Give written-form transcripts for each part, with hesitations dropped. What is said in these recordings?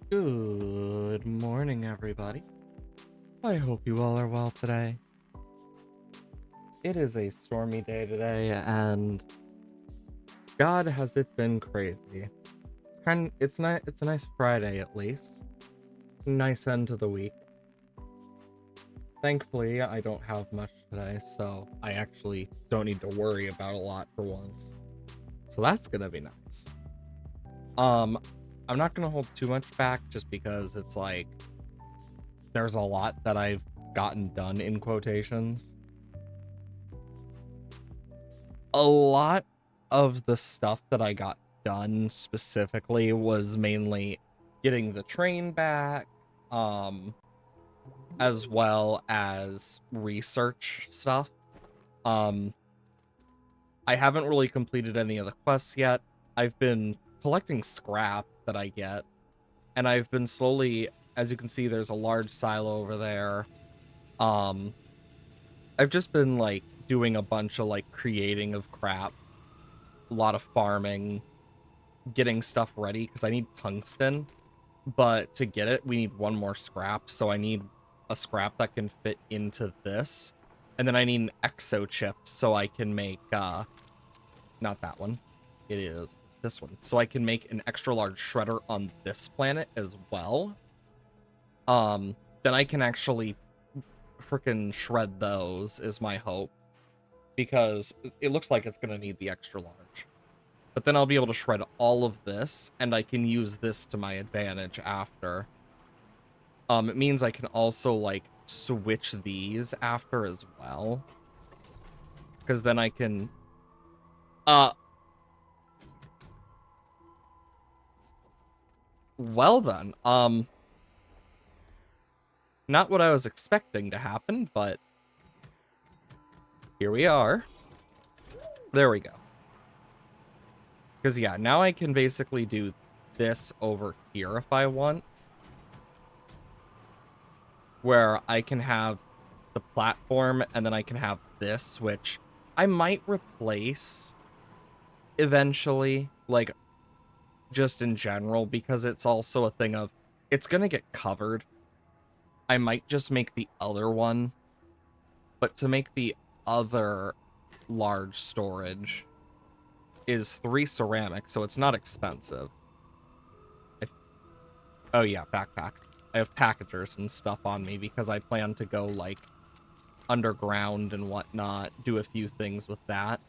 Good morning, everybody. I hope you all are well today. It is a stormy day today, and God has it been crazy. It's a nice Friday at least. Nice end to the week. Thankfully, I don't have much today, so I actually don't need to worry about a lot for once. So that's gonna be nice. I'm not gonna hold too much back just because it's like there's a lot that I've gotten done in quotations. A lot of the stuff that I got done specifically was mainly getting the train back, as well as research stuff. Um, I haven't really completed any of the quests yet. I've been collecting scrap that I get, and I've been slowly, as you can see, there's a large silo over there. Um, I've just been like doing a bunch of like creating of crap, a lot of farming, getting stuff ready because I need tungsten, but to get it, we need one more scrap. So I need a scrap that can fit into this. And then I need an exo chip so I can make, not that one. It is this one. So I can make an extra large shredder on this planet as well. Then I can actually freaking shred those is my hope. Because it looks like it's going to need the extra large. But then I'll be able to shred all of this, and I can use this to my advantage after. It means I can also, like, switch these after as well. Because then I can... Well then, not what I was expecting to happen, but... Here we are. There we go. Because, yeah, now I can basically do this over here if I want. Where I can have the platform, and then I can have this, which I might replace eventually, like, just in general, because it's also a thing of, it's gonna get covered. I might just make the other one, but to make the other large storage is 3 ceramic, so it's not expensive. Oh yeah, backpack. I have packagers and stuff on me because I plan to go, like, underground and whatnot, do a few things with that.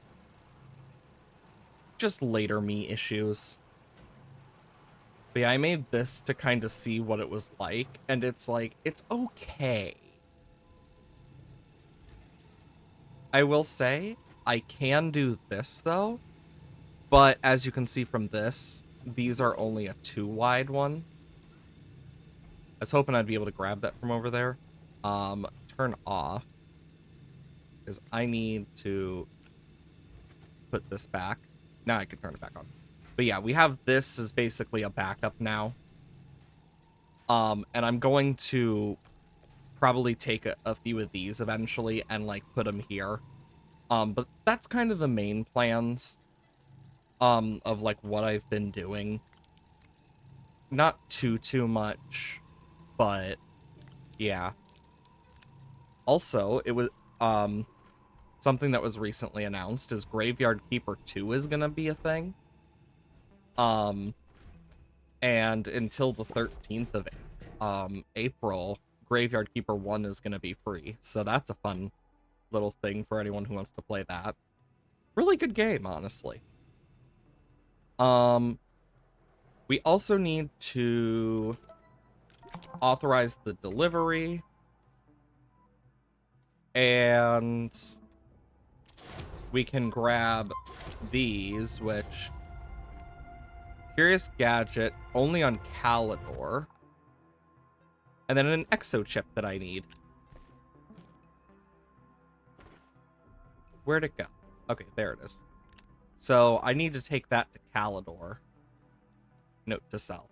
Just later me issues. But yeah, I made this to kind of see what it was like, and it's like, it's okay. I will say, I can do this though, but as you can see from this, these are only a 2 wide one. I was hoping I'd be able to grab that from over there. Turn off, because I need to put this back. Now I can turn it back on. But yeah, we have this as basically a backup now. And I'm going to probably take a few of these eventually and like put them here. But that's kind of the main plans of like what I've been doing. Not too much, but yeah. Also, it was something that was recently announced is Graveyard Keeper 2 is gonna be a thing. And until the 13th of April, Graveyard Keeper 1 is gonna be free. So that's a fun little thing for anyone who wants to play that. Really good game, honestly. We also need to authorize the delivery. And we can grab these, which... Curious Gadget, only on Calidor. And then an exo chip that I need. Where'd it go? Okay, there it is. So I need to take that to Calidor. Note to self.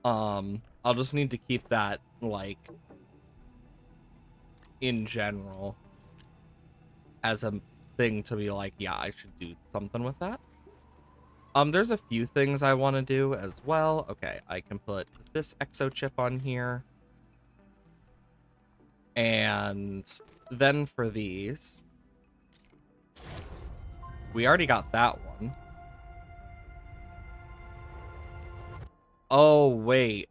I'll just need to keep that, like, in general as a thing to be like, yeah, I should do something with that. There's a few things I want to do as well. Okay, I can put this exo chip on here. And then for these, we already got that one. Oh, wait.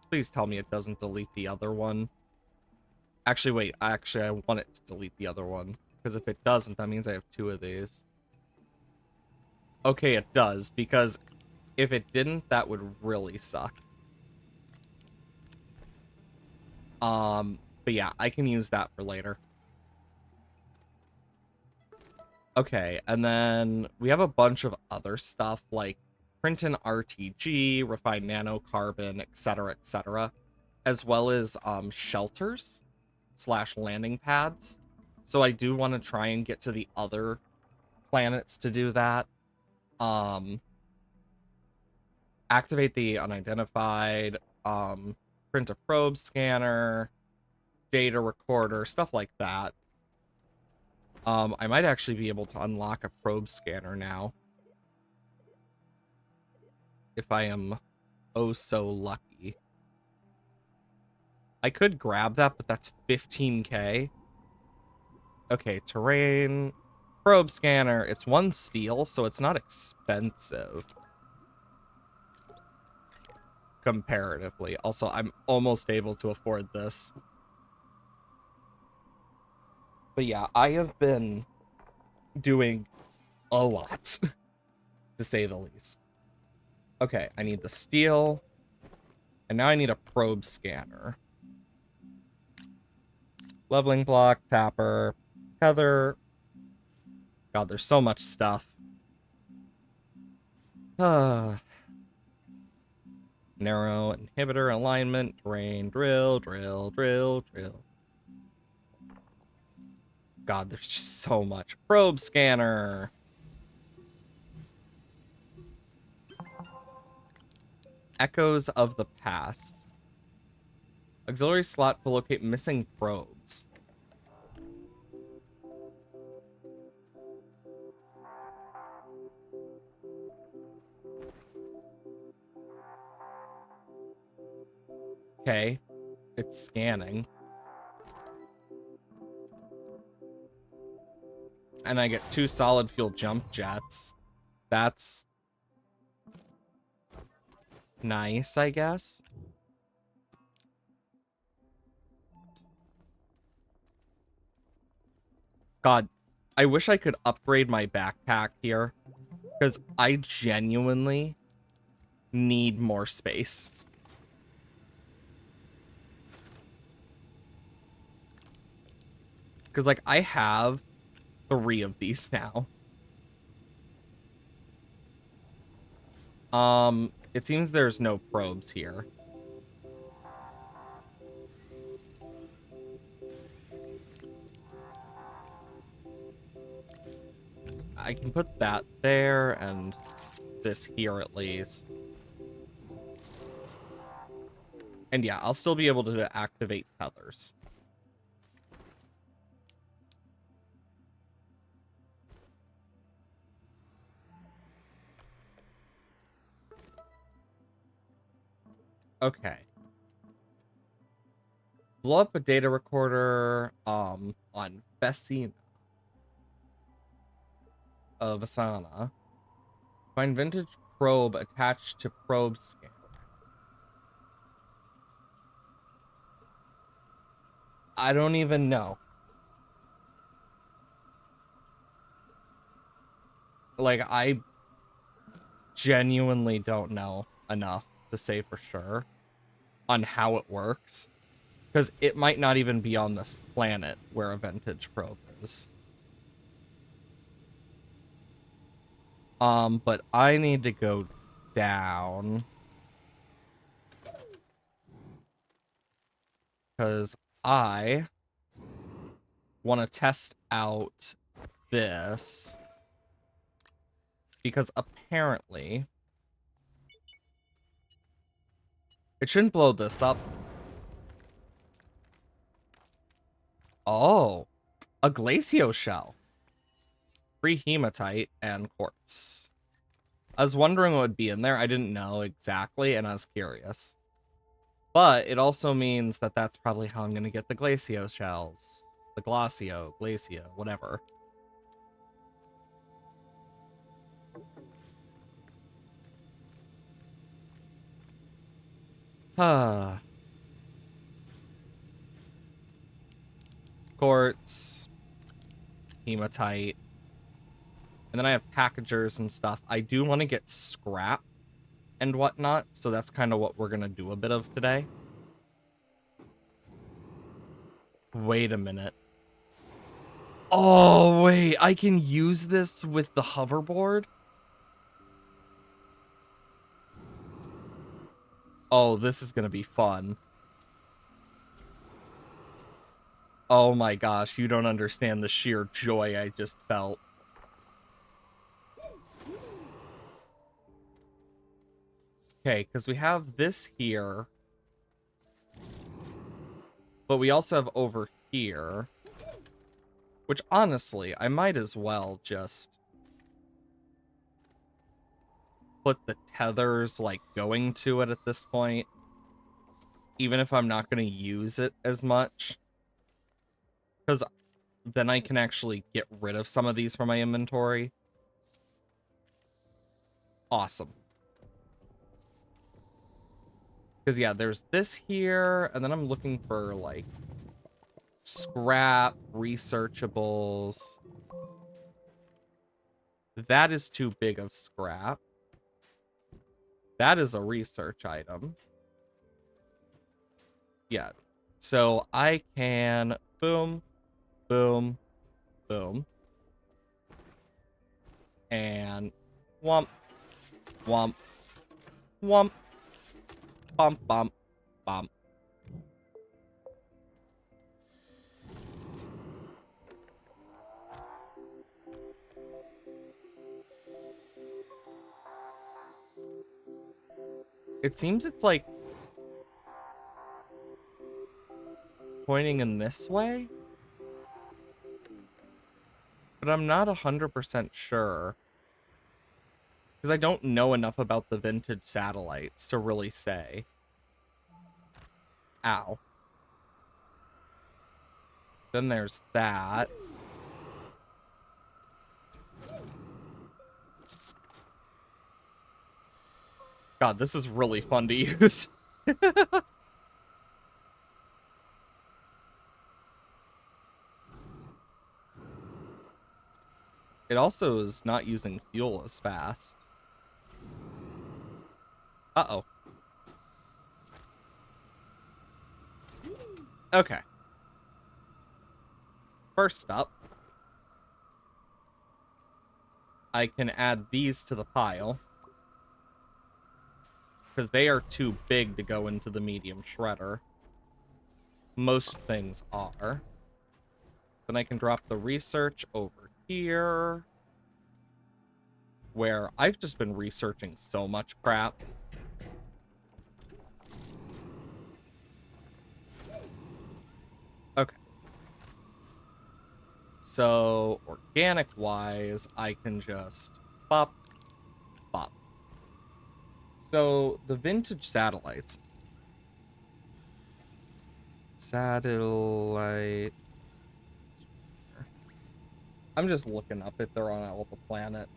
Please tell me it doesn't delete the other one. Actually, wait. Actually, I want it to delete the other one. Because if it doesn't, that means I have two of these. Okay, it does. Because if it didn't, that would really suck. But yeah, I can use that for later. Okay, and then we have a bunch of other stuff like print and RTG, refined nanocarbon, etc., as well as shelters / landing pads. So I do want to try and get to the other planets to do that. Activate the unidentified, print a probe scanner, data recorder, stuff like that. I might actually be able to unlock a probe scanner now. If I am oh so lucky. I could grab that, but that's 15k. Okay, terrain. Probe scanner. It's 1 steel, so it's not expensive. Comparatively. Also, I'm almost able to afford this. But yeah, I have been doing a lot, to say the least. Okay, I need the steel. And now I need a probe scanner. Leveling block, tapper, tether. God, there's so much stuff. Narrow inhibitor alignment, terrain, drill. God, there's just so much. Probe scanner. Echoes of the past. Auxiliary slot to locate missing probes. Okay, it's scanning. And I get 2 solid fuel jump jets. That's nice, I guess. God, I wish I could upgrade my backpack here, because I genuinely need more space. Because, like, I have 3 of these now. It seems there's no probes here. I can put that there and this here at least. And yeah, I'll still be able to activate tethers. Okay. Blow up a data recorder on Vecina of Asana. Find vintage probe attached to probe scan. I don't even know. Like, I genuinely don't know enough to say for sure on how it works. Because it might not even be on this planet where a vintage probe is. But I need to go down. Because I want to test out this. Because apparently it shouldn't blow this up. Oh, a glacio shell. Free hematite and quartz. I was wondering what would be in there. I didn't know exactly, and I was curious. But it also means that that's probably how I'm going to get the glacio shells. The glacia, whatever. Quartz, hematite, and then I have packagers and stuff. I do want to get scrap and whatnot, so that's kind of what we're going to do a bit of today. Wait a minute. Oh, wait, I can use this with the hoverboard? Oh, this is going to be fun. Oh my gosh, you don't understand the sheer joy I just felt. Okay, because we have this here. But we also have over here. Which, honestly, I might as well just put the tethers, like, going to it at this point. Even if I'm not going to use it as much. Because then I can actually get rid of some of these from my inventory. Awesome. Because, yeah, there's this here, and then I'm looking for, like, scrap, researchables. That is too big of scrap. That is a research item. Yeah. So I can boom, boom, boom. And whomp, whomp, whomp, bump, bump, bump. It seems it's like pointing in this way, but I'm not 100% sure because I don't know enough about the vintage satellites to really say. Ow. Then there's that. God, this is really fun to use. It also is not using fuel as fast. Uh-oh. Okay. First up, I can add these to the pile. Because they are too big to go into the medium shredder. Most things are. Then I can drop the research over here. Where I've just been researching so much crap. Okay. So, organic-wise, I can just bop, bop. So, the vintage satellites. Satellite. I'm just looking up if they're on all the planets.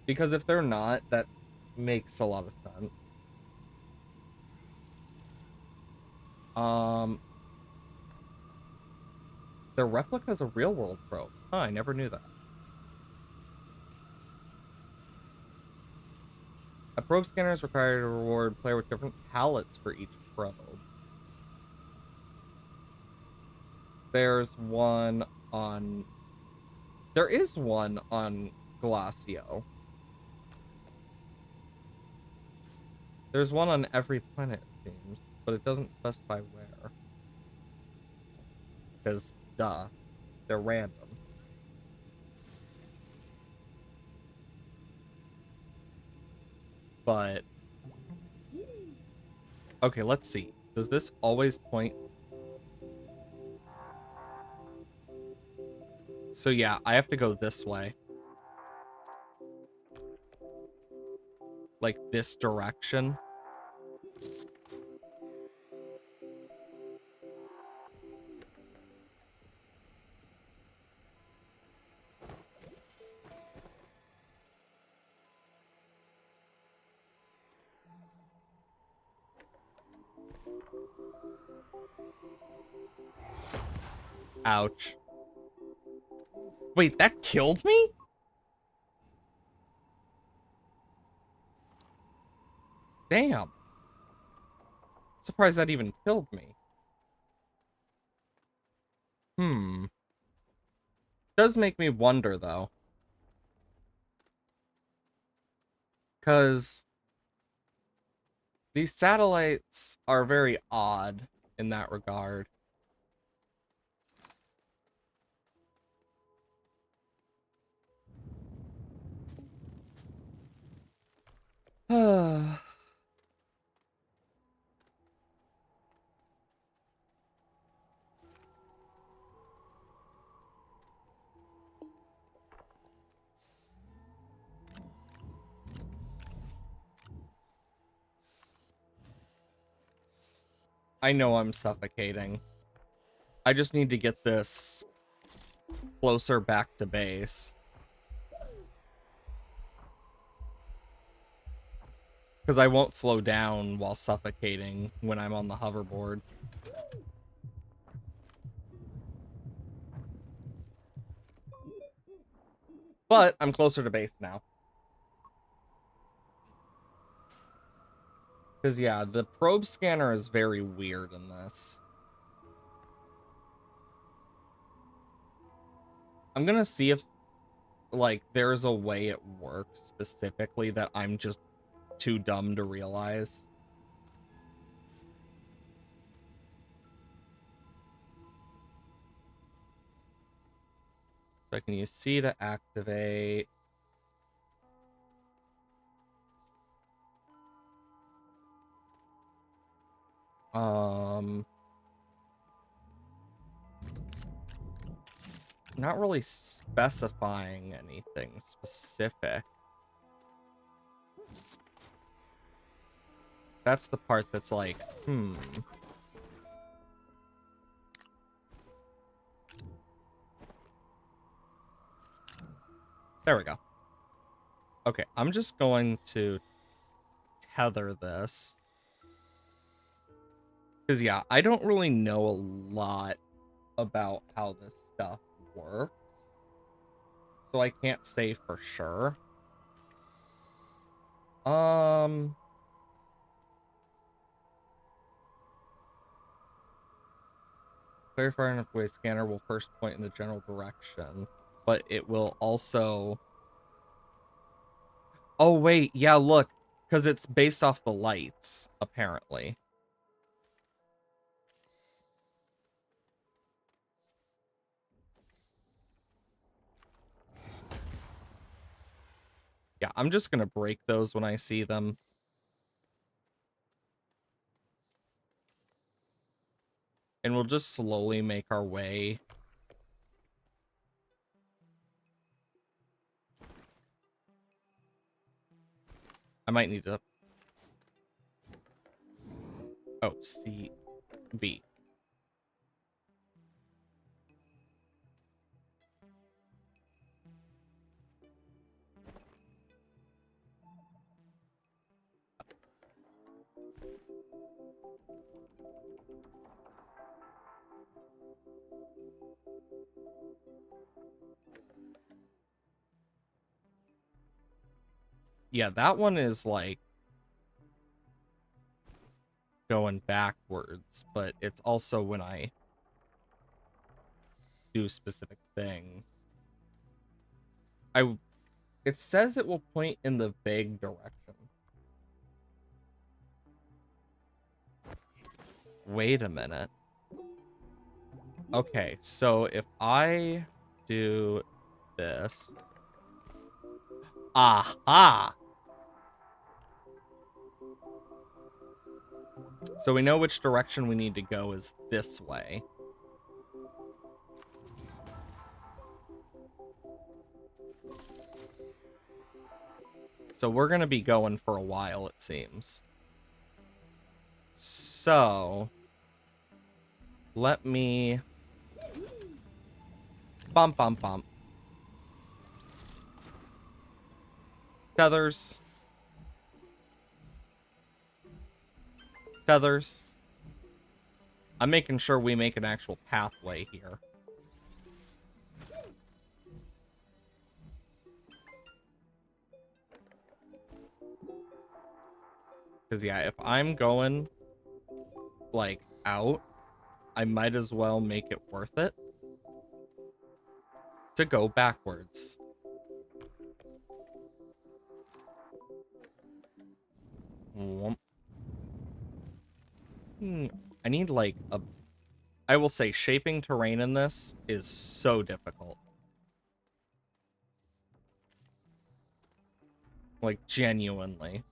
Because if they're not, that makes a lot of sense. Their replicas are real-world probes. Huh, I never knew that. A probe scanner is required to reward player with different palettes for each probe. There's one on... There is one on Glacio. There's one on every planet, it seems, but it doesn't specify where. Because, duh, they're random. But... Okay, let's see. Does this always point... So yeah, I have to go this way. Like this direction. Ouch. Wait, that killed me? Damn. Surprised that even killed me. Does make me wonder, though. Because these satellites are very odd in that regard. I know I'm suffocating. I just need to get this closer back to base. Because I won't slow down while suffocating when I'm on the hoverboard. But I'm closer to base now. Because, yeah, the probe scanner is very weird in this. I'm gonna see if, like, there's a way it works specifically that I'm just too dumb to realize. So I can use C to activate. Not really specifying anything specific. That's the part that's like, There we go. Okay, I'm just going to tether this. Because, yeah, I don't really know a lot about how this stuff works. So I can't say for sure. Clarifying enough way scanner will first point in the general direction, but it will also... Oh, wait, yeah, look, because it's based off the lights, apparently. Yeah, I'm just gonna break those when I see them. And we'll just slowly make our way. I might need to... Oh, C, B. Yeah, that one is like going backwards, but it's also when I do specific things. It says it will point in the vague direction. Wait a minute. Okay, so if I do this... Aha! So we know which direction we need to go is this way. So we're going to be going for a while, it seems. So let me bump, bump, bump. Tethers. Tethers. I'm making sure we make an actual pathway here. Because, yeah, if I'm going, like, out, I might as well make it worth it to go backwards. I need, like, a... I will say, shaping terrain in this is so difficult. Like, genuinely.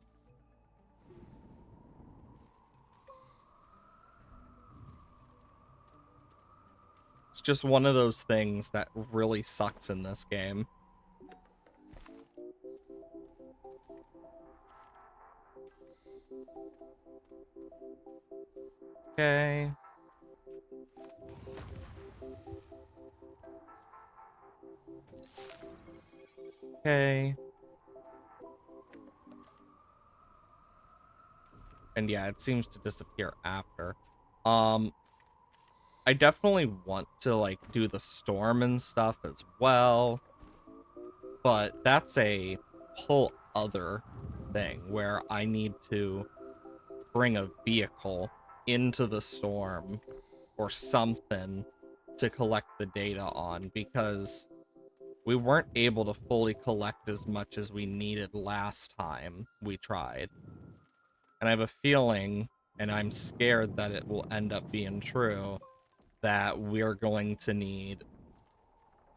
It's just one of those things that really sucks in this game. Okay. Okay. And yeah, it seems to disappear after. I definitely want to, like, do the storm and stuff as well. But that's a whole other thing where I need to bring a vehicle into the storm or something to collect the data on, because we weren't able to fully collect as much as we needed last time we tried. And I have a feeling, and I'm scared that it will end up being true, that we're going to need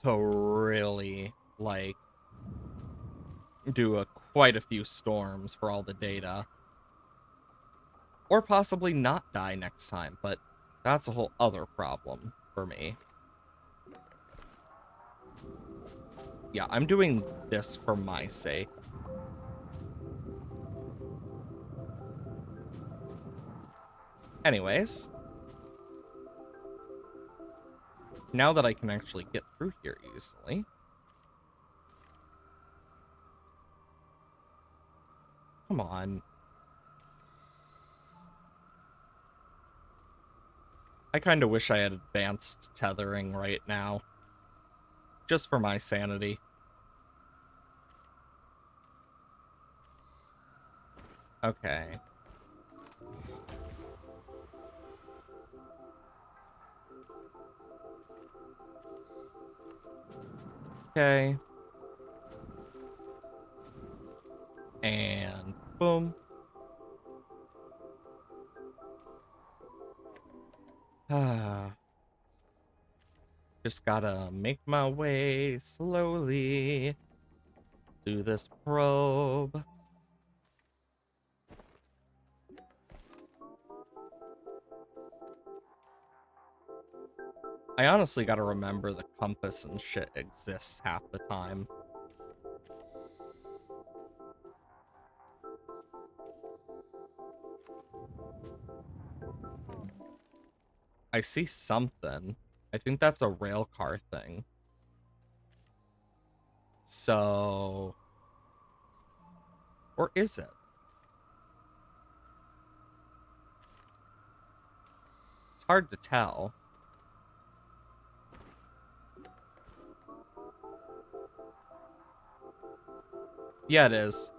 to really, like, do quite a few storms for all the data. Or possibly not die next time, but that's a whole other problem for me. Yeah, I'm doing this for my sake. Anyways, now that I can actually get through here easily. Come on. I kind of wish I had advanced tethering right now. Just for my sanity. Okay. Okay. And boom. Just gotta make my way slowly through this probe. I honestly gotta remember the compass and shit exists half the time. I see something. I think that's a rail car thing. So... Or is it? It's hard to tell. Yeah, it is.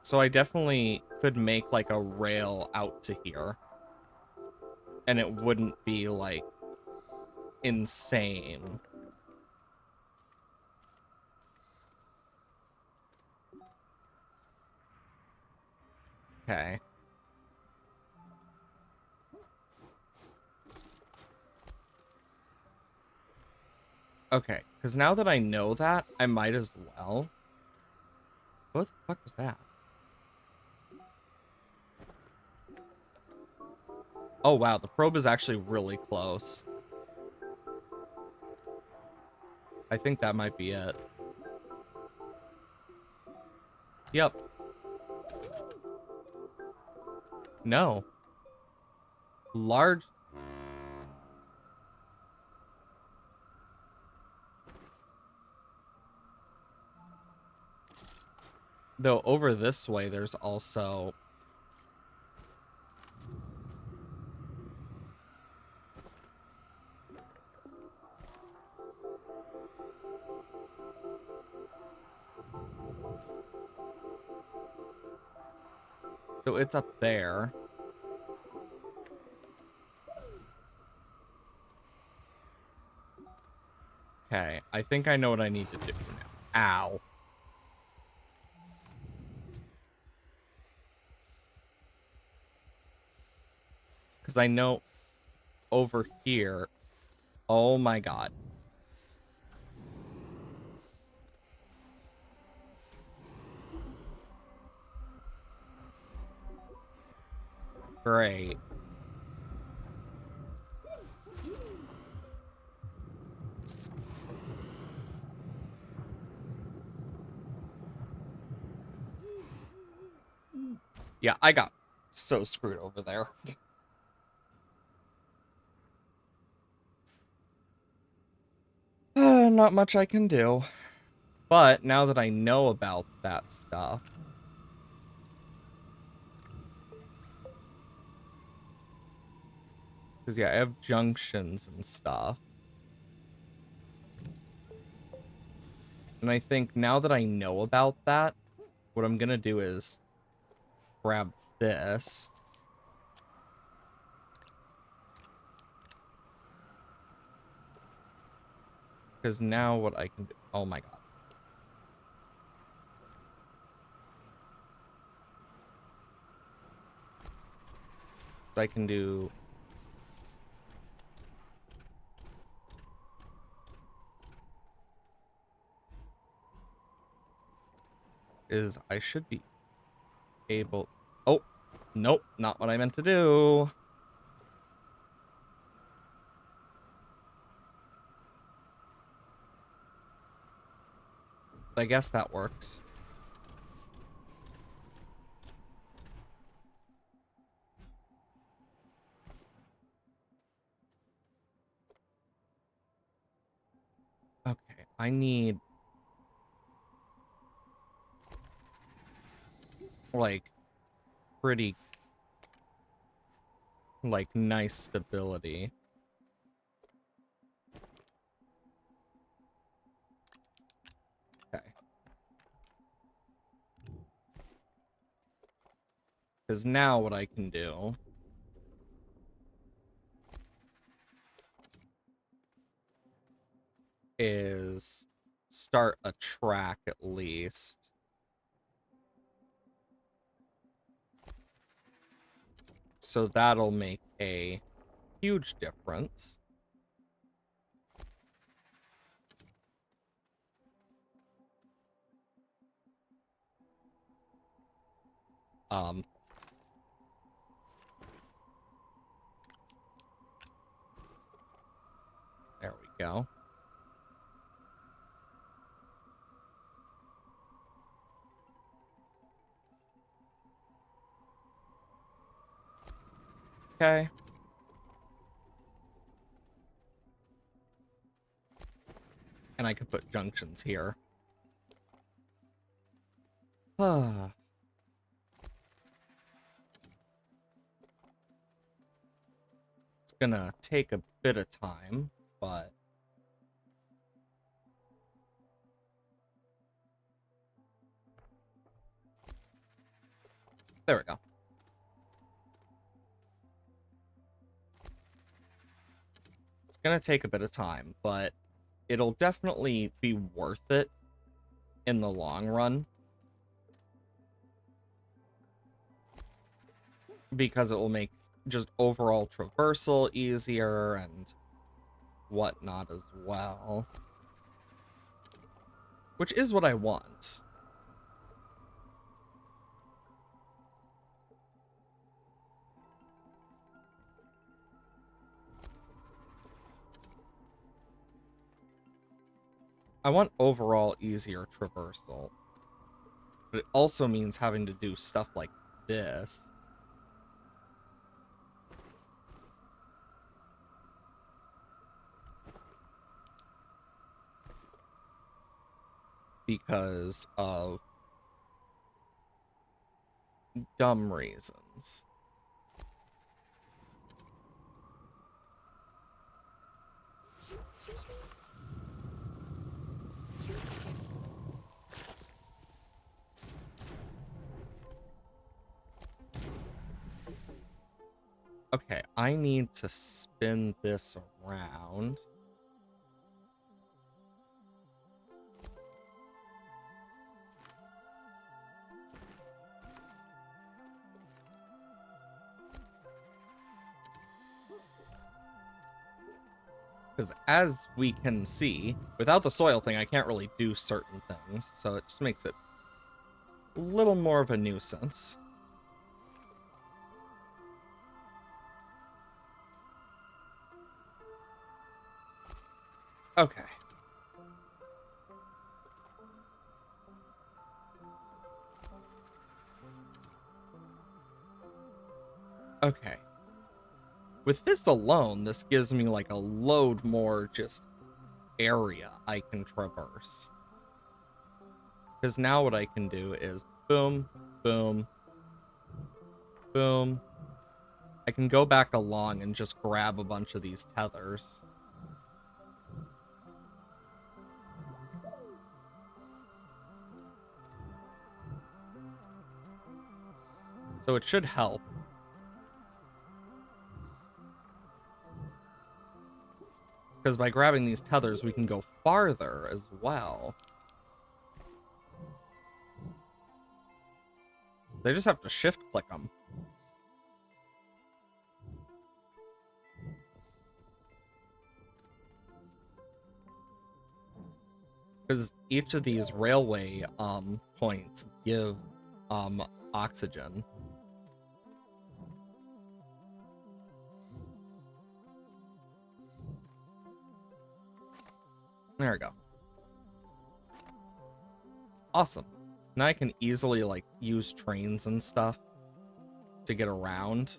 So I definitely could make, like, a rail out to here. And it wouldn't be, like, insane. Okay. Okay, because now that I know that, I might as well. What the fuck was that? Oh, wow, the probe is actually really close. I think that might be it. Yep. No. Large. Though over this way, there's also... So it's up there. Okay, I think I know what I need to do now. Ow. Because I know over here... Oh my god. Great. Yeah, I got so screwed over there. Not much I can do. But now that I know about that stuff... Because, yeah, I have junctions and stuff. And I think now that I know about that, what I'm going to do is grab this. Because now what I can do... Oh my god. So I can do... Is I should be able... Oh, nope, not what I meant to do. But I guess that works. Okay, I need... like, pretty... like, nice stability. Okay. Because now what I can do... is start a track at least. So that'll make a huge difference. Um, there we go. Okay. And I can put junctions here. It's gonna take a bit of time, but... there we go. It's gonna take a bit of time, but it'll definitely be worth it in the long run. Because it will make just overall traversal easier and whatnot as well. Which is what I want. I want overall easier traversal. But it also means having to do stuff like this. Because of dumb reasons. Okay, I need to spin this around. Because as we can see, without the soil thing, I can't really do certain things. So it just makes it a little more of a nuisance. Okay. Okay. With this alone, this gives me like a load more just area I can traverse. Because now what I can do is boom, boom, boom. I can go back along and just grab a bunch of these tethers. So it should help. Because by grabbing these tethers, we can go farther as well. They just have to shift click them. Because each of these railway points give oxygen. There we go. Awesome. Now I can easily like use trains and stuff to get around.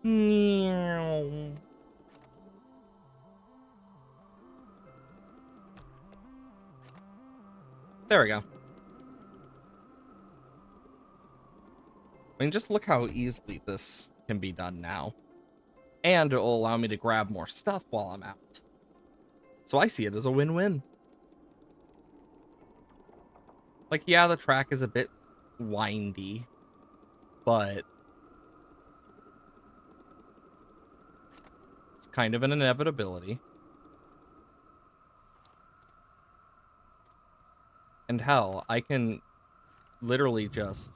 There we go. I mean, just look how easily this can be done now. And it will allow me to grab more stuff while I'm out. So I see it as a win-win. Like, yeah, the track is a bit windy, but it's kind of an inevitability. And hell, I can literally just...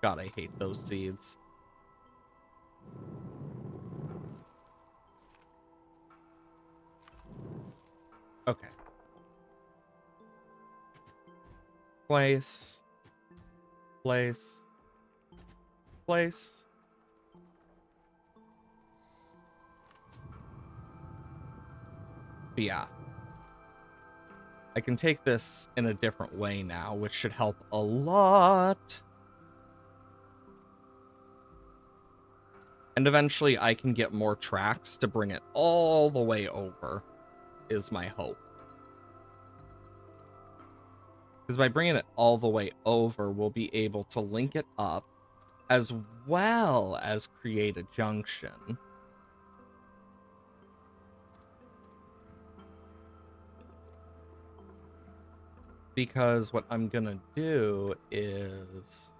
God, I hate those seeds. Okay. Place. Place. Place. But yeah. I can take this in a different way now, which should help a lot. And eventually I can get more tracks to bring it all the way over, is my hope. Because by bringing it all the way over, we'll be able to link it up as well as create a junction. Because what I'm gonna do is...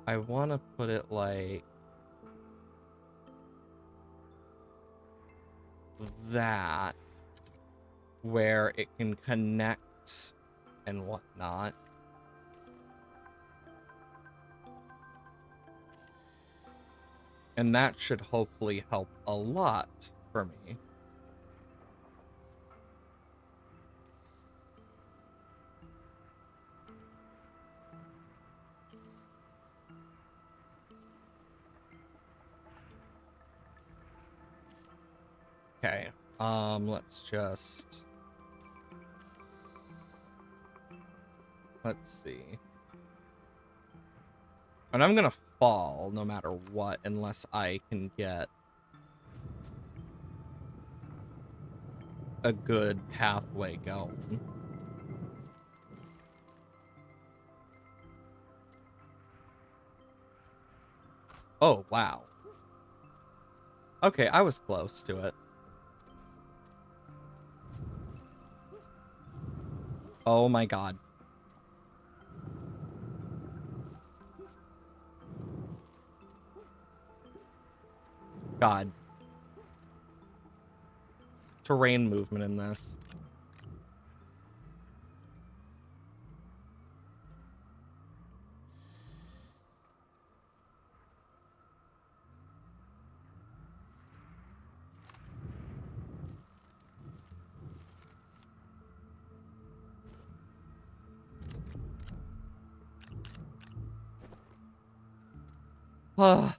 I want to put it like... that. Where it can connect and whatnot. And that should hopefully help a lot for me. Okay. Let's see. And I'm gonna fall no matter what, unless I can get a good pathway going. Oh, wow. Okay, I was close to it. Oh my god. God. Terrain movement in this. Ah.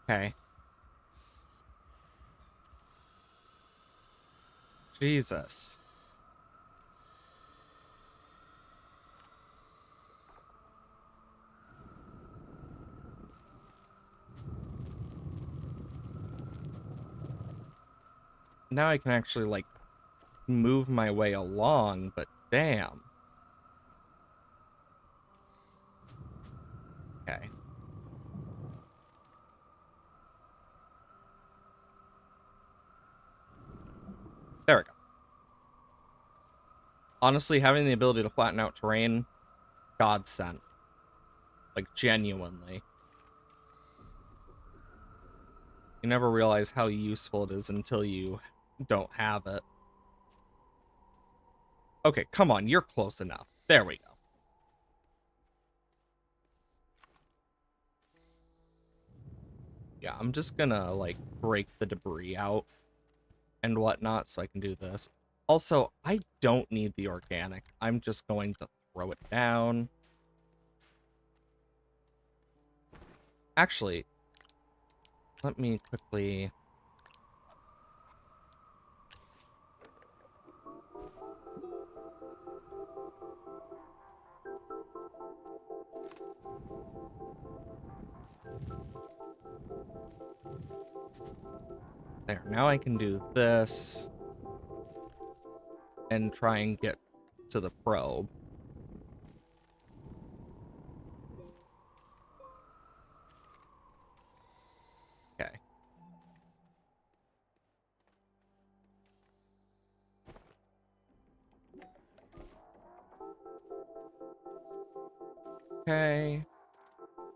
Okay. Jesus. Now I can actually, like, move my way along, but damn. Okay. There we go. Honestly, having the ability to flatten out terrain, godsend. Like, genuinely. You never realize how useful it is until you don't have it. Okay, come on, you're close enough. There we go. Yeah, I'm just gonna, like, break the debris out and whatnot so I can do this. Also, I don't need the organic. I'm just going to throw it down. Actually, let me quickly... There, now I can do this and try and get to the probe. Okay. Okay.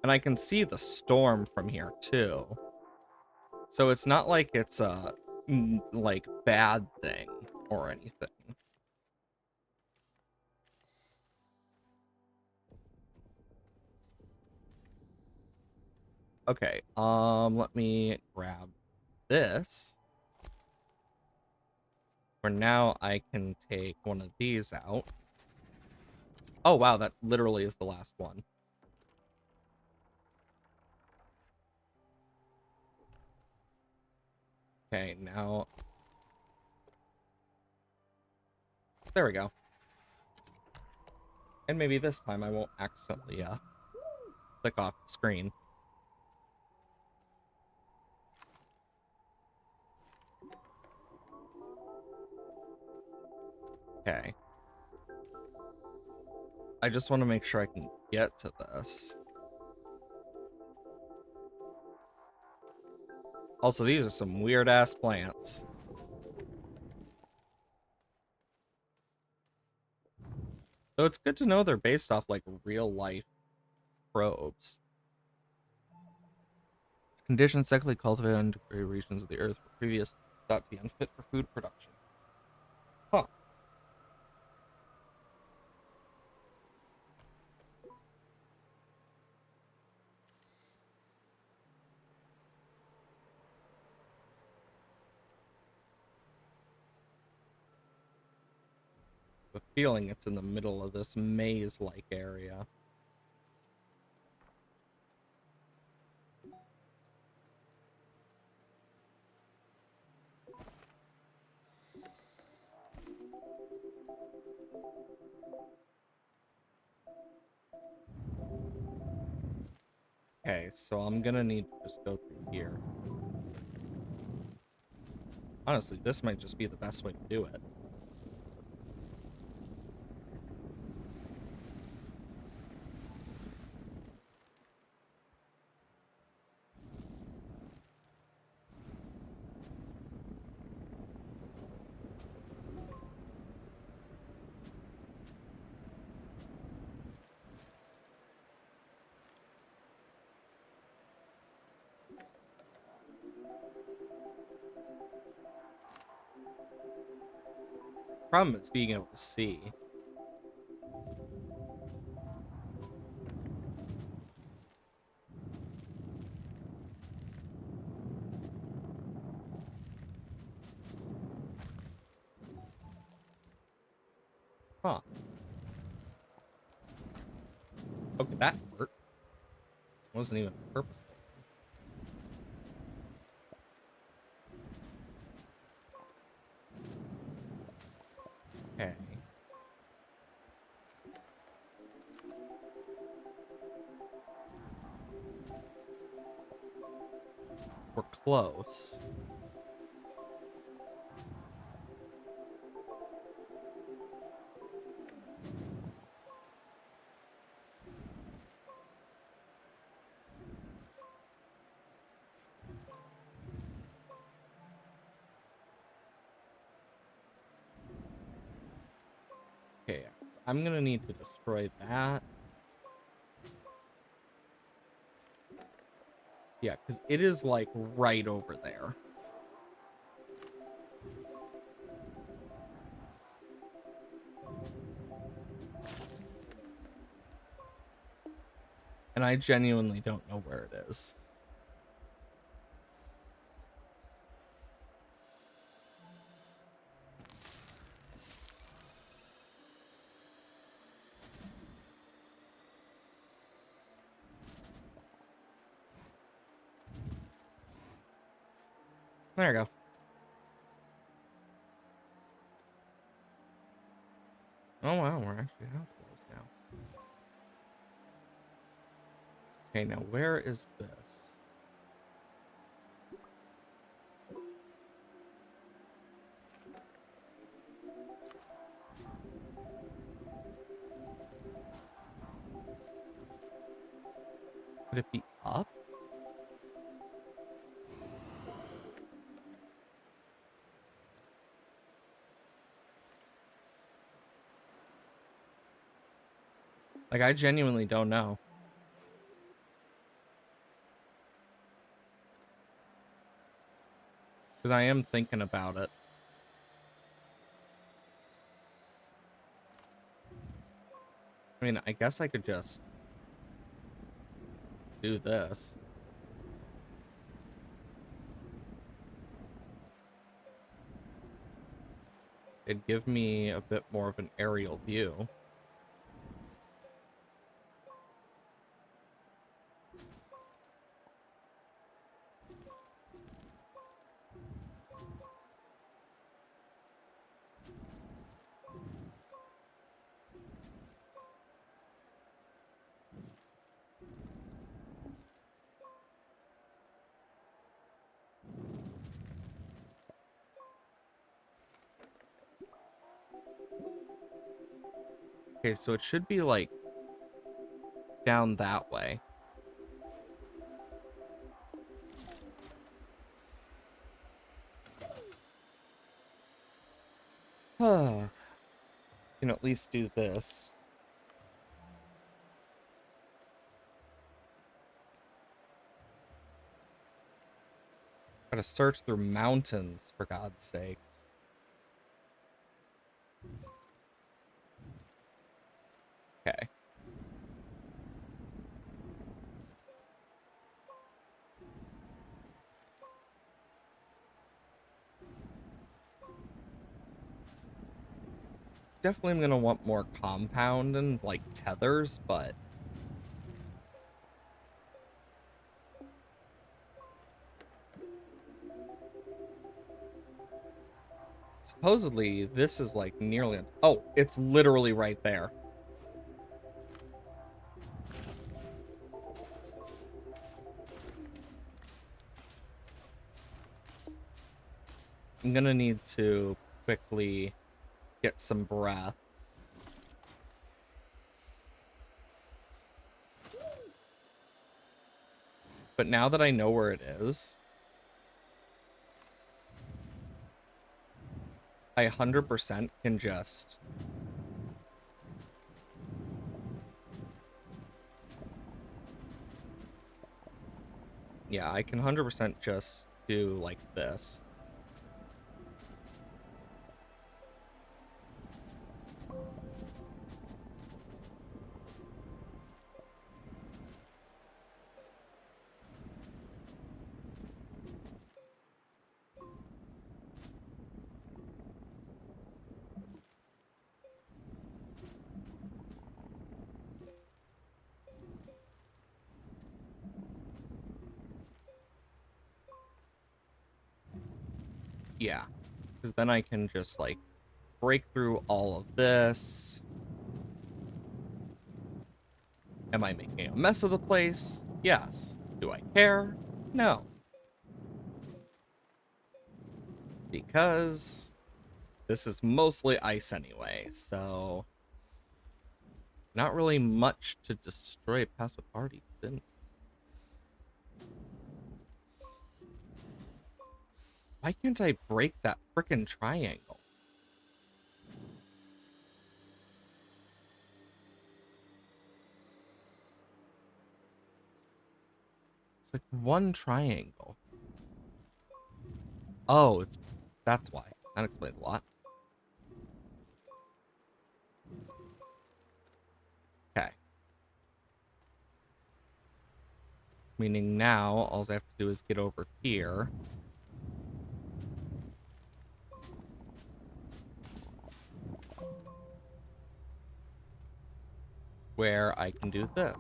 And I can see the storm from here, too. So it's not like it's a, like, bad thing or anything. Okay, let me grab this. For now, I can take one of these out. Oh, wow, that literally is the last one. Okay, now... There we go. And maybe this time I won't accidentally, click off screen. Okay. I just want to make sure I can get to this. Also, these are some weird-ass plants. So it's good to know they're based off, like, real-life probes. Conditions secondly cultivated in degraded regions of the earth were previous thought to be unfit for food production. Huh. feeling it's in the middle of this maze-like area. Okay, so I'm gonna need to just go through here. Honestly, this might just be the best way to do it. Problem is being able to see. Huh. Okay, that hurt. Wasn't even a purposeful thing. Okay. We're close. Okay, so I'm gonna need to destroy that. Yeah, because it is like right over there. And I genuinely don't know where it is. There we go. Oh wow, we're actually how close now. Okay, now where is this? Could it be up? Like, I genuinely don't know. Because I am thinking about it. I mean, I guess I could just do this. It'd give me a bit more of an aerial view. Okay, so it should be like down that way. Can at least do this. Gotta search through mountains, for God's sakes. Okay. definitely am gonna want more compound and like tethers, but supposedly this is like nearly oh, it's literally right there. I'm gonna need to quickly get some breath. But now that I know where it is, I 100% can just... Yeah, I can 100% just do like this. Yeah, because then I can just like break through all of this. Am I making a mess of the place? Yes. Do I care? No. Because this is mostly ice anyway, so not really much to destroy past what already didn't. Why can't I break that frickin' triangle? It's like one triangle. Oh, that's why. That explains a lot. Okay. Meaning now, all I have to do is get over here. Where I can do this.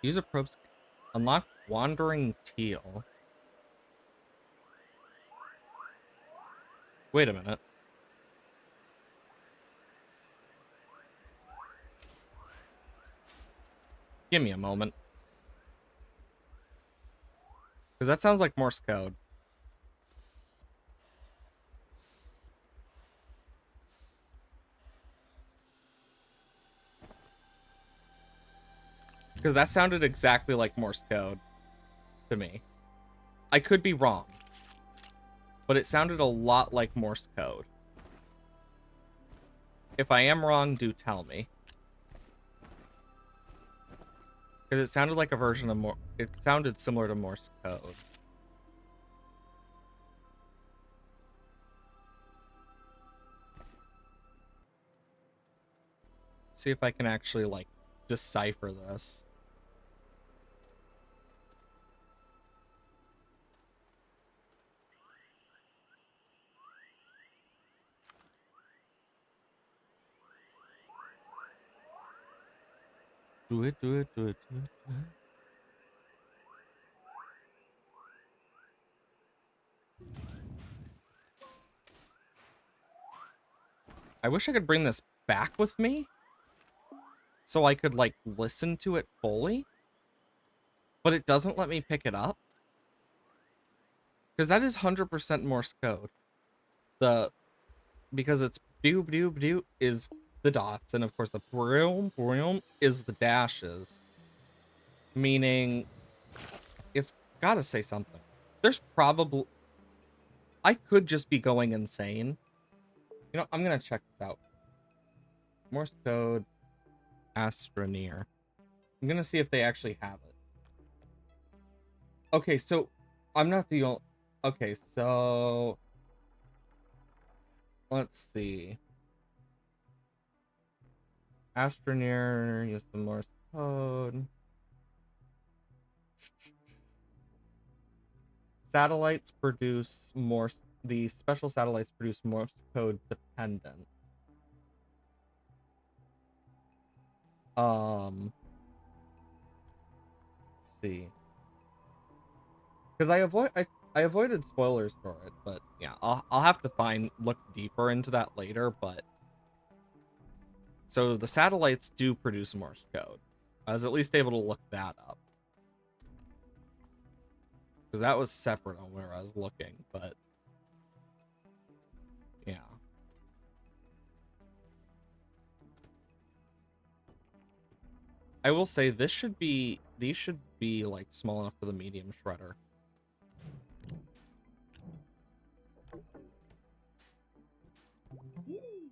Use a probe scan. Unlock Wandering Teal. Wait a minute. Give me a moment. Because that sounds like Morse code. Because that sounded exactly like Morse code to me. I could be wrong. But it sounded a lot like Morse code. If I am wrong, do tell me. Because it sounded like a version of it sounded similar to Morse code. See if I can actually, like, decipher this. Do it, do it, do it, do it, do it. I wish I could bring this back with me so I could, like, listen to it fully. But it doesn't let me pick it up. Because that is 100% Morse code. Because it's doo doo doo is the dots, and of course the broom broom is the dashes. Meaning it's gotta say something. There's probably... I could just be going insane. You know, I'm gonna check this out. Morse code Astroneer. I'm gonna see if they actually have it. Okay, so I'm not the only... Okay, so let's see. Astroneer, use the Morse code. Satellites produce more. The special satellites produce Morse code dependent. Let's see. Because I avoided spoilers for it, but yeah, I'll have to look deeper into that later. But so the satellites do produce Morse code. I was at least able to look that up because that was separate on where I was looking. But yeah, I will say these should be like small enough for the medium shredder.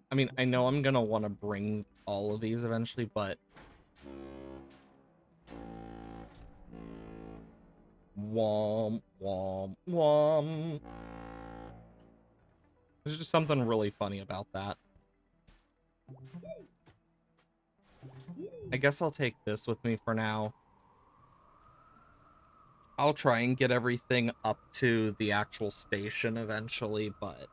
I mean, I know I'm gonna want to bring all of these eventually, but womp womp womp. There's just something really funny about that. I guess I'll take this with me for now. I'll try and get everything up to the actual station eventually, but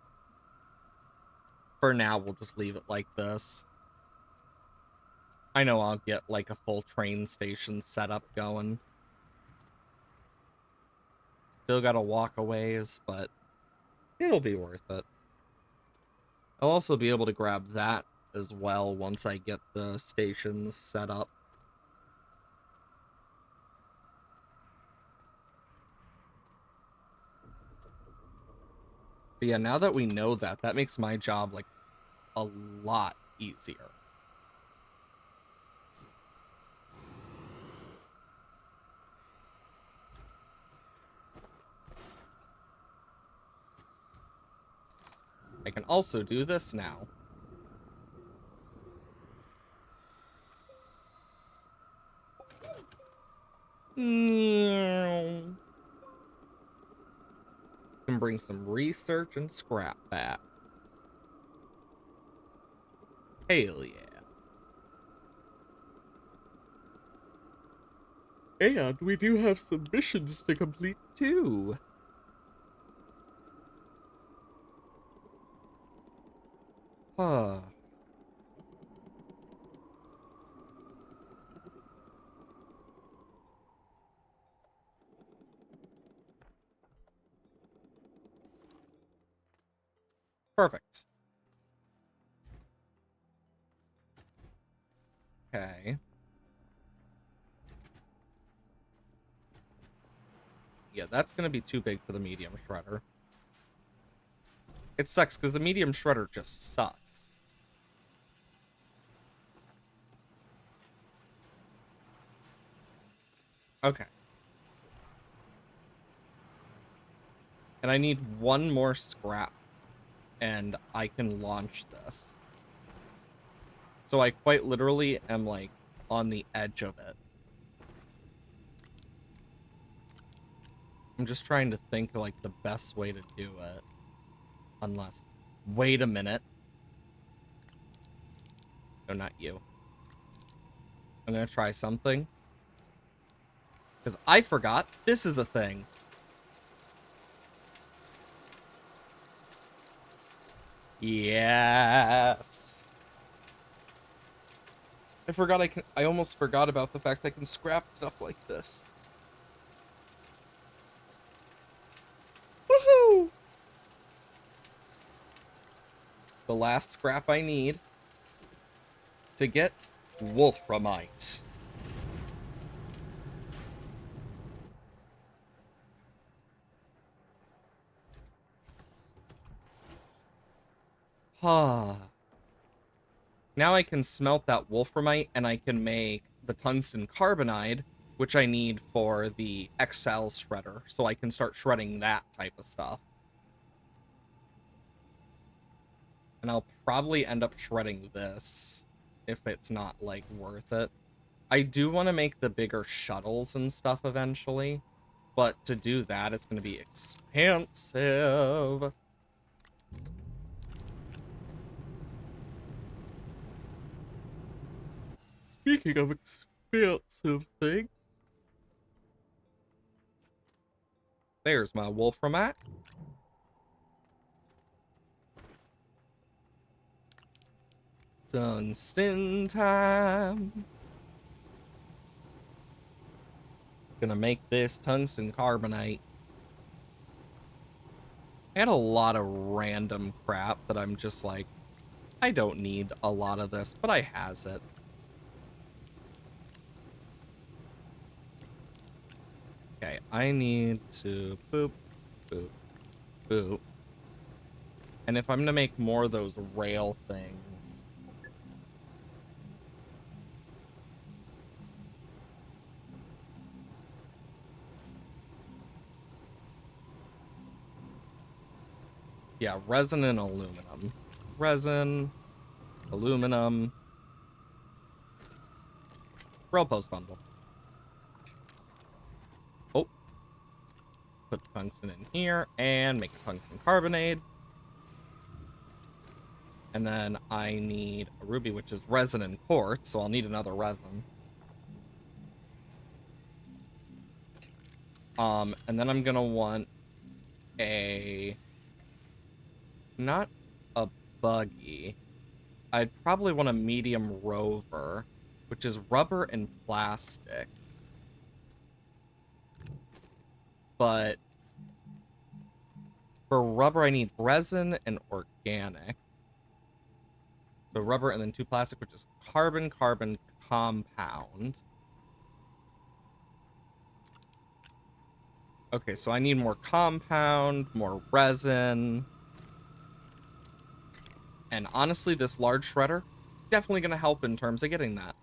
for now, we'll just leave it like this. I know I'll get like a full train station setup going. Still gotta walk a ways, but it'll be worth it. I'll also be able to grab that as well once I get the stations set up. But yeah, now that we know that, that makes my job like a lot easier. I can also do this now. Can bring some research and scrap back. Hell yeah. And we do have some missions to complete too. Huh. Perfect. Okay. Yeah, that's gonna be too big for the medium shredder. It sucks because the medium shredder just sucks. Okay. And I need one more scrap, and I can launch this. So I quite literally am, like, on the edge of it. I'm just trying to think, like, the best way to do it. Unless... Wait a minute. No, not you. I'm gonna try something. Because I forgot this is a thing. Yes. I almost forgot about the fact I can scrap stuff like this. Woohoo! The last scrap I need to get Wolframite. Ah. Now I can smelt that Wolframite and I can make the tungsten carbonide, which I need for the XL shredder, so I can start shredding that type of stuff. And I'll probably end up shredding this if it's not, like, worth it. I do want to make the bigger shuttles and stuff eventually, but to do that, it's going to be expensive. Speaking of expensive things, There's my wolframat. Tungsten time. Gonna make this tungsten carbonate. I had a lot of random crap that I'm just like, I don't need a lot of this, but I has it. Okay, I need to boop, boop, boop. And if I'm gonna make more of those rail things, yeah, resin and aluminum. Resin, aluminum, rail post bundle. Oh, put the tungsten in here and make a tungsten carbonate. And then I need a ruby, which is resin and quartz, so I'll need another resin. And then I'm gonna want not a buggy. I'd probably want a medium rover, which is rubber and plastic. But for rubber, I need resin and organic. So rubber and then 2 plastic, which is carbon-carbon compound. Okay, so I need more compound, more resin. And honestly, this large shredder, definitely going to help in terms of getting that.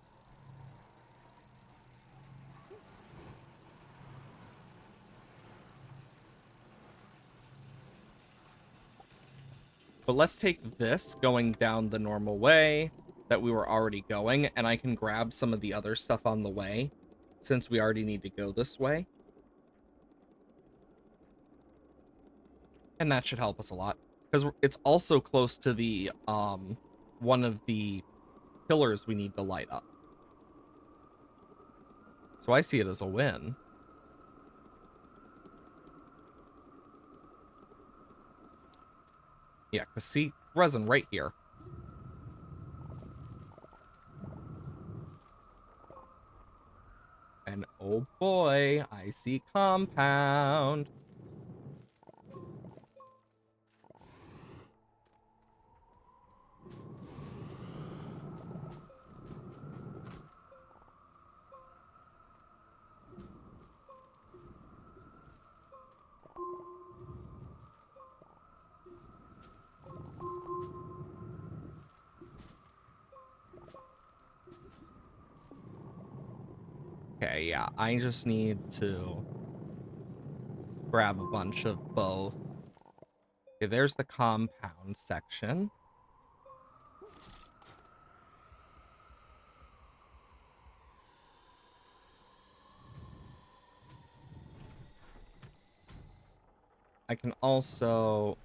But let's take this going down the normal way that we were already going, and I can grab some of the other stuff on the way, since we already need to go this way. And that should help us a lot, because it's also close to the, one of the pillars we need to light up. So I see it as a win. Yeah, because see, resin right here. And oh boy, I see compound. Okay, yeah, I just need to grab a bunch of both. Okay, there's the compound section. I can also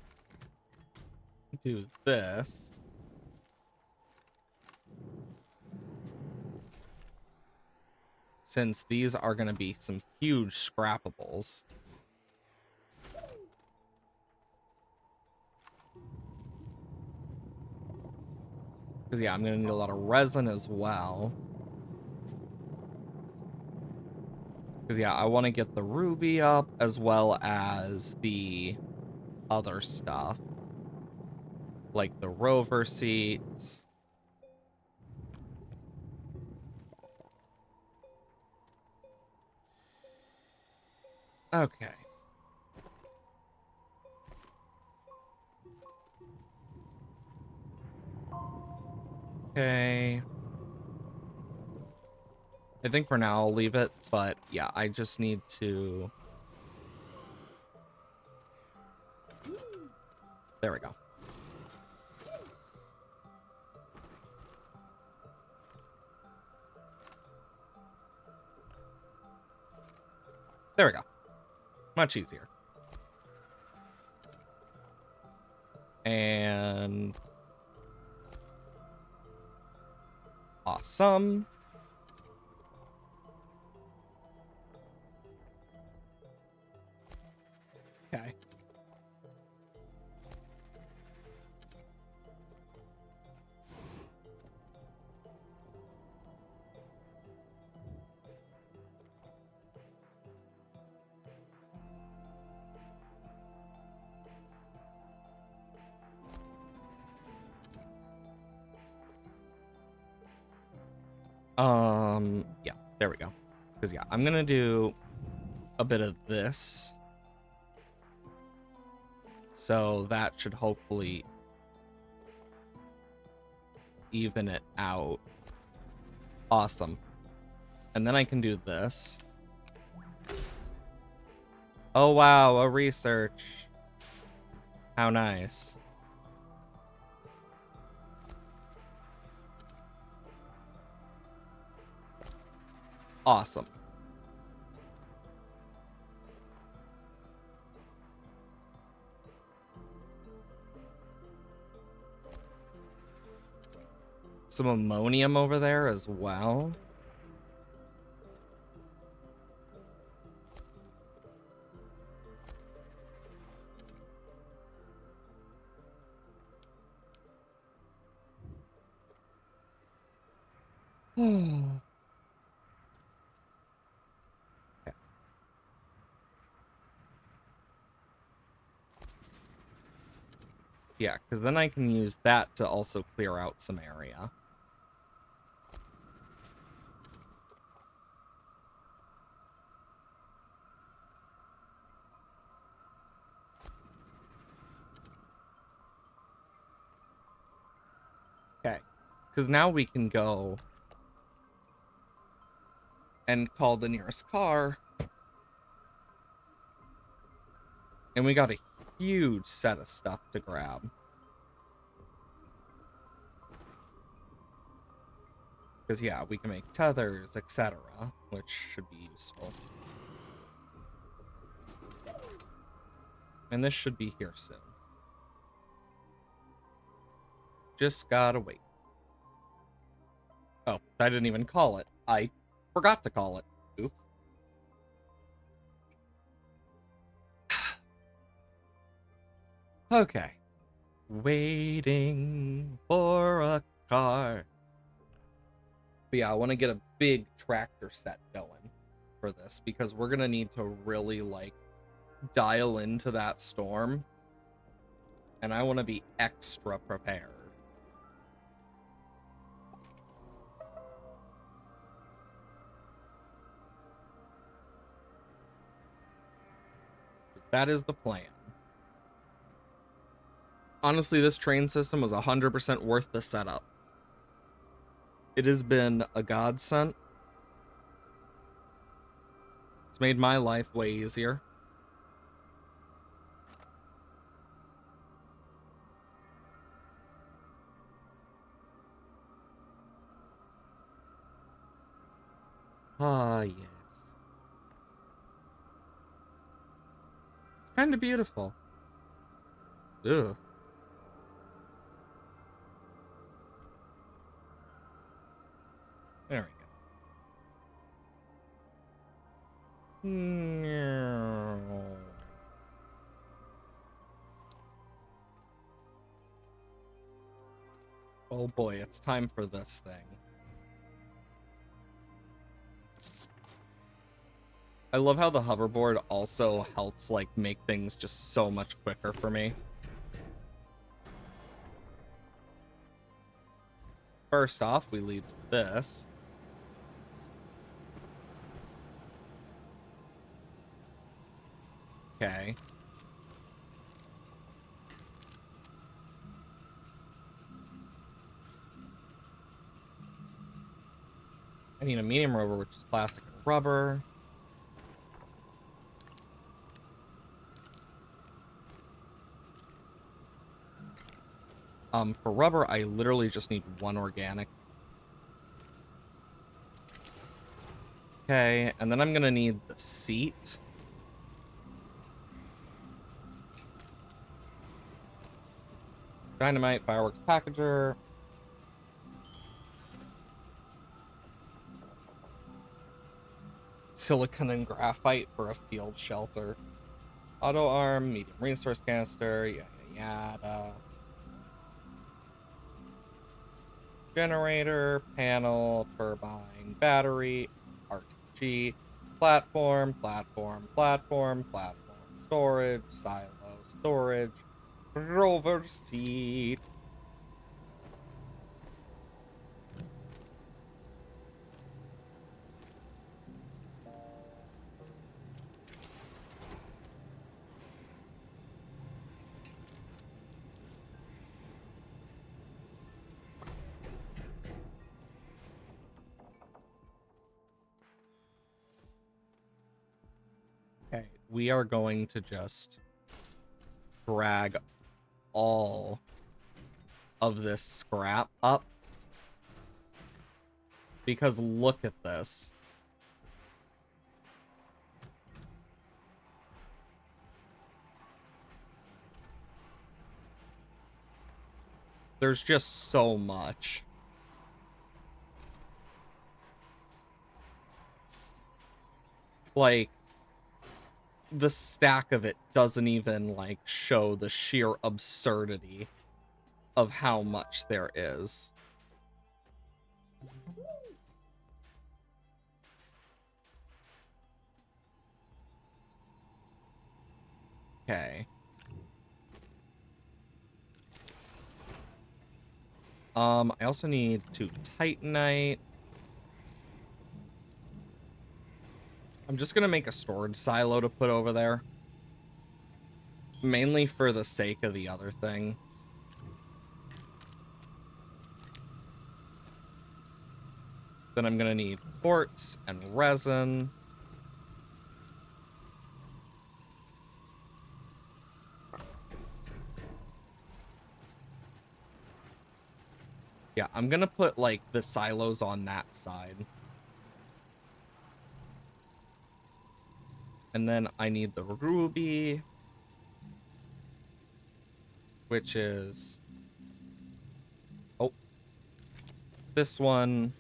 do this. Since these are going to be some huge scrappables. Because, yeah, I'm going to need a lot of resin as well. Because, yeah, I want to get the ruby up as well as the other stuff. Like the rover seats. Okay. Okay. I think for now I'll leave it, but yeah, I just need to... There we go. There we go. Much easier. And... Awesome. Yeah, there we go. Because, yeah, I'm going to do a bit of this. So that should hopefully even it out. Awesome. And then I can do this. Oh, wow, a research. How nice. Awesome. Some ammonium over there as well. Okay. Yeah, because then I can use that to also clear out some area. Okay. Because now we can go and call the nearest car. And we got a huge set of stuff to grab. Because, yeah, we can make tethers, etc., which should be useful. And this should be here soon. Just gotta wait. Oh, I didn't even call it. I forgot to call it. Oops. Okay. Waiting for a car. But yeah, I want to get a big tractor set going for this because we're going to need to really, like, dial into that storm. And I want to be extra prepared. That is the plan. Honestly, this train system was 100% worth the setup. It has been a godsend. It's made my life way easier. Ah, yes. It's kind of beautiful. Ugh. There we go. No. Oh boy, it's time for this thing. I love how the hoverboard also helps, like, make things just so much quicker for me. First off, we leave this. Okay. I need a medium rover, which is plastic and rubber. For rubber, I literally just need one organic. Okay, and then I'm gonna need the seat. Dynamite, fireworks packager. Silicon and graphite for a field shelter. Auto arm, medium resource canister, yada yada. Generator, panel, turbine, battery, RTG, platform, platform, platform, platform, storage, silo, storage, rover seat. we are going to just drag all of this scrap up. Because look at this. There's just so much. Like, the stack of it doesn't even, like, show the sheer absurdity of how much there is. Okay. I also need 2 titanite. I'm just gonna make a storage silo to put over there. Mainly for the sake of the other things. Then I'm gonna need quartz and resin. Yeah, I'm gonna put, like, the silos on that side. And then I need the ruby, which is... Oh. This one.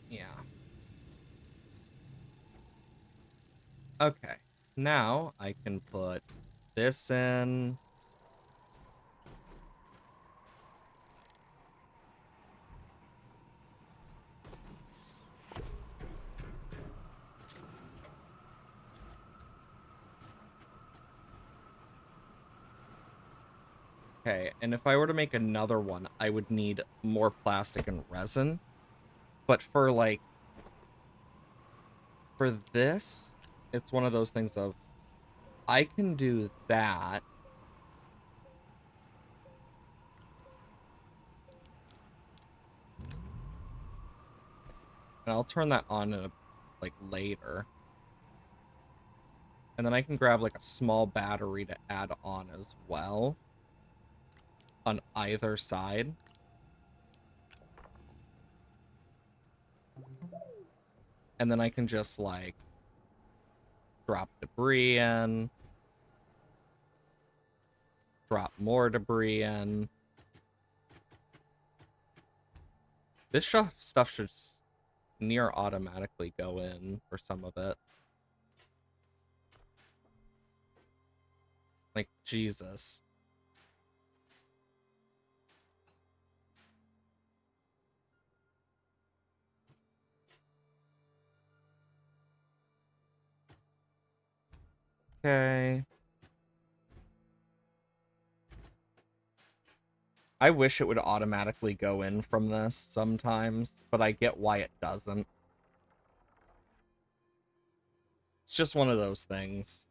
Yeah. Okay. Now I can put this in. Okay, and if I were to make another one, I would need more plastic and resin. But for, like, for this, it's one of those things of, I can do that. And I'll turn that on in a, like, later. And then I can grab, like, a small battery to add on as well. On either side. And then I can just, like, drop debris in. Drop more debris in. This stuff should near automatically go in for some of it. Like, Jesus. Okay. I wish it would automatically go in from this sometimes, but I get why it doesn't. It's just one of those things.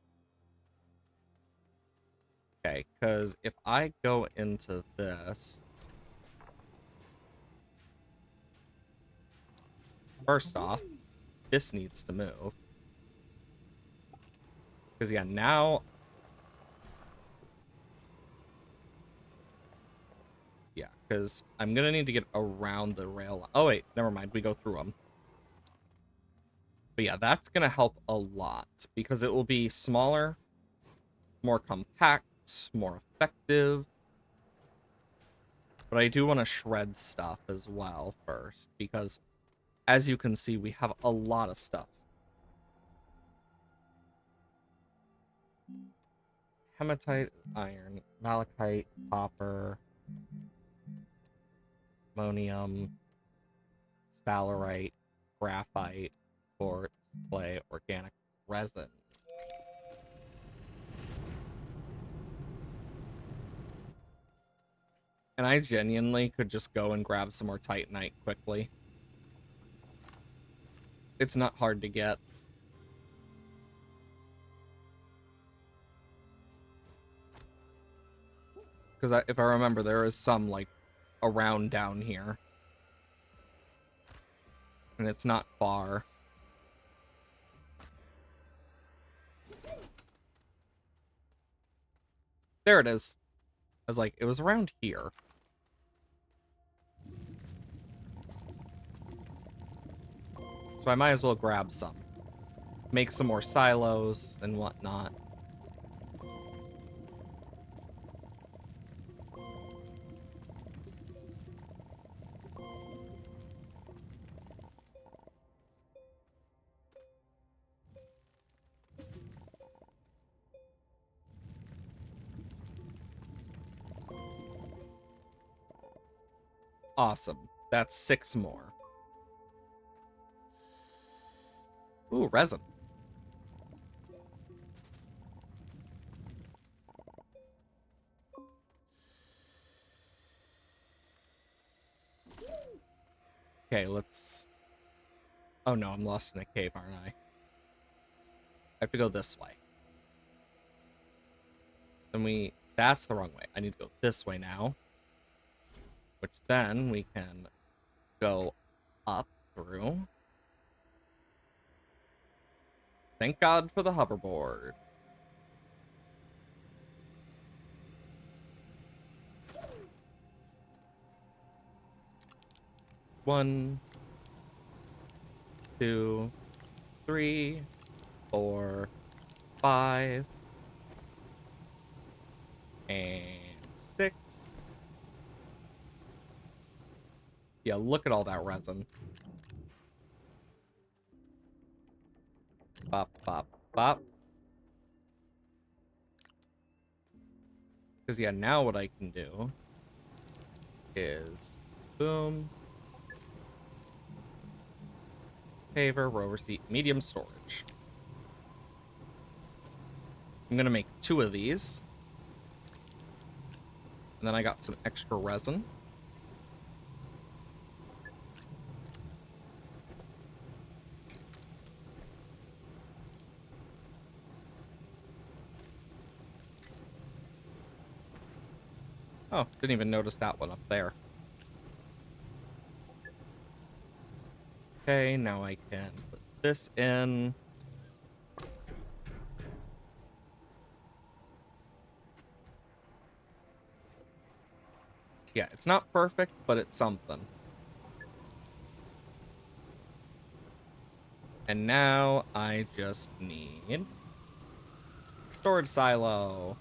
Okay, because if I go into this... First off, this needs to move. Because, yeah, now... Yeah, because I'm going to need to get around the rail. Oh, wait, never mind. We go through them. But yeah, that's going to help a lot. Because it will be smaller, more compact, more effective. But I do want to shred stuff as well first. Because, as you can see, we have a lot of stuff. Hematite, iron, malachite, copper, ammonium, sphalerite, graphite, quartz, clay, organic resin. And I genuinely could just go and grab some more titanite quickly. It's not hard to get. Because if I remember, there is some, like, around down here. And it's not far. There it is. I was like, it was around here. So I might as well grab some. Make some more silos and whatnot. Awesome. That's 6 more. Ooh, resin. Okay, let's... Oh no, I'm lost in a cave, aren't I? I have to go this way. Then that's the wrong way. I need to go this way now. Which then we can go up through. Thank God for the hoverboard. One, 2, 3, 4, 5, and 6. Yeah, look at all that resin. Bop, bop, bop. Because, yeah, now what I can do is boom. Paver, row receipt, medium storage. I'm going to make 2 of these. And then I got some extra resin. Oh, didn't even notice that one up there. Okay, now I can put this in. Yeah, it's not perfect, but it's something. And now I just need storage silo.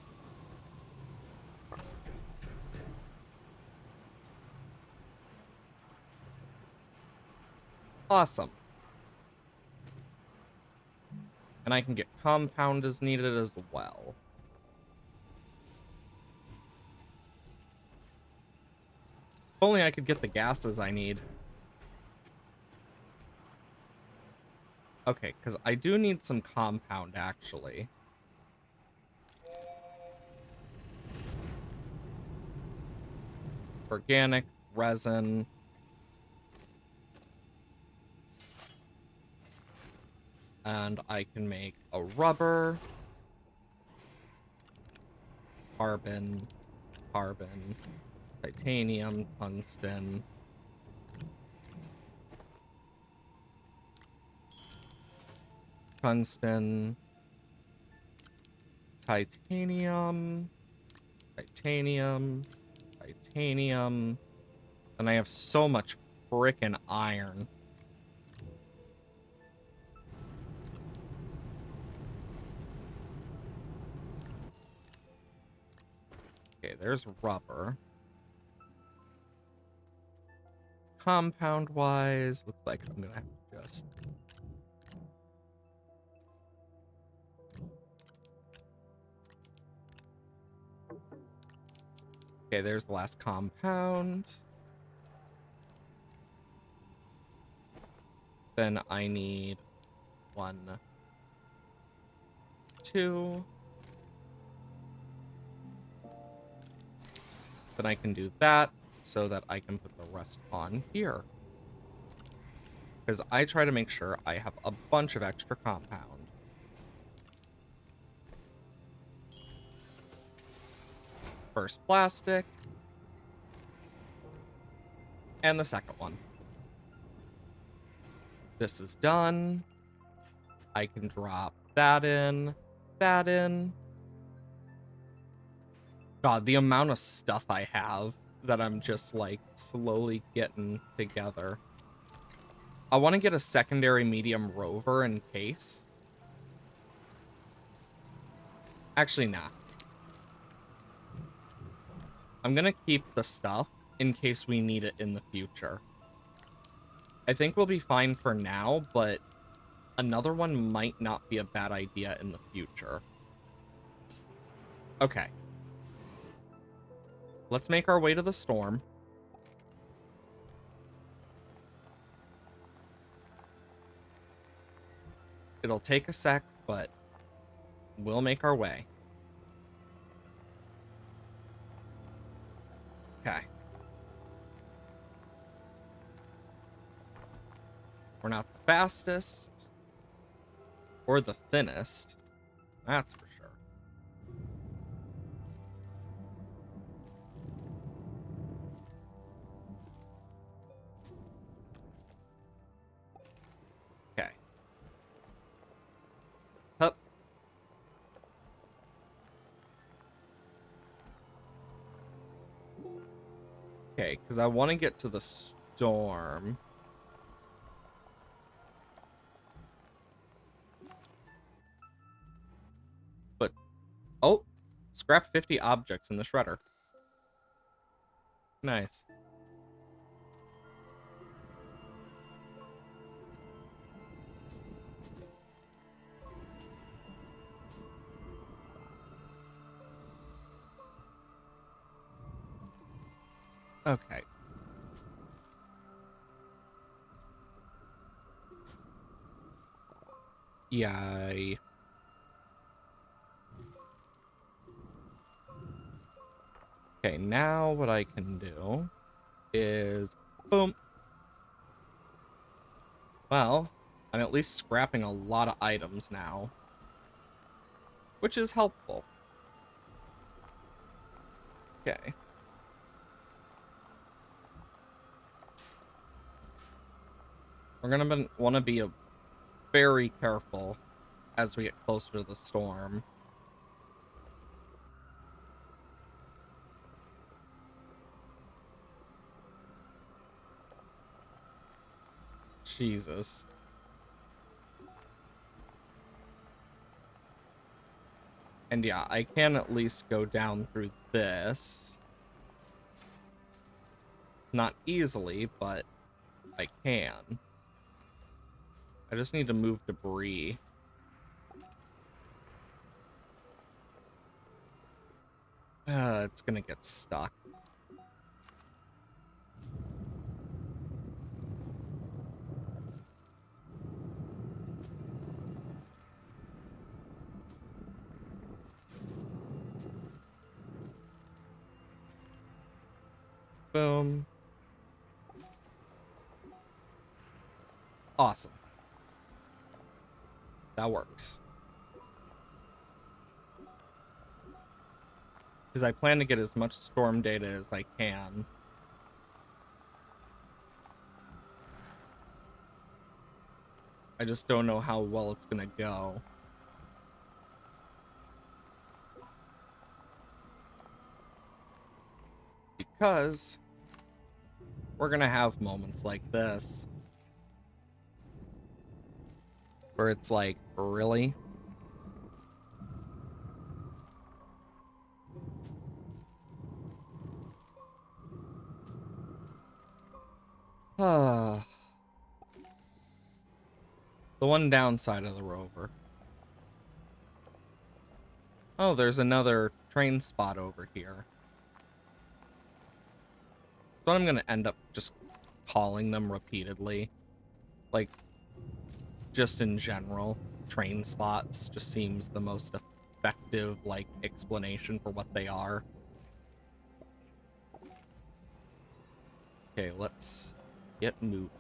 Awesome. And I can get compound as needed as well. If only I could get the gases I need. Okay, because I do need some compound, actually. Organic, resin. And I can make a rubber. Carbon. Carbon. Titanium. Tungsten. Tungsten. Titanium. Titanium. Titanium. And I have so much frickin' iron. Okay, there's rubber. Compound-wise, looks like I'm gonna have to just... Okay, there's the last compound. Then I need 1, 2. Then I can do that so that I can put the rest on here. because I try to make sure I have a bunch of extra compound. First plastic. And the second one. This is done. I can drop that in, that in. God, the amount of stuff I have that I'm just like slowly getting together. I want to get a secondary medium rover in case. Actually, nah. I'm gonna keep the stuff in case we need it in the future. I think we'll be fine for now, but another one might not be a bad idea in the future. Okay. Let's make our way to the storm. It'll take a sec, but we'll make our way. Okay. We're not the fastest or the thinnest. That's for sure. Okay. Hup. Okay, because I want to get to the storm. But, oh, scrap 50 objects in the shredder. Nice. Okay. Yay. Okay, now what I can do is boom. Well, I'm at least scrapping a lot of items now, which is helpful. Okay. We're gonna want to be very careful as we get closer to the storm. Jesus. And yeah, I can at least go down through this. Not easily, but I can. I just need to move debris. It's gonna get stuck. Boom. Awesome. That works. Because I plan to get as much storm data as I can. I just don't know how well it's gonna go. Because we're gonna have moments like this. Where it's like, really? The one downside of the rover. Oh, there's another train spot over here. So I'm gonna end up just calling them repeatedly. Like, just in general, train spots just seems the most effective, like, explanation for what they are. Okay, let's get moving.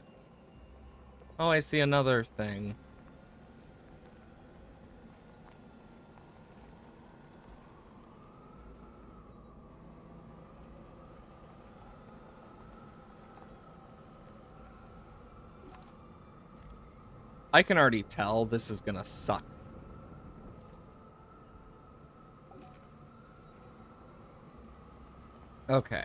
Oh, I see another thing. I can already tell this is gonna suck. Okay.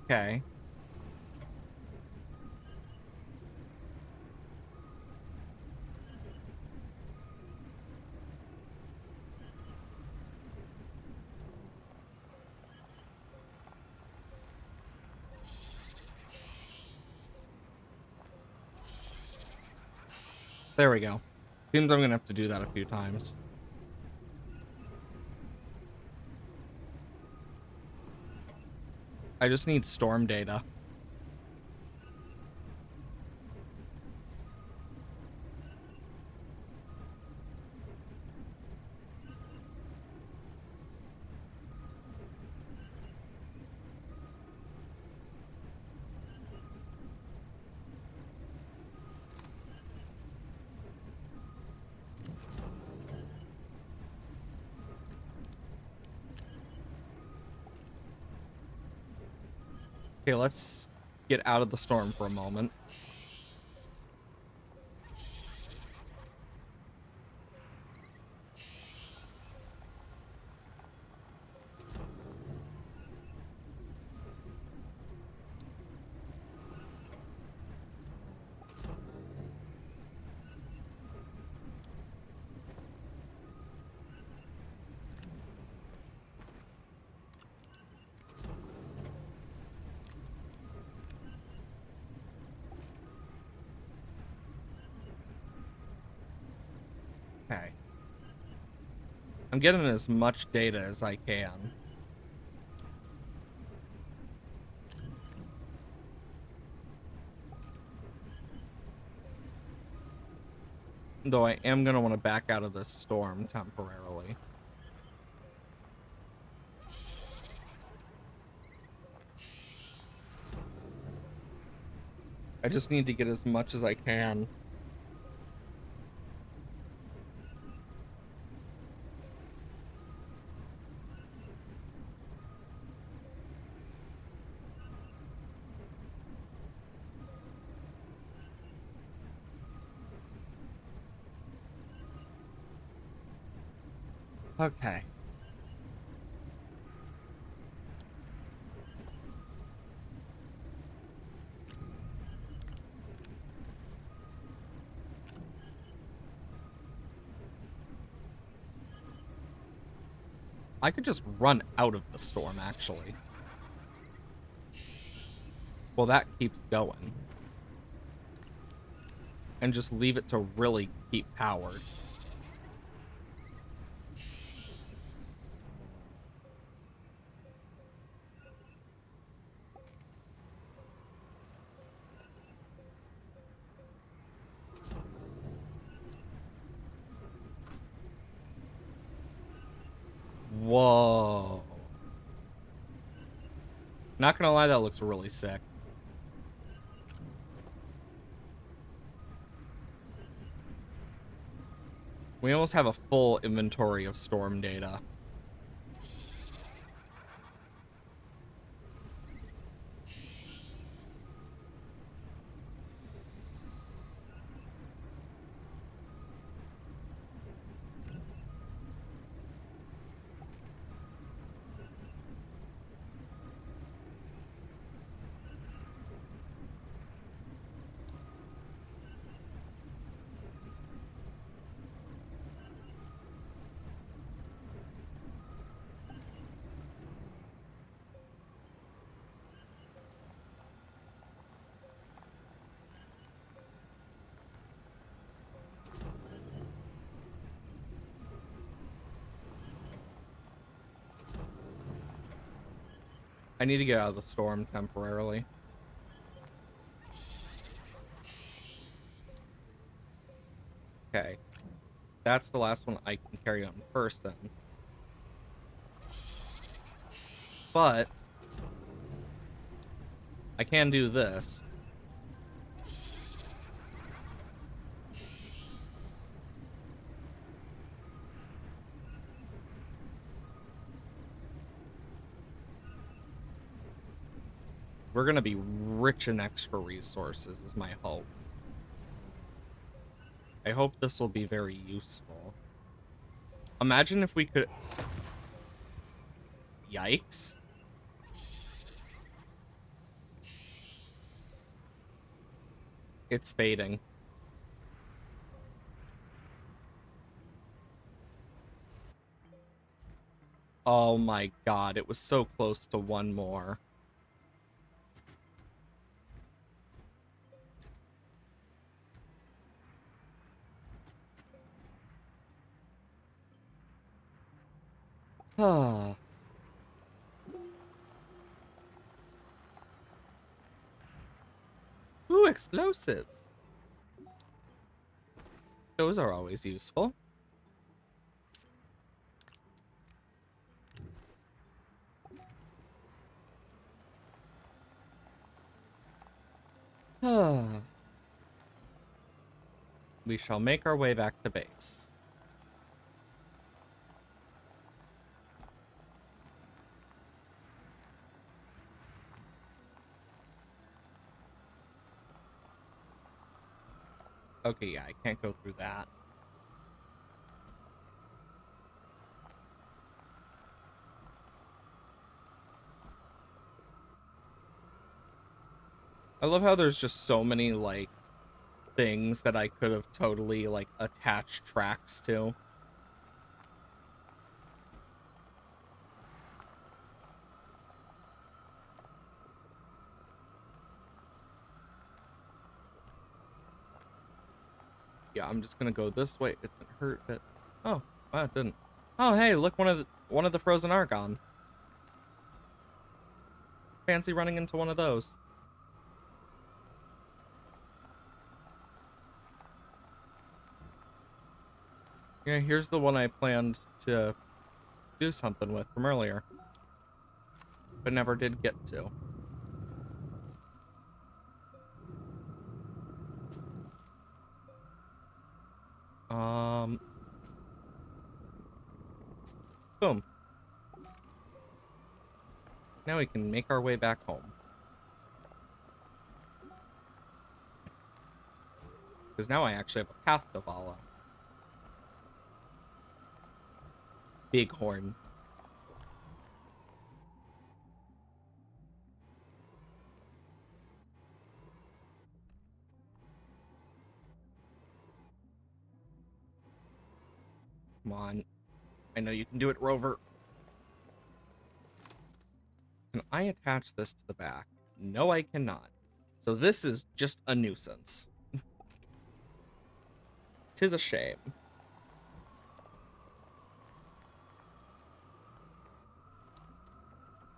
Okay. There we go. Seems I'm gonna have to do that a few times. I just need storm data. Okay, let's get out of the storm for a moment. Okay. I'm getting as much data as I can. Though I am gonna want to back out of this storm temporarily. I just need to get as much as I can. Okay. I could just run out of the storm, actually. Well, that keeps going. And just leave it to really keep powered. Whoa. Not gonna lie, that looks really sick. We almost have a full inventory of storm data. I need to get out of the storm temporarily. Okay. That's the last one I can carry on first then. But I can do this. We're gonna be rich in extra resources, is my hope. I hope this will be very useful. Imagine if we could... Yikes. It's fading. Oh my god, it was so close to one more. Ah. Ooh, explosives. Those are always useful. Ah. We shall make our way back to base. Okay, yeah, I can't go through that. I love how there's just so many, like, things that I could have totally, like, attached tracks to. Yeah, I'm just gonna go this way. It's gonna hurt, but... Oh, wow, it didn't. Oh, hey, look, one of the frozen argon. Fancy running into one of those. Yeah, here's the one I planned to do something with from earlier, but never did get to. Um, boom. Now we can make our way back home. Because now I actually have a path to follow. Bighorn. Come on. I know you can do it, Rover. Can I attach this to the back? No, I cannot. So this is just a nuisance. 'Tis a shame.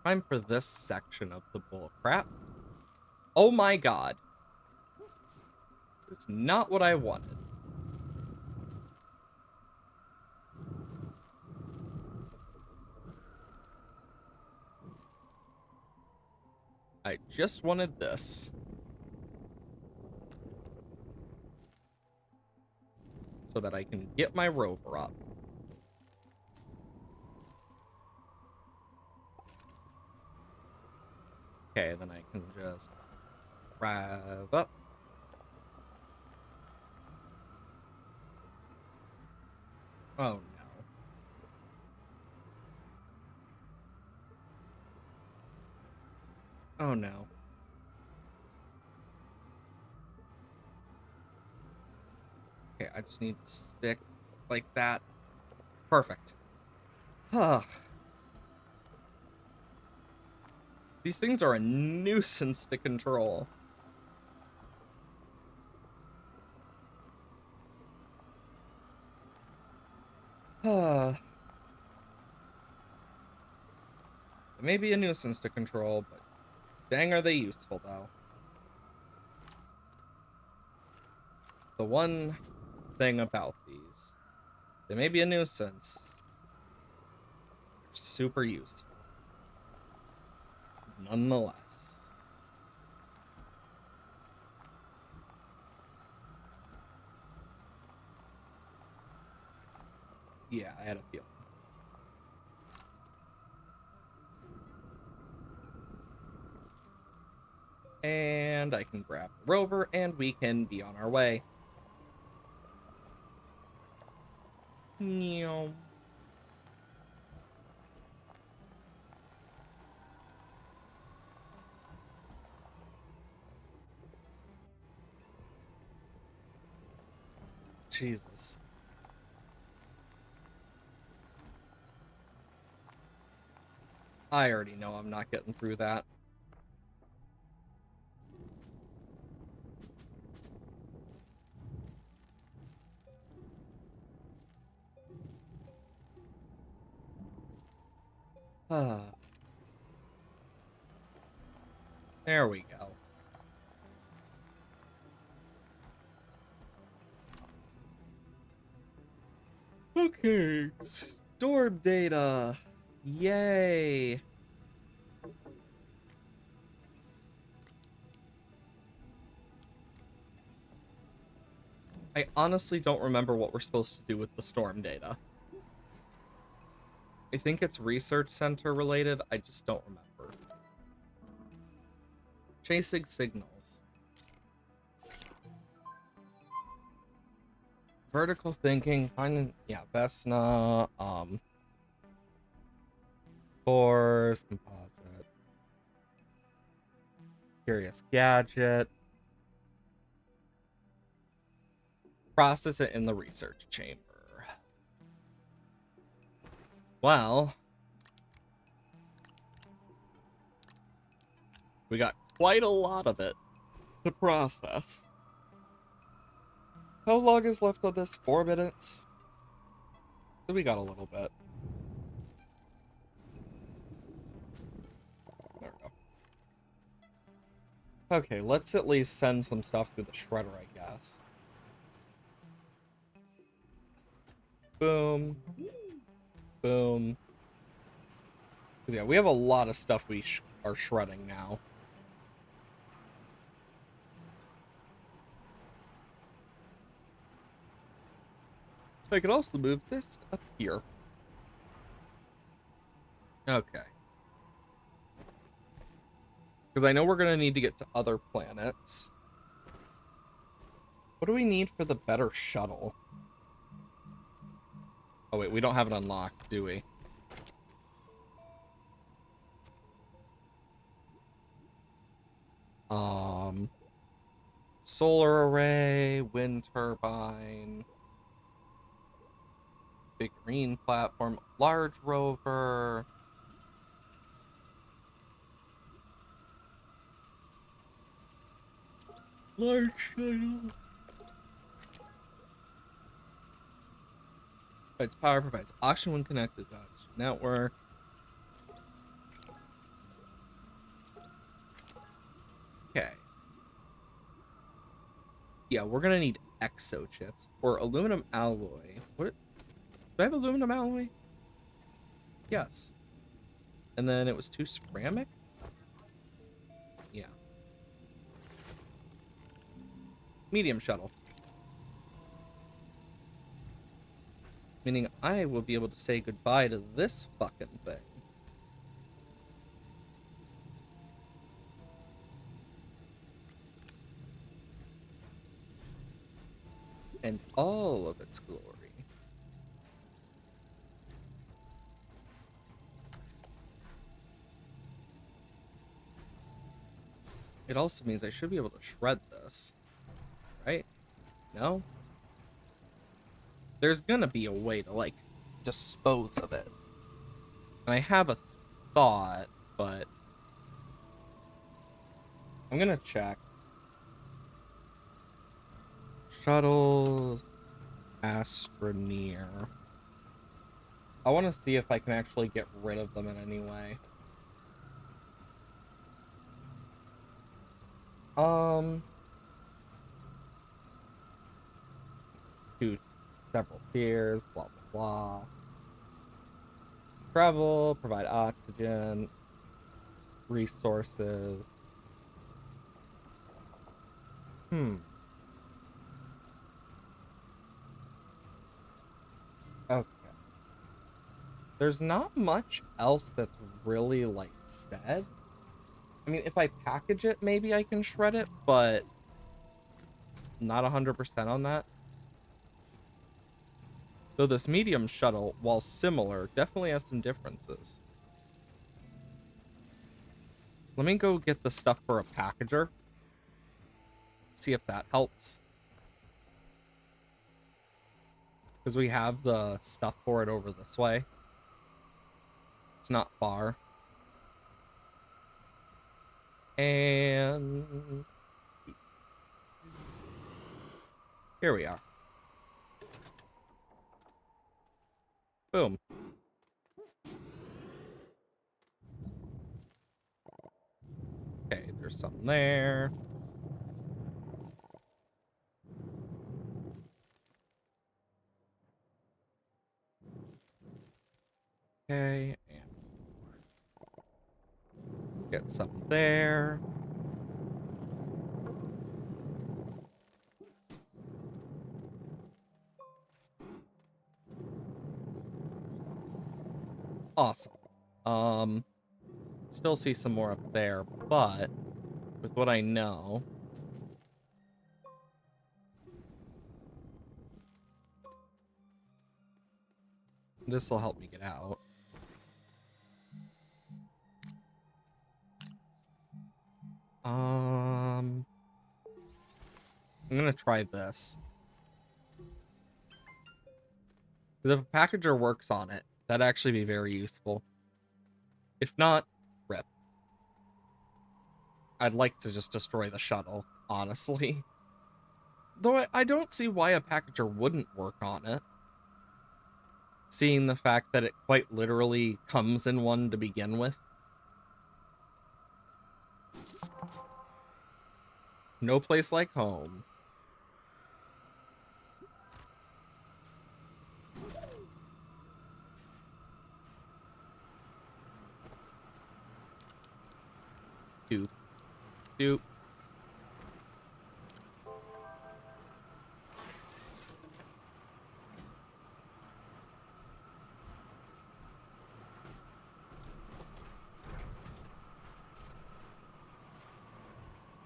Time for this section of the bullcrap. Oh my god. It's not what I wanted. I just wanted this. So that I can get my rover up. Okay, then I can just rev up. Oh no. Oh no. Okay, I just need to stick like that. Perfect. These things are a nuisance to control. They may be a nuisance to control, but dang are they useful, though. The one thing about these. They may be a nuisance. They're super useful. Nonetheless. Yeah, I had a feeling. And I can grab the rover, and we can be on our way. Meow. Jesus. I already know I'm not getting through that. There we go. Okay. Storm data. Yay. I honestly don't remember what we're supposed to do with the storm data. I think it's research center related. I just don't remember. Chasing signals. Vertical thinking. Finding, yeah, Vesna. Force. Composite. Curious gadget. Process it in the research chamber. Well, we got quite a lot of it to process. How long is left of this? 4 minutes? So we got a little bit. There we go. Okay, let's at least send some stuff through the shredder, I guess. Boom. Boom. Because, yeah, we have a lot of stuff we are shredding now. I could also move this up here. Okay. Because I know we're going to need to get to other planets. What do we need for the better shuttle? Oh, wait, we don't have it unlocked, do we? Solar array, wind turbine, big green platform, large rover. Large shuttle. Provides power, provides oxygen when connected to oxygen network. Okay. Yeah, we're gonna need exo chips or aluminum alloy. What? Do I have aluminum alloy? Yes. And then it was 2 ceramic? Yeah. Medium shuttle. Meaning I will be able to say goodbye to this fucking thing. And all of its glory. It also means I should be able to shred this. Right? No? There's gonna be a way to, like, dispose of it. And I have a thought, but I'm gonna check. Shuttles, Astroneer. I want to see if I can actually get rid of them in any way. Um, to several tiers, blah, blah, blah. Travel, provide oxygen, resources. Hmm. Okay. There's not much else that's really, like, said. I mean, if I package it, maybe I can shred it, but not 100% on that. Though this medium shuttle, while similar, definitely has some differences. Let me go get the stuff for a packager. See if that helps. Because we have the stuff for it over this way. It's not far. And here we are. Boom. Okay, there's something there. Okay, and get something there. Awesome. Still see some more up there, but with what I know, this will help me get out. I'm gonna try this. Because if a packager works on it, that'd actually be very useful. If not, rip. I'd like to just destroy the shuttle, honestly. Though I don't see why a packager wouldn't work on it. Seeing the fact that it quite literally comes in one to begin with. No place like home. Doop. Doop.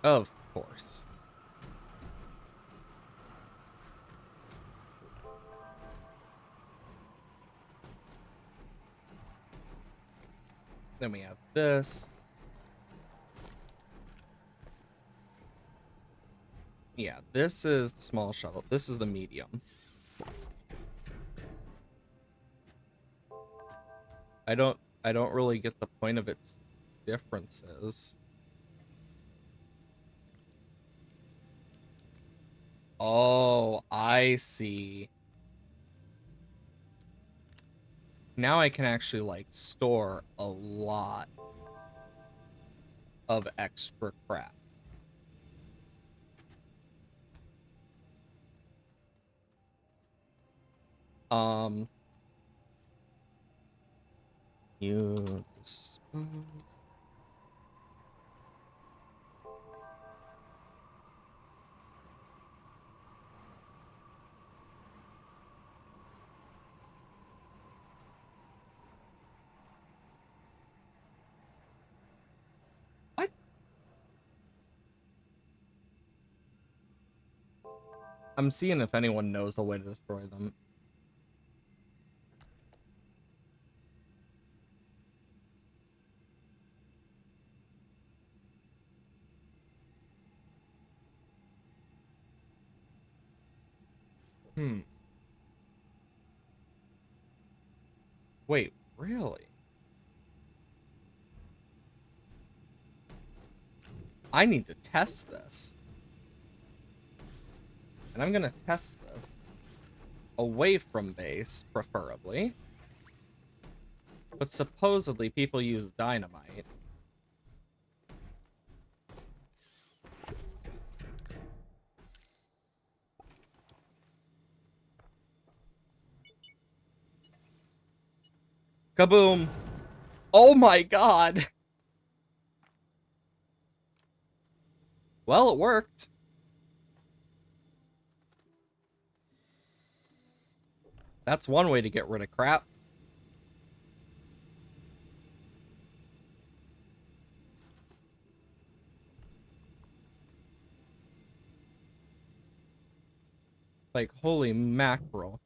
Of course. Then we have this. Yeah, this is the small shuttle. This is the medium. I don't really get the point of its differences. Oh, I see. Now I can actually like store a lot of extra crap. Um you dispose. What? I'm seeing if anyone knows the way to destroy them. Hmm. Wait, really? I need to test this. And I'm gonna test this away from base, preferably. But supposedly people use dynamite. Kaboom! Oh my god! Well, it worked. That's one way to get rid of crap. Like, holy mackerel.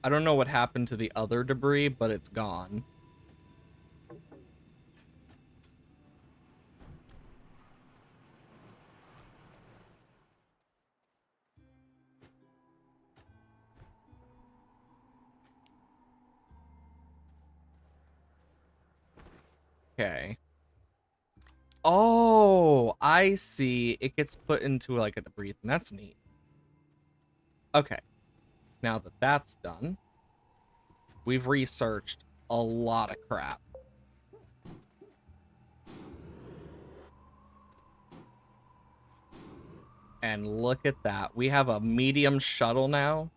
I don't know what happened to the other debris, but it's gone. Okay. Oh, I see. It gets put into like a debris thing. That's neat. Okay. Now that that's done, we've researched a lot of crap. And look at that. We have a medium shuttle now.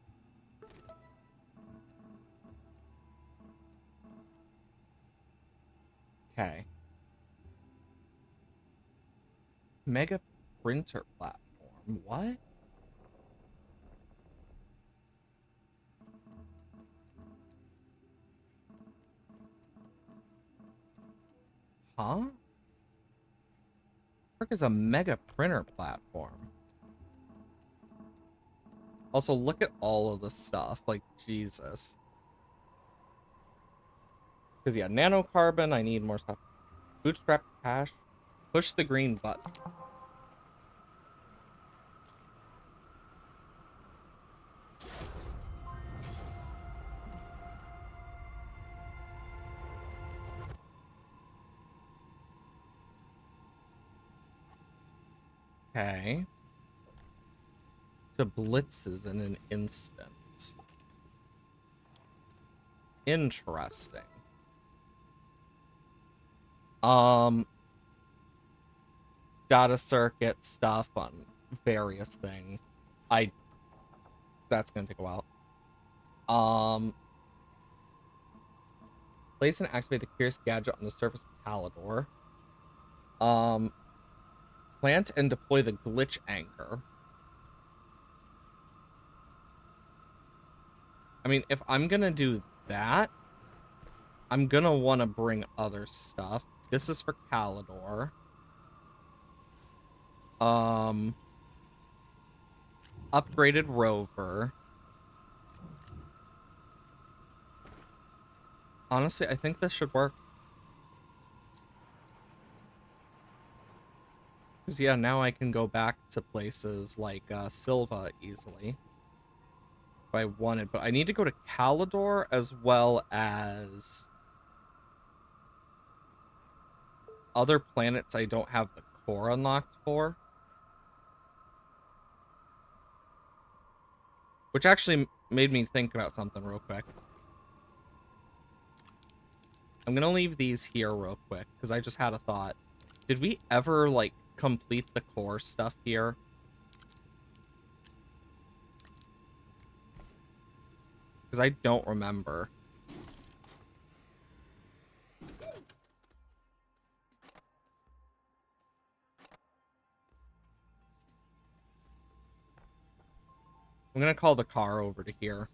Okay. Mega printer platform. What? Huh? Frick is a mega printer platform. Also, look at all of the stuff. Like, Jesus. Because, yeah, nanocarbon, I need more stuff. Bootstrap cache. Push the green button. Okay. To blitzes in an instant. Interesting. Data circuit stuff on various things. That's gonna take a while. Place and activate the Curious gadget on the surface of Calidor. Plant and deploy the glitch anchor. I mean, if I'm gonna do that, I'm gonna want to bring other stuff. This is for Calidor. Upgraded rover. Honestly, I think this should work. Because, yeah, now I can go back to places like Silva easily. If I wanted. But I need to go to Calidor as well as other planets I don't have the core unlocked for. Which actually made me think about something real quick. I'm gonna leave these here real quick, because I just had a thought. Did we ever, like, complete the core stuff here? Because I don't remember. I'm gonna call the car over to here.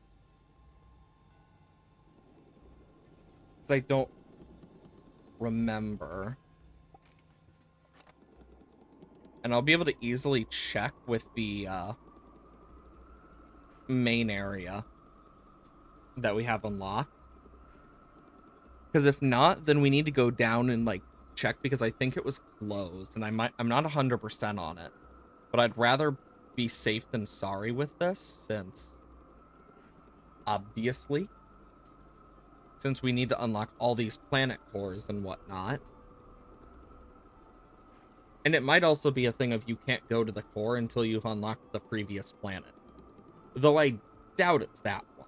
Because I don't remember. And I'll be able to easily check with the main area that we have unlocked. Because if not, then we need to go down and, like, check, because I think it was closed, and I'm not 100% on it. But I'd rather be safe than sorry with this, since obviously, since we need to unlock all these planet cores and whatnot. And it might also be a thing of you can't go to the core until you've unlocked the previous planet. Though I doubt it's that one.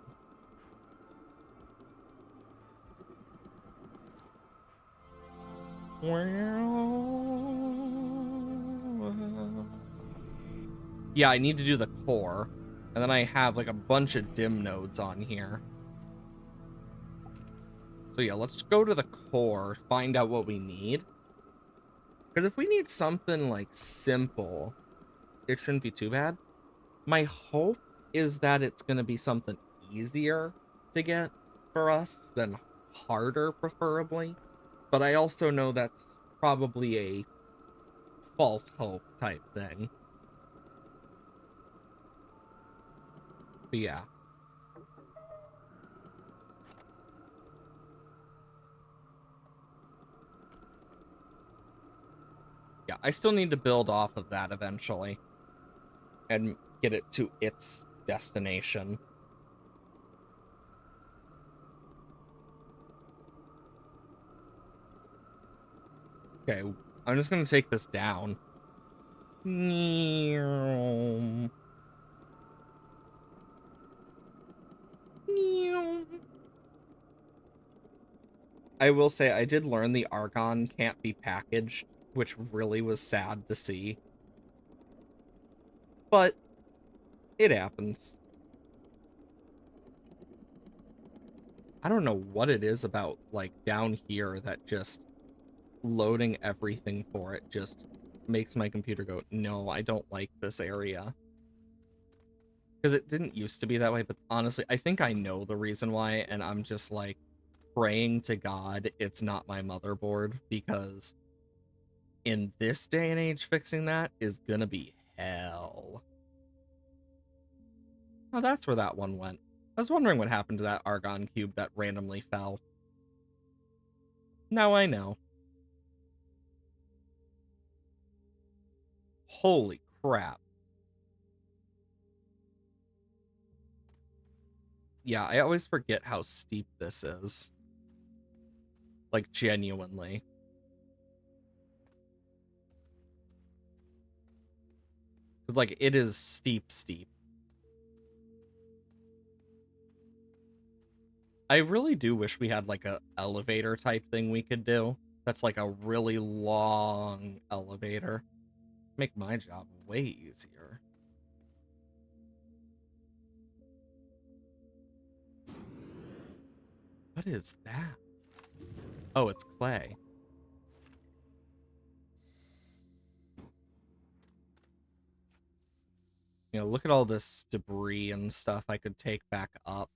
Yeah, I need to do the core. And then I have like a bunch of dim nodes on here. So yeah, let's go to the core, find out what we need. Because if we need something like simple, it shouldn't be too bad. My hope is that it's going to be something easier to get for us than harder, preferably. But I also know that's probably a false hope type thing. But yeah. Yeah, I still need to build off of that eventually and get it to its destination. Okay, I'm just going to take this down. I will say I did learn the argon can't be packaged, which really was sad to see. But it happens. I don't know what it is about like down here that just loading everything for it just makes my computer go, no, I don't like this area. Because it didn't used to be that way, but honestly, I think I know the reason why, and I'm just like praying to God it's not my motherboard, because in this day and age, fixing that is gonna be hell. Oh, that's where that one went. I was wondering what happened to that argon cube that randomly fell. Now I know. Holy crap. Yeah, I always forget how steep this is. Like, genuinely. Because, like, it is steep, steep. I really do wish we had, like, a elevator type thing we could do. That's, like, a really long elevator. Make my job way easier. What is that? Oh, it's clay. You know, look at all this debris and stuff I could take back up.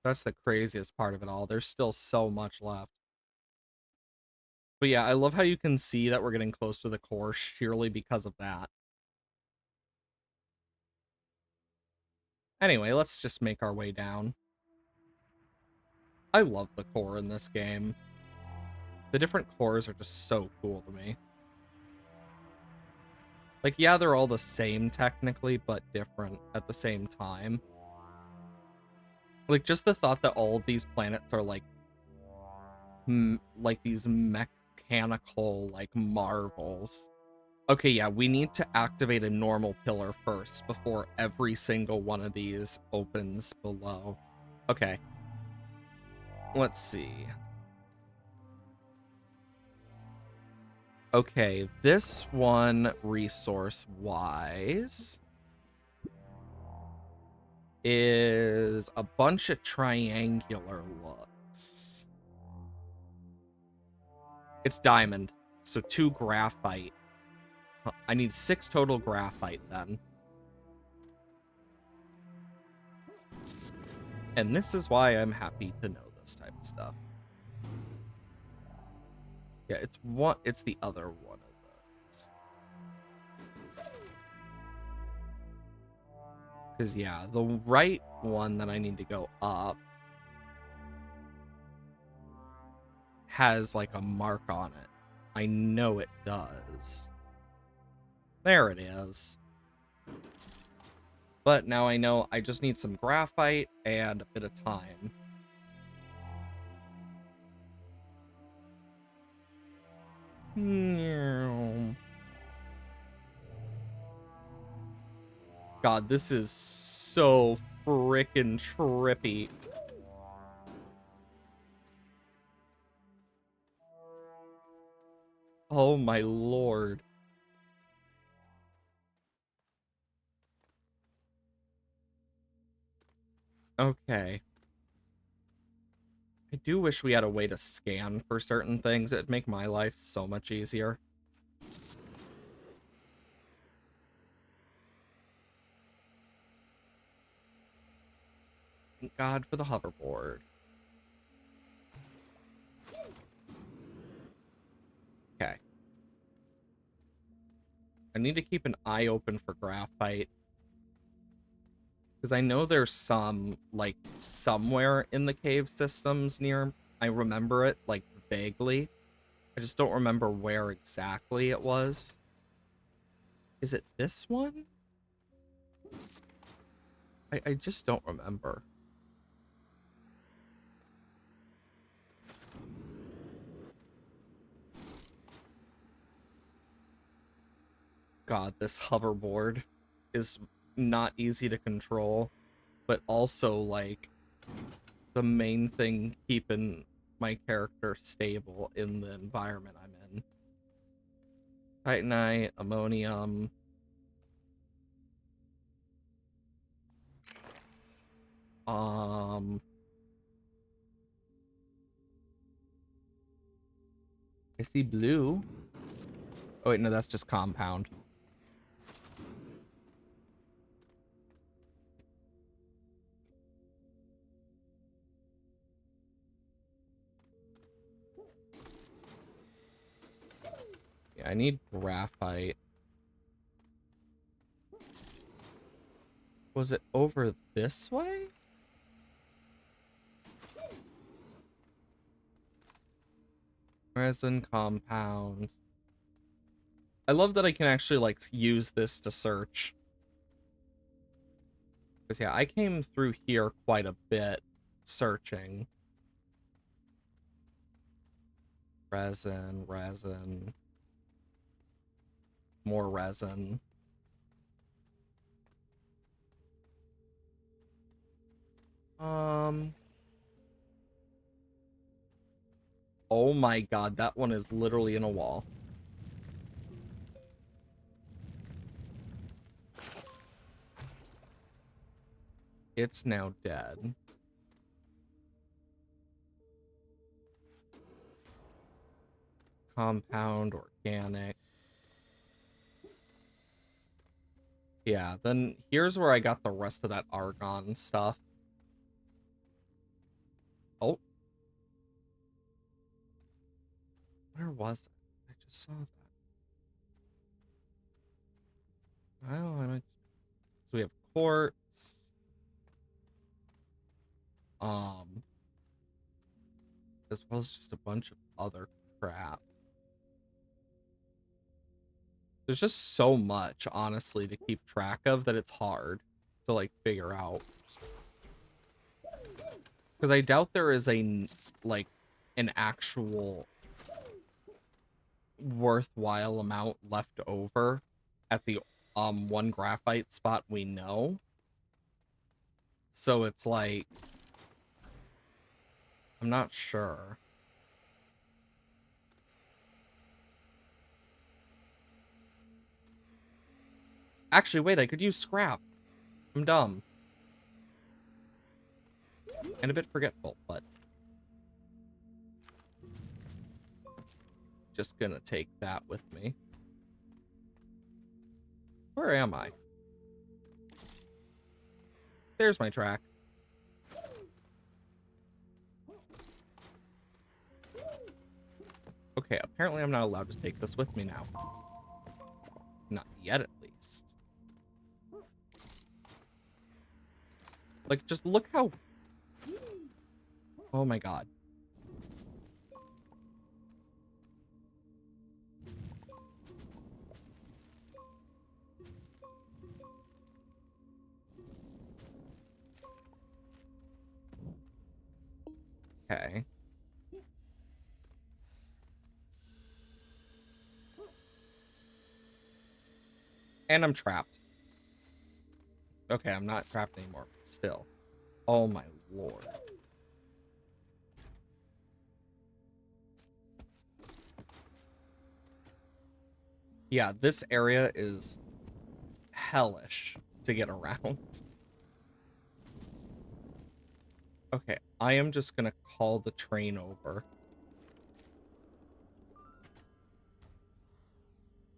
That's the craziest part of it all. There's still so much left. But yeah, I love how you can see that we're getting close to the core sheerly because of that. Anyway, let's just make our way down. I love the core in this game. The different cores are just so cool to me. Like, yeah, they're all the same technically, but different at the same time. Like, just the thought that all of these planets are like these mechanical like marvels. Okay, yeah, we need to activate a normal pillar first before every single one of these opens below. Okay. Let's see. Okay, this one, resource-wise, is a bunch of triangular looks. It's diamond, so 2 graphite. I need 6 total graphite then. And this is why I'm happy to know this type of stuff. Yeah, it's the other one of those. Because, yeah, the right one that I need to go up has, like, a mark on it. I know it does. There it is. But now I know I just need some graphite and a bit of time. God, this is so freaking trippy. Oh my lord. Okay. I do wish we had a way to scan for certain things. It'd make my life so much easier. Thank God for the hoverboard. Okay. I need to keep an eye open for graphite. Because I know there's some, like, somewhere in the cave systems near. I remember it, like, vaguely. I just don't remember where exactly it was. Is it this one? I just don't remember. God, this hoverboard is not easy to control, but also, like, the main thing keeping my character stable in the environment I'm in. Titanite, ammonium. I see blue. Oh wait, no, that's just compound. Yeah, I need graphite. Was it over this way? Resin compounds. I love that I can actually, like, use this to search. Because, yeah, I came through here quite a bit searching. Resin, resin. More resin. Oh my god, that one is literally in a wall. It's now dead. Compound, organic. Yeah, then here's where I got the rest of that argon stuff. Oh. Where was it? I just saw that. Well, so we have quartz. Um, as well as just a bunch of other crap. There's just so much, honestly, to keep track of that it's hard to, like, figure out. Because I doubt there is like, an actual worthwhile amount left over at the one graphite spot we know. So it's like, I'm not sure. Actually, wait, I could use scrap. I'm dumb. And a bit forgetful, but just gonna take that with me. Where am I? There's my track. Okay, apparently I'm not allowed to take this with me now. Not yet, at least. Like, just look how... Oh my god. Okay. And I'm trapped. Okay, I'm not trapped anymore, but still. Oh my lord. Yeah, this area is hellish to get around. Okay, I am just gonna call the train over.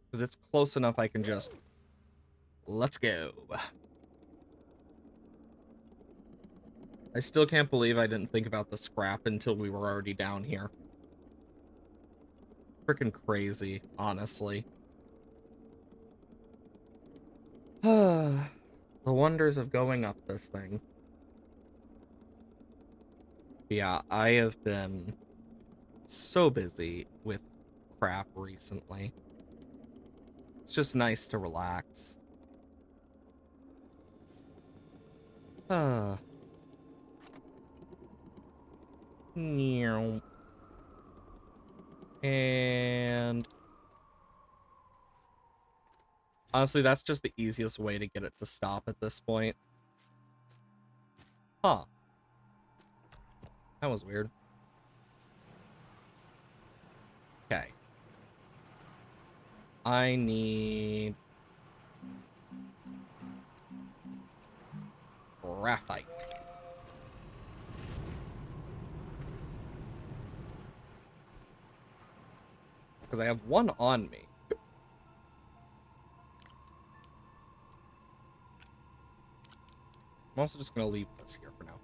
Because it's close enough I can just... Let's go. I still can't believe I didn't think about the scrap until we were already down here. Freaking crazy, honestly. The wonders of going up this thing. Yeah, I have been so busy with crap recently. It's just nice to relax. Uh. And honestly, that's just the easiest way to get it to stop at this point. Huh. That was weird. Okay. I need graphite. Because I have one on me. I'm also just going to leave this here for now.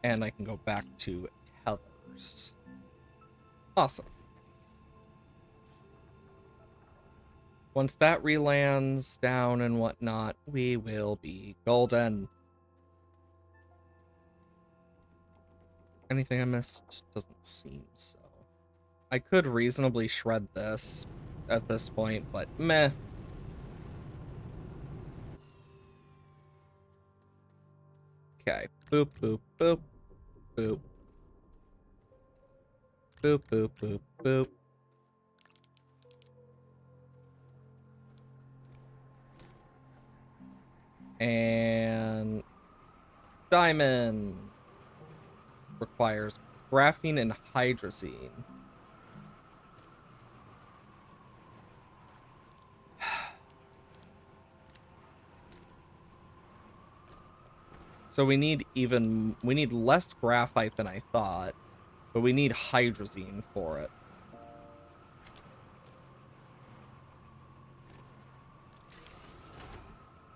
And I can go back to tethers. Awesome. Once that relands down and whatnot, we will be golden. Anything I missed? Doesn't seem so. I could reasonably shred this at this point, but meh. Okay. Boop, boop, boop, boop. Boop, boop, boop, boop. And diamond requires graphene and hydrazine. So we need less graphite than I thought, but we need hydrazine for it.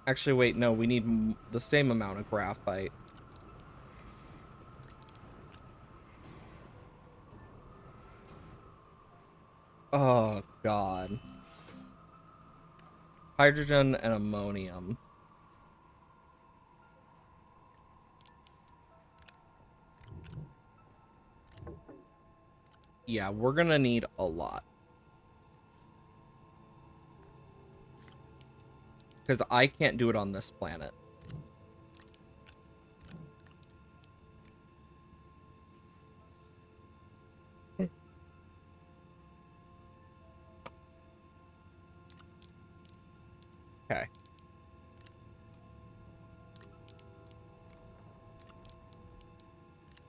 Actually, wait, no, we need the same amount of graphite. Oh, God. Hydrogen and ammonium. Yeah, we're gonna need a lot. Because I can't do it on this planet. Okay.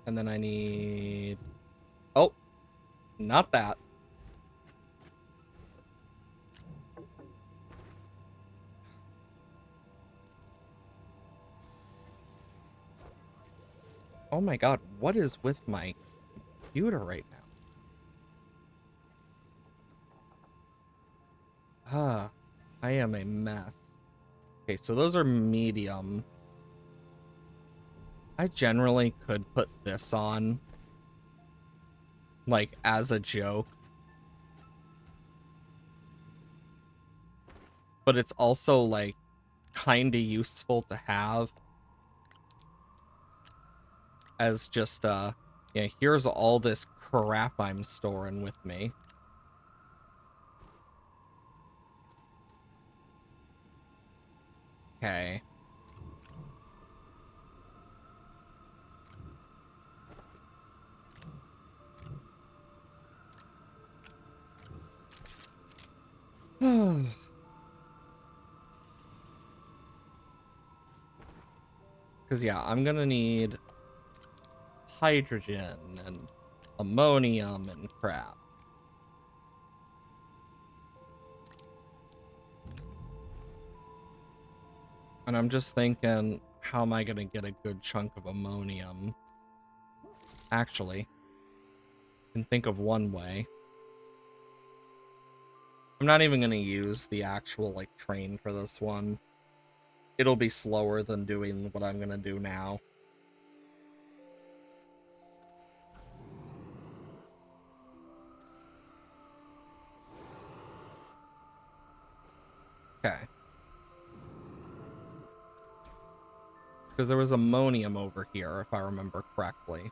And then I need... Oh, not that. Oh my God, what is with my computer right now? Ah, I am a mess. Okay, so those are medium. I generally could put this on, like, as a joke. But it's also, like, kind of useful to have as just, yeah, here's all this crap I'm storing with me. Okay. Because, yeah, I'm gonna need hydrogen and ammonium and crap. And I'm just thinking, how am I going to get a good chunk of ammonium? Actually, I can think of one way. I'm not even going to use the actual, like, train for this one. It'll be slower than doing what I'm going to do now. Okay. Because there was ammonium over here, if I remember correctly.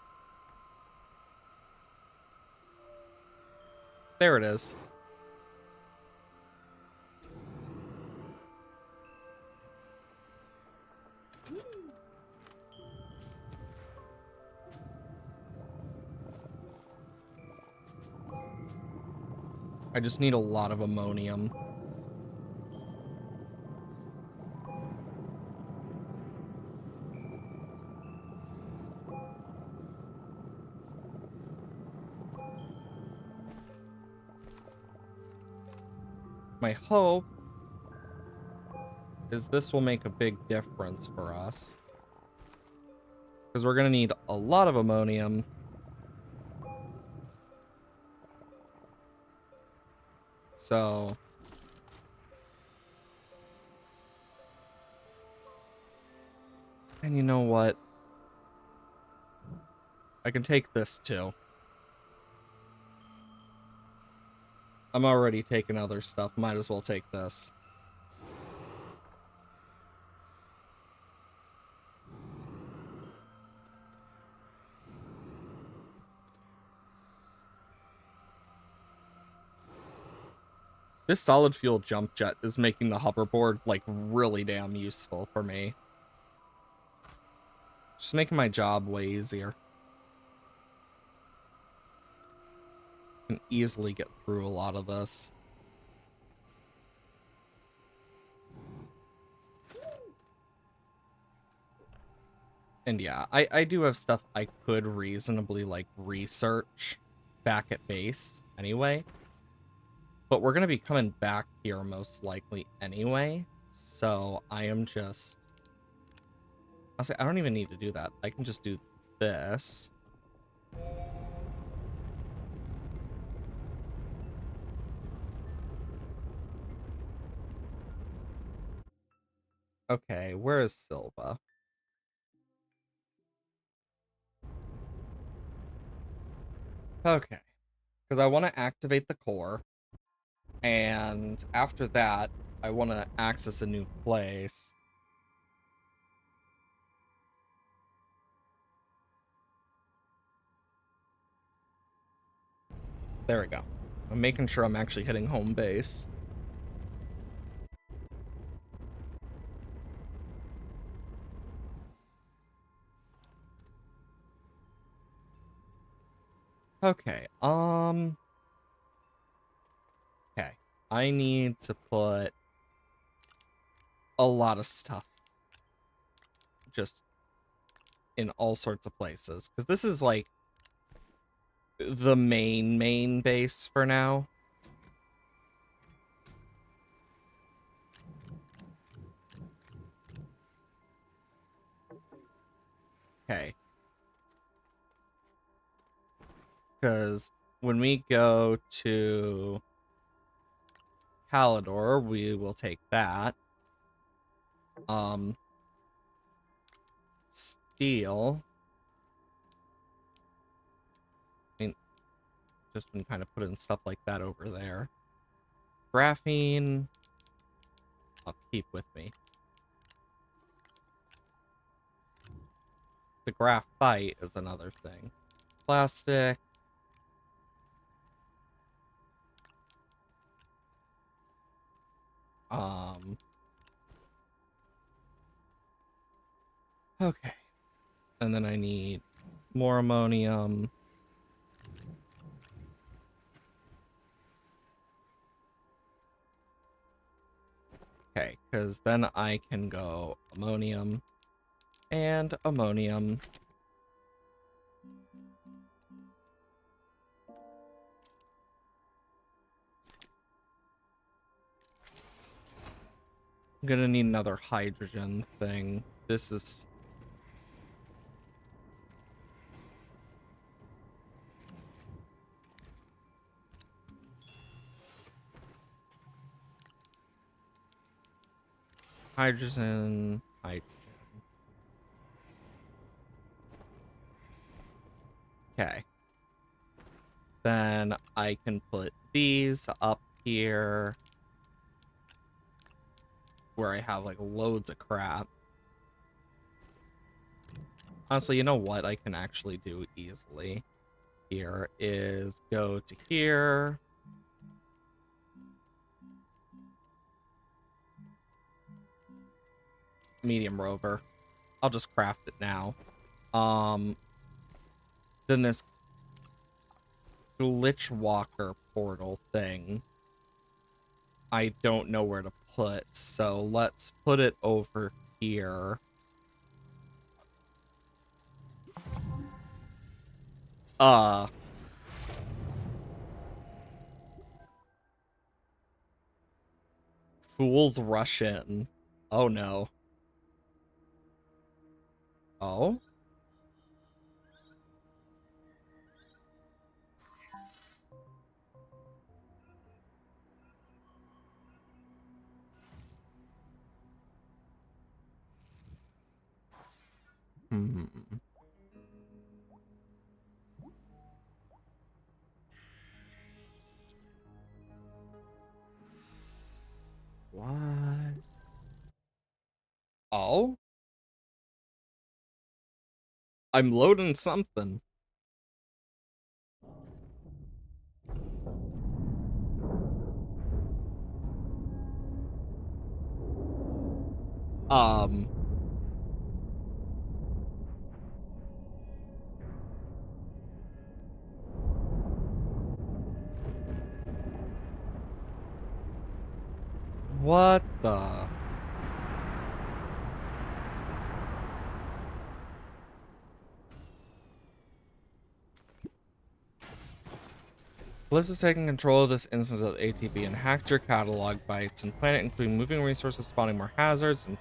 There it is. I just need a lot of ammonium. My hope is this will make a big difference for us. Because we're going to need a lot of ammonium. So... And you know what? I can take this too. I'm already taking other stuff. Might as well take this. This solid fuel jump jet is making the hoverboard, like, really damn useful for me. Just making my job way easier. I can easily get through a lot of this. And yeah, I do have stuff I could reasonably, like, research back at base anyway. But we're going to be coming back here most likely anyway. So I am just... I'll say I don't even need to do that. I can just do this. Okay, where is Silva? Okay. Because I want to activate the core. And after that, I want to access a new place. There we go. I'm making sure I'm actually hitting home base. Okay, okay. I need to put a lot of stuff just in all sorts of places. Because this is, like, the main base for now. Okay. Because when we go to Calidor, we will take that. Steel. I mean, just been kind of putting stuff like that over there. Graphene, I'll keep with me. The graphite is another thing. Plastic. Okay. And then I need more ammonium. Okay, because then I can go ammonium and ammonium. I'm gonna need another hydrogen thing. This is... hydrogen, hydrogen. Okay. Then I can put these up here where I have like loads of crap. Honestly, you know what I can actually do easily here is go to here. Medium rover. I'll just craft it now. Then this glitch walker portal thing, I don't know where to put, so let's put it over here. Fools rush in. Oh no. Oh? Hmm. What? Oh? I'm loading something. Um. What the? Bliss has taken control of this instance of ATB and hacked your catalog bytes and planet, including moving resources, spawning more hazards, and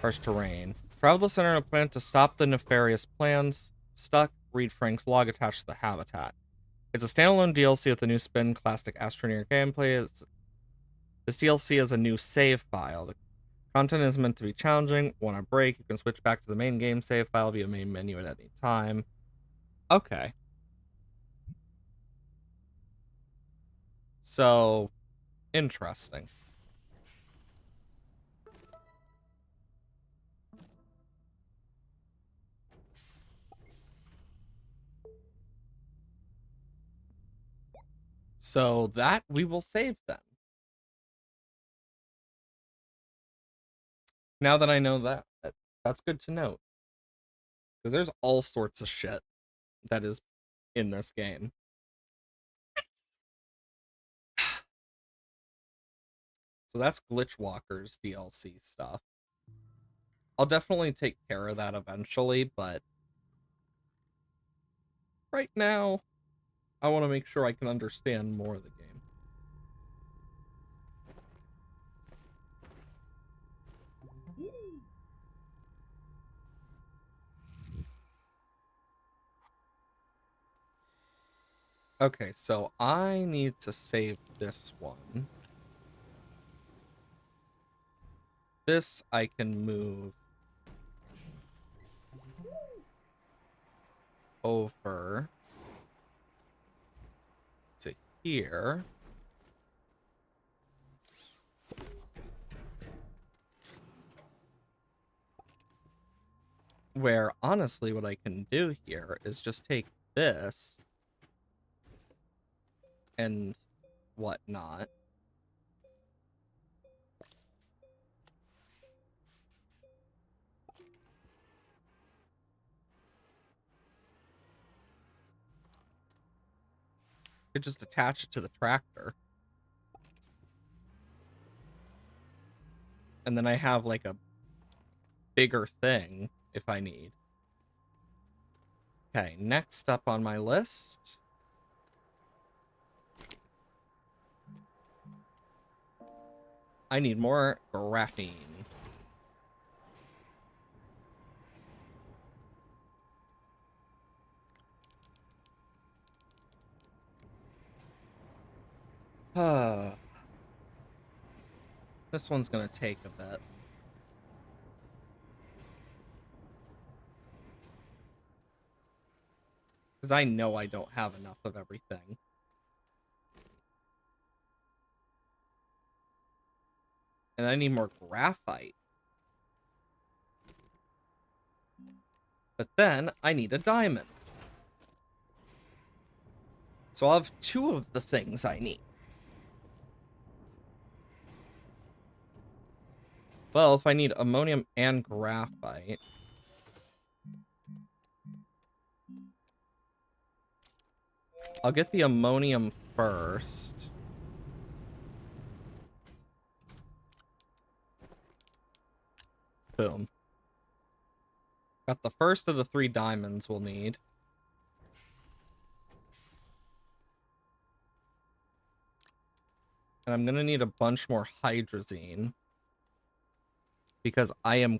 harsh terrain. Travel to the center of the planet to stop the nefarious plans. Stuck. Read Frank's log attached to the habitat. It's a standalone DLC with a new spin, classic Astroneer gameplay. This DLC is a new save file. The content is meant to be challenging. Want a break? You can switch back to the main game save file via main menu at any time. Okay. So, interesting. So that we will save then. Now that I know that's good to note. Because there's all sorts of shit that is in this game. So that's Glitch Walker's DLC stuff. I'll definitely take care of that eventually, but right now, I want to make sure I can understand more of the game. Okay, so I need to save this one. This I can move over to here. Where, honestly, what I can do here is just take this and whatnot. Could just attach it to the tractor. And then I have like a bigger thing if I need. Okay, next up on my list. I need more graphene. This one's gonna take a bit. Because I know I don't have enough of everything. And I need more graphite. But then I need a diamond. So I'll have 2 of the things I need. Well, if I need ammonium and graphite... I'll get the ammonium first. Boom. Got the first of the 3 diamonds we'll need. And I'm gonna need a bunch more hydrazine. Because I am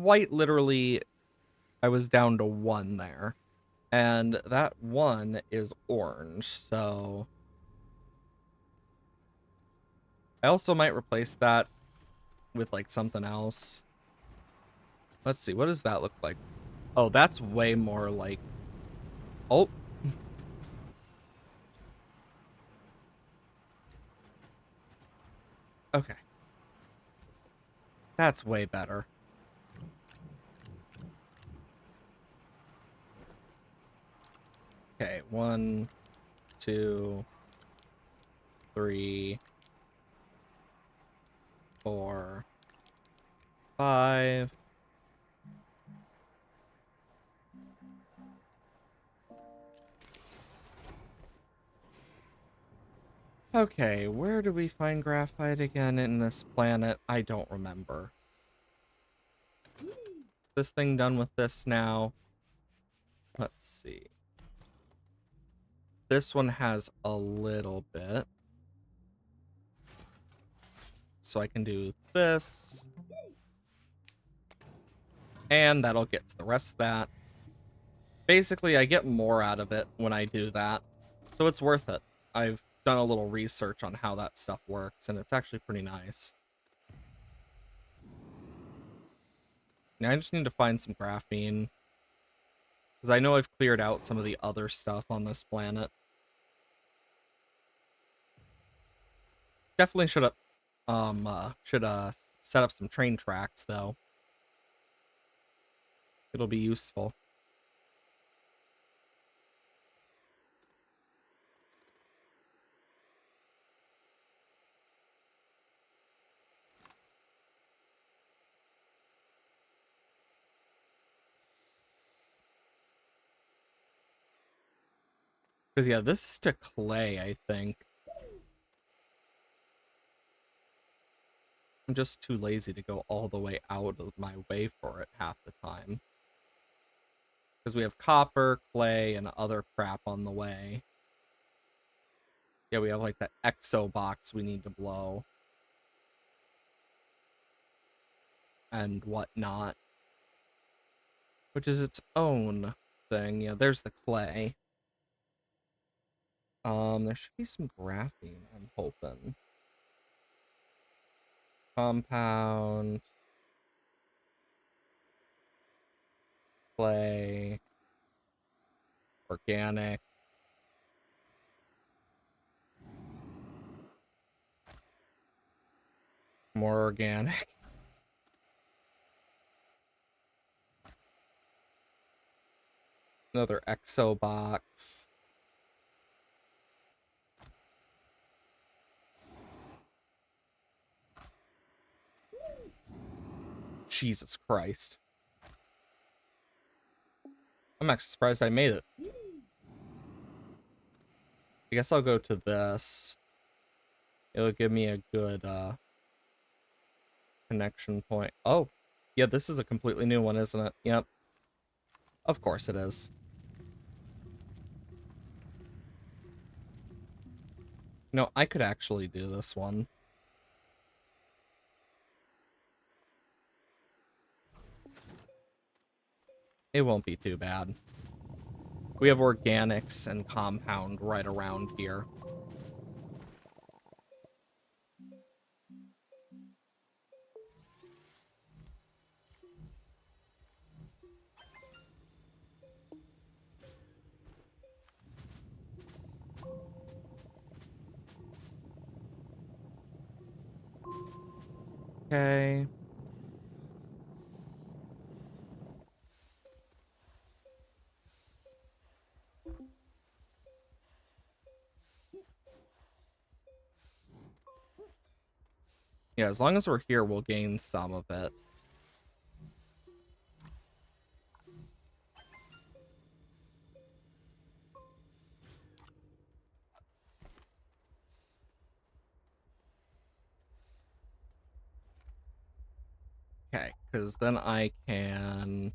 quite literally... I was down to 1 there. And that 1 is orange, so... I also might replace that with, like, something else. Let's see, what does that look like? Oh, that's way more like... Oh! Okay. That's way better. Okay, 1, 2, 3, 4, 5. Okay, where do we find graphite again in this planet? I don't remember. This thing done with this now. Let's see. This one has a little bit. So I can do this. And that'll get to the rest of that. Basically, I get more out of it when I do that. So it's worth it. I've done a little research on how that stuff works, and it's actually pretty nice. Now I just need to find some graphene. Because I know I've cleared out some of the other stuff on this planet. Definitely should have set up some train tracks, though. It'll be useful. Because, yeah, this is to clay, I think. I'm just too lazy to go all the way out of my way for it half the time. Because we have copper, clay, and other crap on the way. Yeah, we have, like, that exo box we need to blow. And whatnot. Which is its own thing. Yeah, there's the clay. There should be some graphene, I'm hoping. Compound. Clay. Organic. More organic. Another exo box. Jesus Christ. I'm actually surprised I made it. I guess I'll go to this. It'll give me a good connection point. Oh, yeah, this is a completely new one, isn't it? Yep. Of course it is. No, I could actually do this one. It won't be too bad. We have organics and compound right around here. Okay. Yeah, as long as we're here, we'll gain some of it. Okay, because then I can...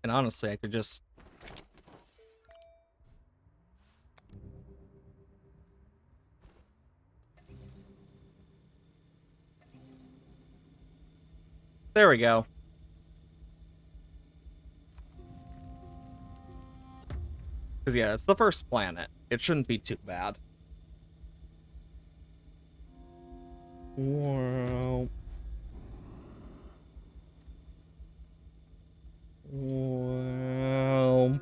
And honestly, I could just... There we go. Because, yeah, it's the first planet. It shouldn't be too bad. Wow. Wow.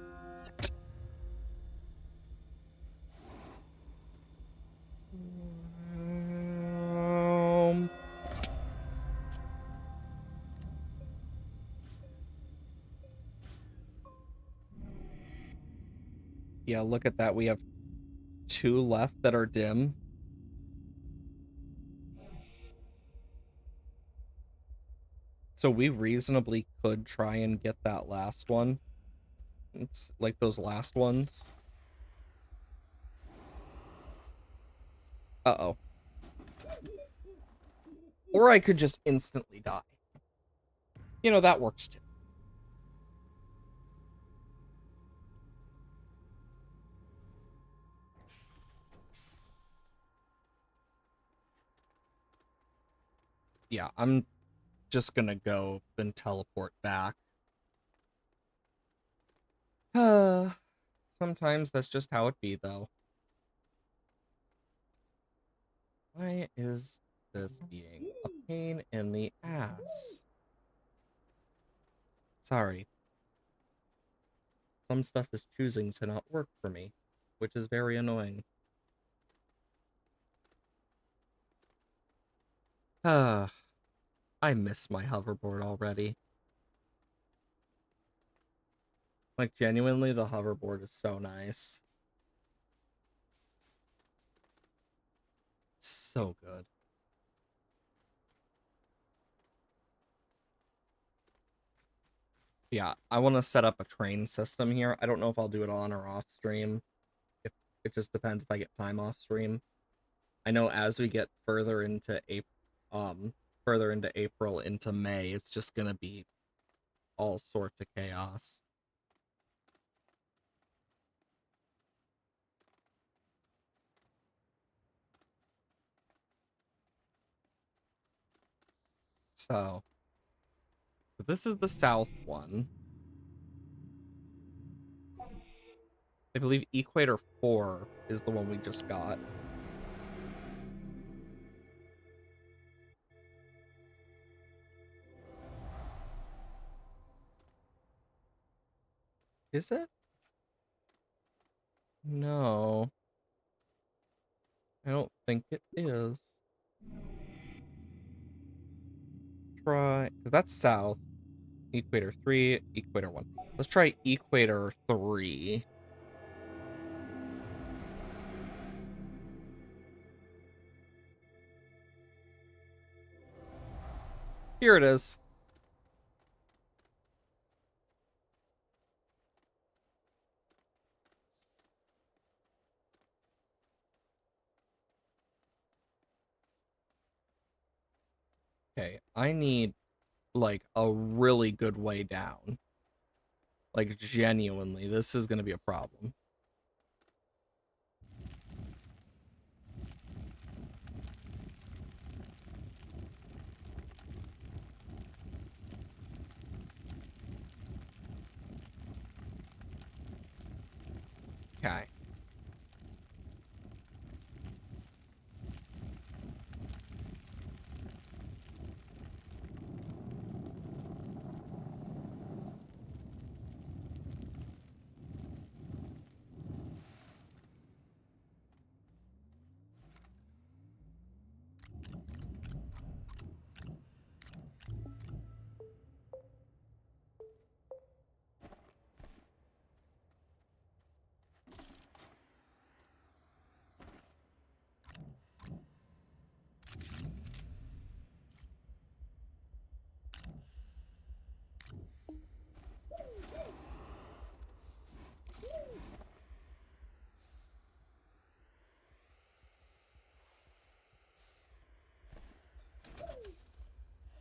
Yeah, look at that. We have 2 left that are dim. So we reasonably could try and get that last one. It's like those last ones. Uh-oh. Or I could just instantly die. You know, that works too. Yeah, I'm just gonna go and teleport back. Sometimes that's just how it be, though. Why is this being a pain in the ass? Sorry. Some stuff is choosing to not work for me, which is very annoying. I miss my hoverboard already. Like, genuinely, the hoverboard is so nice. It's so good. Yeah, I want to set up a train system here. I don't know if I'll do it on or off stream. If it just depends if I get time off stream. I know as we get further into April into May, it's just gonna be all sorts of chaos. So this is the south one. I believe Equator 4 is the one we just got. Is it? No. I don't think it is. Try, because that's south. Equator 3, Equator 1. Let's try Equator 3. Here it is. Okay, I need, like, a really good way down. Like, genuinely, this is gonna be a problem. Okay.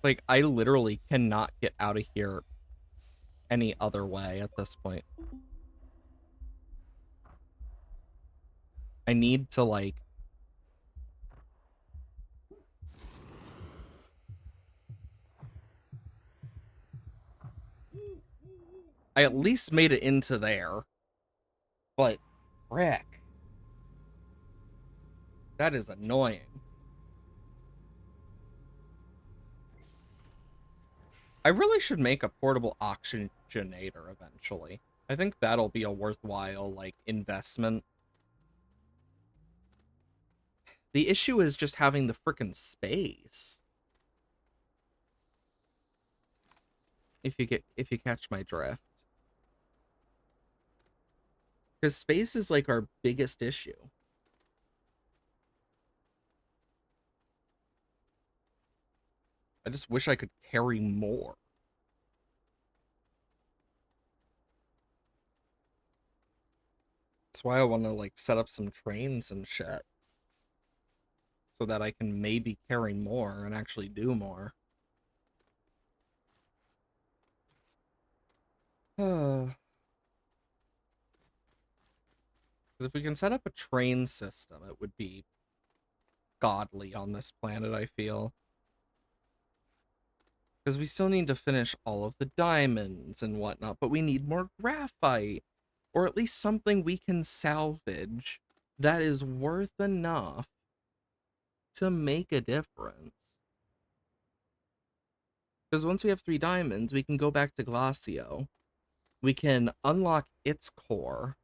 Like, I literally cannot get out of here any other way at this point. I need to, like... I at least made it into there. But, frick. That is annoying. I really should make a portable oxygenator eventually. I think that'll be a worthwhile, like, investment. The issue is just having the frickin' space. If you catch my drift. Because space is like our biggest issue. I just wish I could carry more. That's why I want to like set up some trains and shit. So that I can maybe carry more and actually do more. Because if we can set up a train system, it would be godly on this planet, I feel. Because we still need to finish all of the diamonds and whatnot, but we need more graphite. Or at least something we can salvage that is worth enough to make a difference. Because once we have 3 diamonds, we can go back to Glacio. We can unlock its core.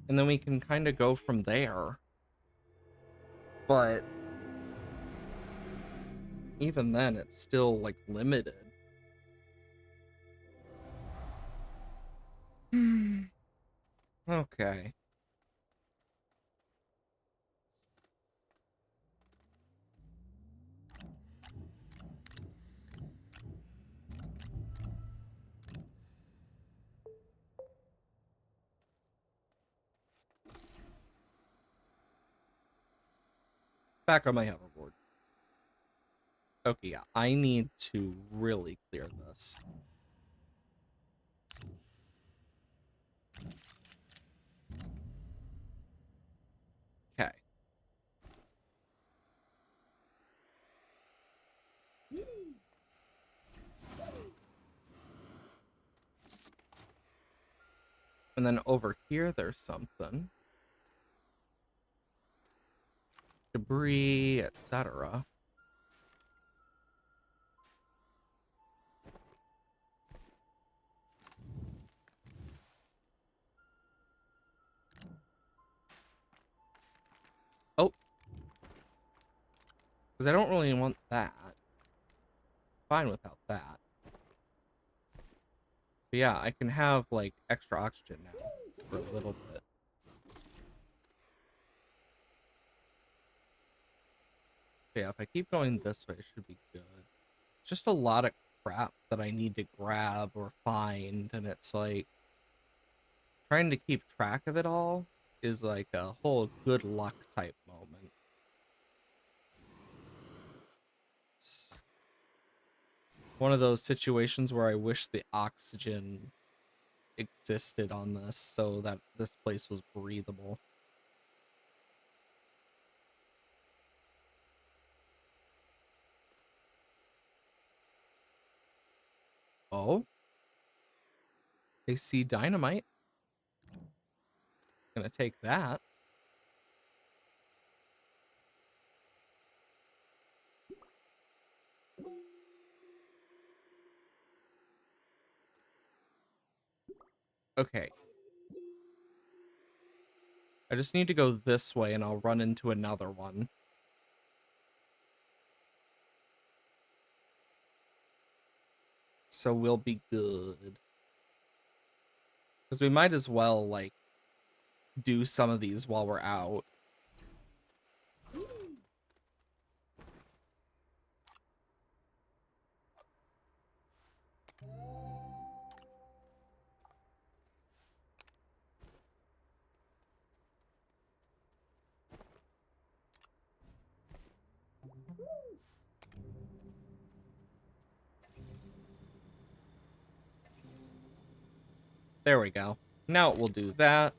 And then we can kind of go from there. But even then, it's still, like, limited. Okay. Back on my hoverboard. Okay, yeah. I need to really clear this. Okay. And then over here, there's something. Debris, etc. Oh, because I don't really want that. Fine without that. But yeah, I can have, like, extra oxygen now for a little bit. But yeah, if I keep going this way, it should be good. Just a lot of crap that I need to grab or find, and it's like trying to keep track of it all is like a whole good luck type moment. It's one of those situations where I wish the oxygen existed on this so that this place was breathable. Oh? They see dynamite. Gonna take that. Okay. I just need to go this way and I'll run into another one. So we'll be good. Because we might as well, like, do some of these while we're out. There we go. Now we'll do that.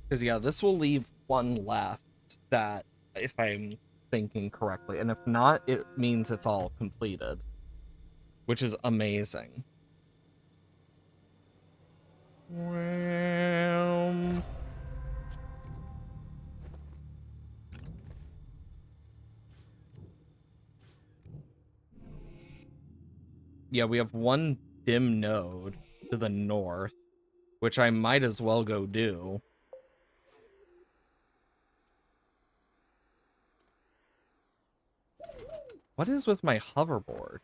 Because, yeah, this will leave one left that, if I'm thinking correctly. And if not, it means it's all completed. Which is amazing. Yeah, we have one dim node to the north, which I might as well go do. What is with my hoverboard?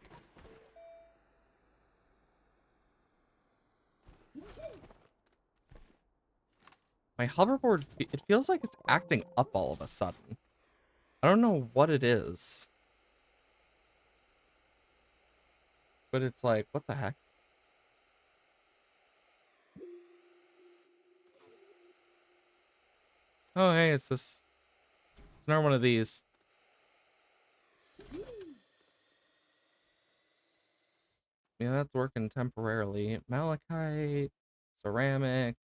My hoverboard, it feels like it's acting up all of a sudden. I don't know what it is. But it's like, what the heck? Oh, hey, it's this. It's not one of these. Yeah, that's working temporarily. Malachite, ceramic,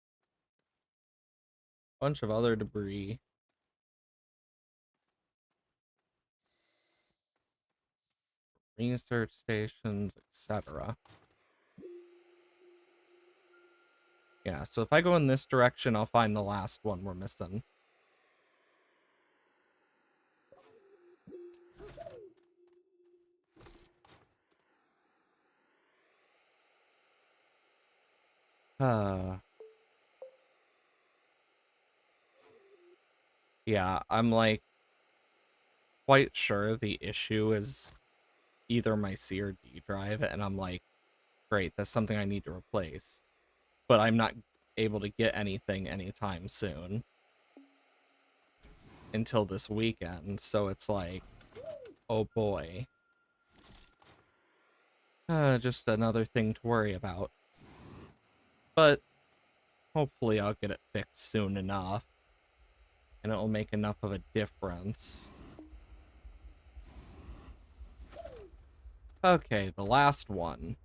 bunch of other debris. Research stations, etc. Yeah, so if I go in this direction, I'll find the last one we're missing. Yeah, I'm like quite sure the issue is either my C or D drive, and I'm like, great, that's something I need to replace. But I'm not able to get anything anytime soon until this weekend, so it's like, oh boy. Just another thing to worry about. But hopefully I'll get it fixed soon enough, and it'll make enough of a difference. Okay, the last one.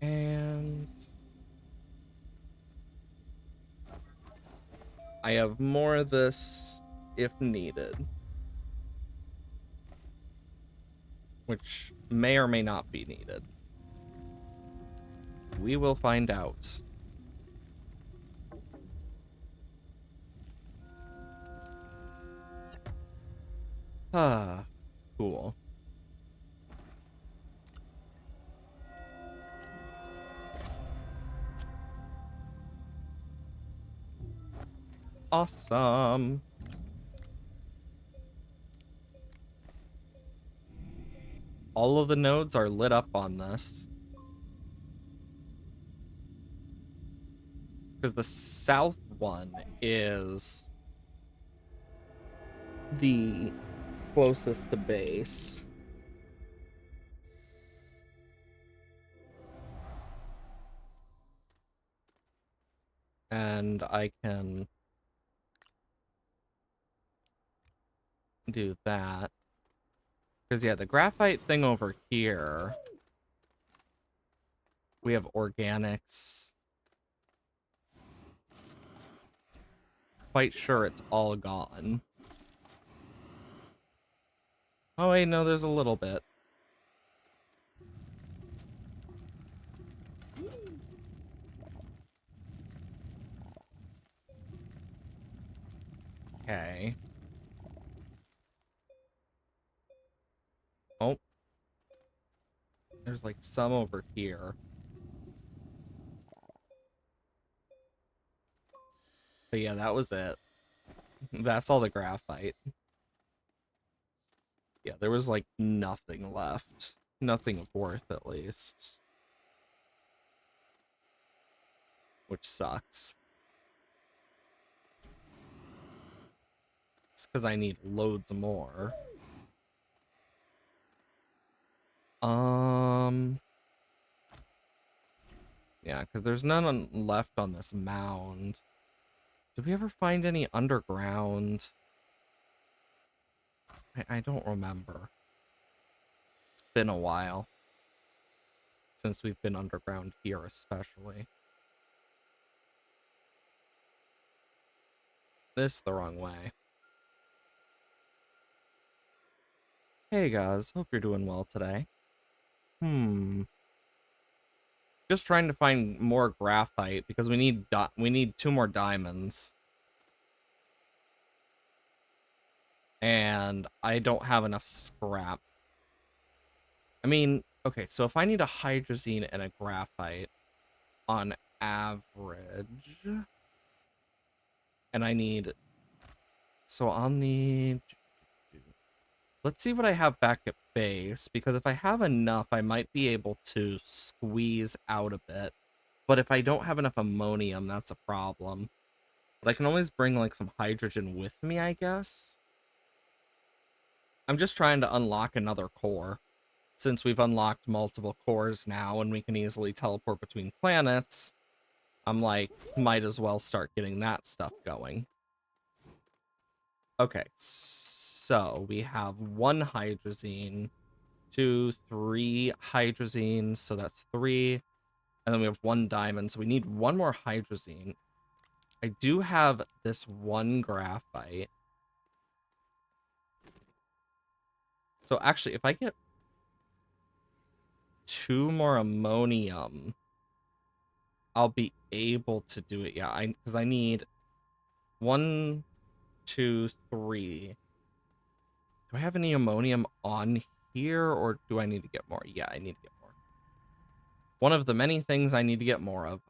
And I have more of this if needed, which may or may not be needed. We will find out. Ah, cool. Awesome. All of the nodes are lit up on this. Because the south one is the closest to base. And I can do that. Because, yeah, the graphite thing over here, we have organics. Quite sure it's all gone. Oh, wait, no, there's a little bit. Okay. Oh. There's, like, some over here. But, yeah, that was it. That's all the graphite. Yeah, there was, like, nothing left. Nothing of worth, at least. Which sucks. It's because I need loads more. Yeah, because there's none left on this mound. Did we ever find any underground? I don't remember. It's been a while since we've been underground here, especially. This the wrong way. Hey guys, hope you're doing well today. Just trying to find more graphite because we need 2 more diamonds. And I don't have enough scrap. I mean, okay, so if I need a hydrazine and a graphite on average, and I need, so I'll need, let's see what I have back at base, because if I have enough, I might be able to squeeze out a bit. But if I don't have enough ammonium, that's a problem. But I can always bring, like, some hydrogen with me, I guess. I'm just trying to unlock another core. Since we've unlocked multiple cores now and we can easily teleport between planets, I'm like, might as well start getting that stuff going. Okay, so we have 1 hydrazine, 2, 3 hydrazines, so that's 3. And then we have 1 diamond, so we need 1 more hydrazine. I do have this 1 graphite. So actually, if I get 2 more ammonium, I'll be able to do it. Yeah, because I need 1, 2, 3. Do I have any ammonium on here, or do I need to get more? Yeah, I need to get more. One of the many things I need to get more of.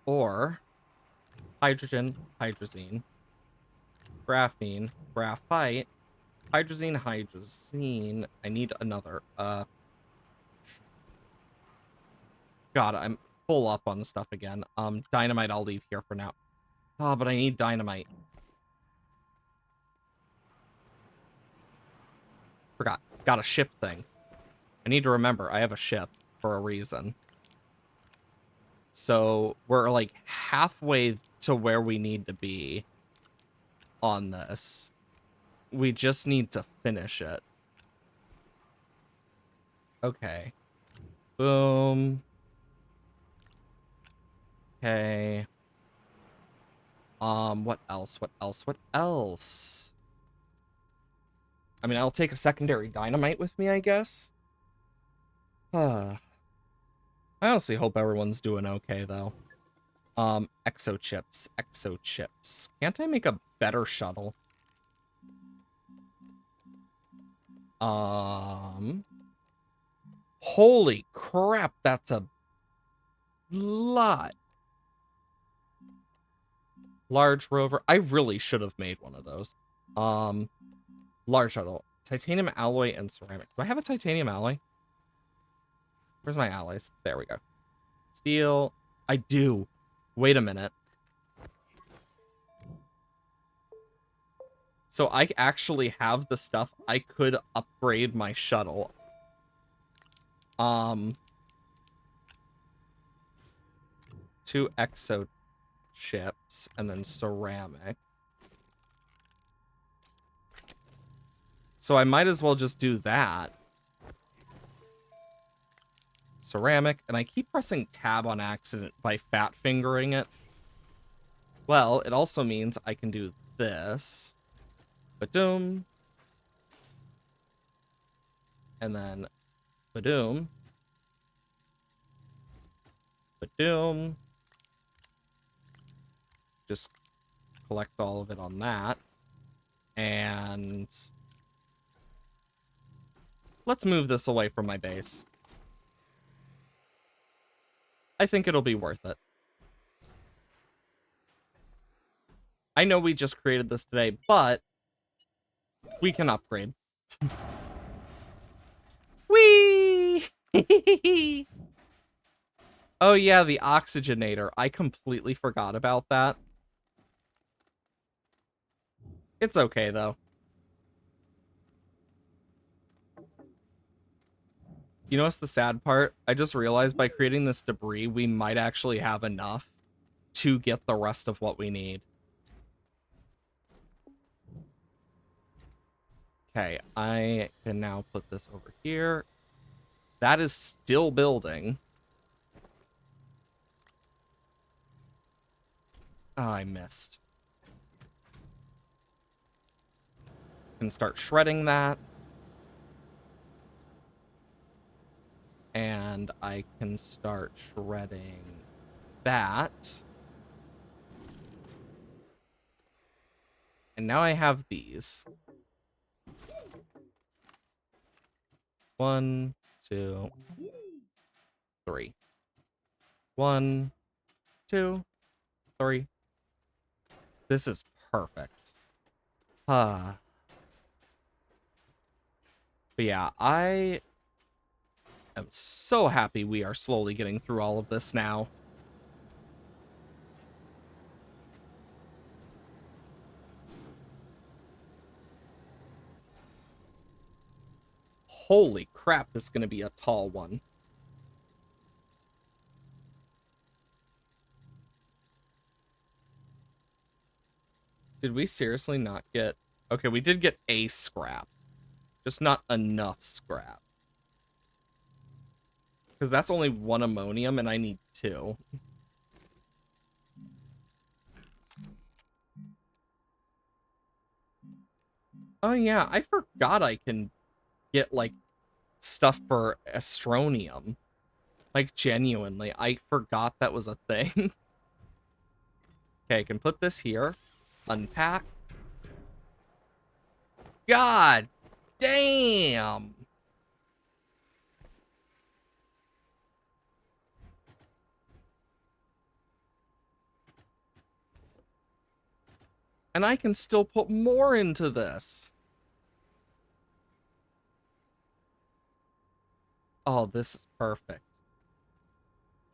Or hydrogen, hydrazine, graphene, graphite, hydrazine, hydrazine. I need another. God, I'm full up on stuff again. Dynamite I'll leave here for now. Oh, but I need dynamite. Forgot. Got a ship thing. I need to remember, I have a ship for a reason. So we're like halfway to where we need to be on this. We just need to finish it. Okay. Boom. Okay. What else? What else? What else? I mean, I'll take a secondary dynamite with me, I guess. I honestly hope everyone's doing okay, though. Exo chips. Exo chips. Can't I make a better shuttle? Holy crap, that's a lot. Large rover. I really should have made one of those. Large shuttle. Titanium alloy and ceramic. Do I have a titanium alloy? Where's my alloys? There we go. Steel. I do. Wait a minute. So I actually have the stuff. I could upgrade my shuttle. 2 exo chips, and then ceramic. So I might as well just do that. Ceramic, and I keep pressing tab on accident by fat fingering it. Well, it also means I can do this. Ba-doom. And then ba-doom. Ba-doom. Just collect all of it on that. And let's move this away from my base. I think it'll be worth it. I know we just created this today, but we can upgrade. Whee! Oh yeah, the oxygenator. I completely forgot about that. It's okay, though. You know what's the sad part? I just realized by creating this debris, we might actually have enough to get the rest of what we need. Okay, I can now put this over here. That is still building. Oh, I missed. Can start shredding that. And I can start shredding that. And now I have these. 1, 2, 3. 1, 2, 3. This is perfect. But yeah, I am so happy we are slowly getting through all of this now. Holy crap, this is going to be a tall one. Did we seriously not get... Okay, we did get a scrap. Just not enough scrap. Because that's only 1 ammonium and I need 2. Oh yeah, I forgot I can get, like, stuff for Astronium. Like, genuinely, I forgot that was a thing. Okay, I can put this here. Unpack. God damn! And I can still put more into this. Oh, this is perfect.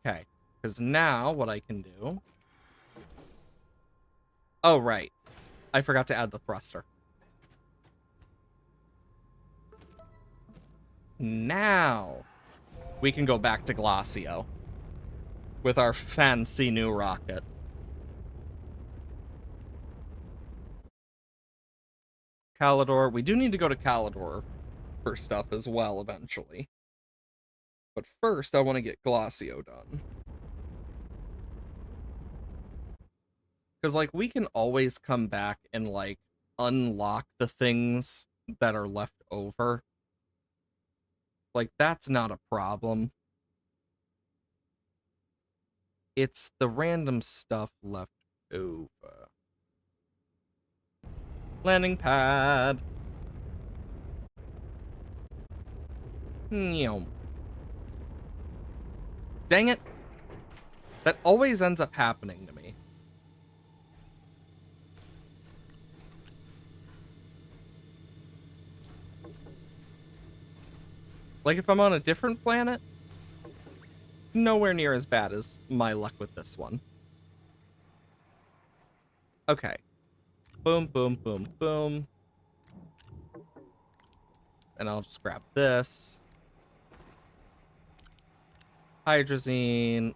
Okay, because now what I can do... Oh, right. I forgot to add the thruster. Now we can go back to Glacio with our fancy new rocket. Calidor. We do need to go to Calidor for stuff as well eventually. But first, I want to get Glacio done. Because, like, we can always come back and, like, unlock the things that are left over. Like, that's not a problem. It's the random stuff left over. Landing pad. Dang it. That always ends up happening to me. Like, if I'm on a different planet, nowhere near as bad as my luck with this one. Okay. Boom, boom, boom, boom. And I'll just grab this. hydrazine,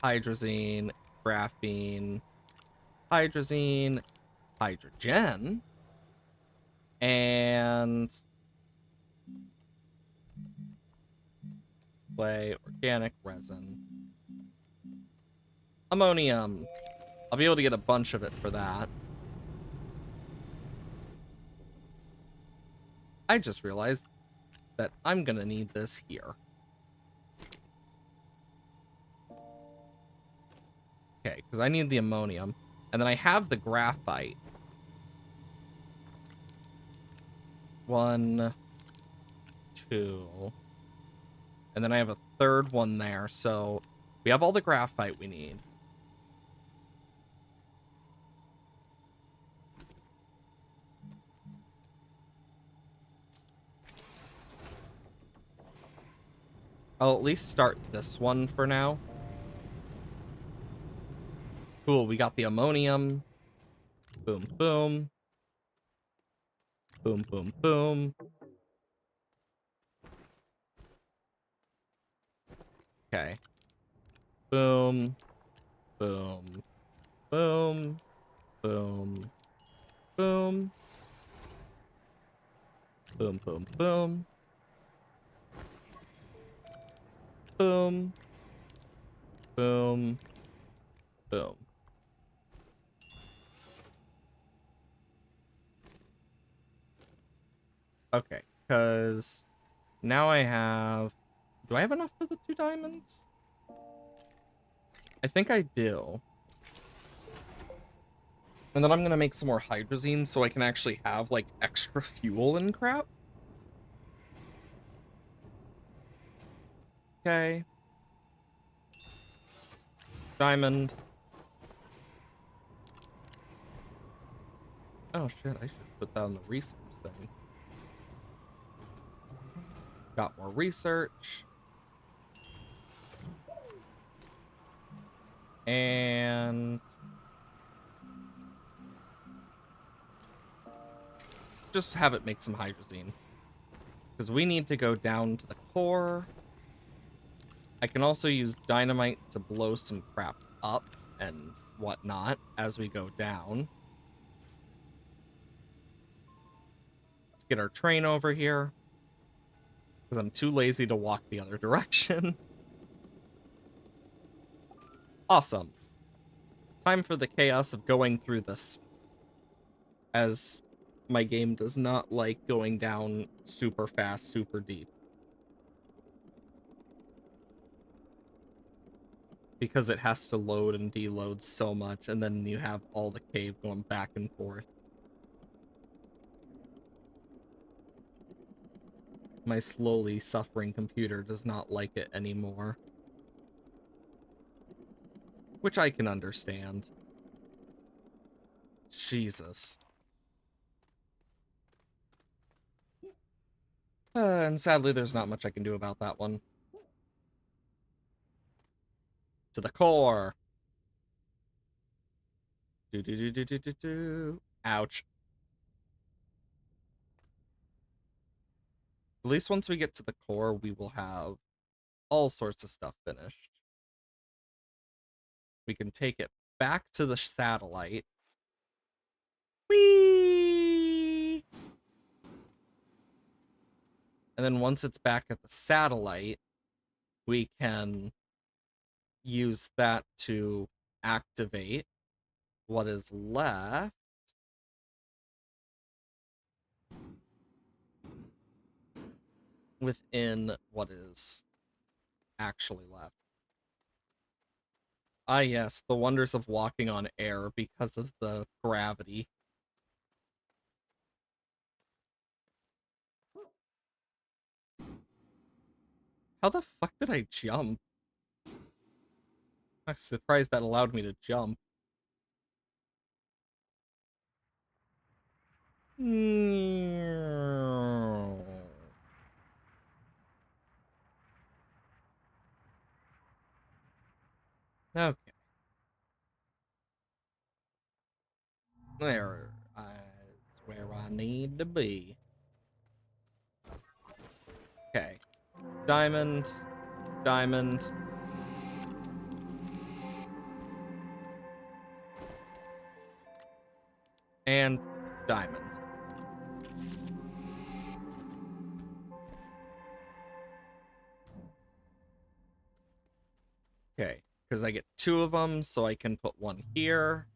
hydrazine, graphene, hydrazine, hydrogen, and clay, organic resin, ammonium. I'll be able to get a bunch of it for that. I just realized that I'm gonna need this here. Okay, because I need the ammonium. And then I have the graphite. 1, 2. And then I have a third one there. So we have all the graphite we need. I'll at least start this one for now. Cool, we got the ammonium. Boom, boom. Boom, boom, boom. Okay. Boom. Boom. Boom. Boom. Boom. Boom, boom, boom. Boom. Boom. Boom. Okay, because now I have... Do I have enough for the 2 diamonds? I think I do. And then I'm gonna make some more hydrazine so I can actually have, like, extra fuel and crap. Okay. Diamond. Oh shit, I should put that on the research thing. Got more research. And... just have it make some hydrazine. Because we need to go down to the core. I can also use dynamite to blow some crap up and whatnot as we go down. Let's get our train over here. Because I'm too lazy to walk the other direction. Awesome. Time for the chaos of going through this. As my game does not like going down super fast, super deep. Because it has to load and deload so much, and then you have all the cave going back and forth. My slowly suffering computer does not like it anymore. Which I can understand. Jesus. And sadly, there's not much I can do about that one. To the core. Do do do do do do do. Ouch. At least once we get to the core, we will have all sorts of stuff finished. We can take it back to the satellite. Whee! And then once it's back at the satellite, we can use that to activate what is left within what is actually left. Ah, yes, the wonders of walking on air because of the gravity. How the fuck did I jump? I'm surprised that allowed me to jump. Okay. There is where I need to be. Okay. Diamond. diamond. And diamond. Okay, because I get 2 of them, so I can put one here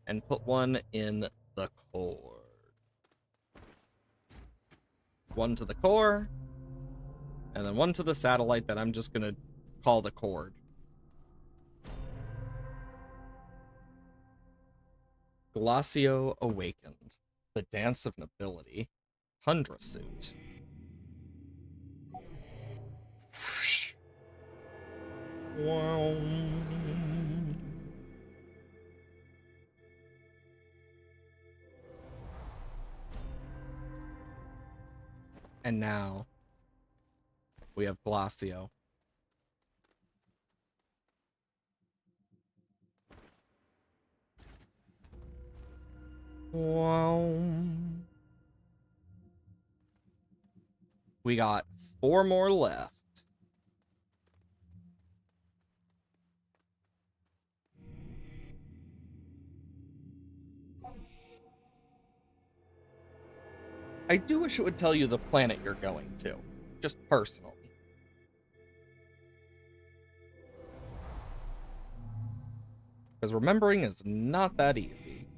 and put one in the core. One to the core, and then one to the satellite that I'm just gonna call the cord. Glacio Awakened. The Dance of Nobility. Tundra Suit. Wow. And now we have Glacio. Wow. We got 4 more left. I do wish it would tell you the planet you're going to, just personally. Because remembering is not that easy.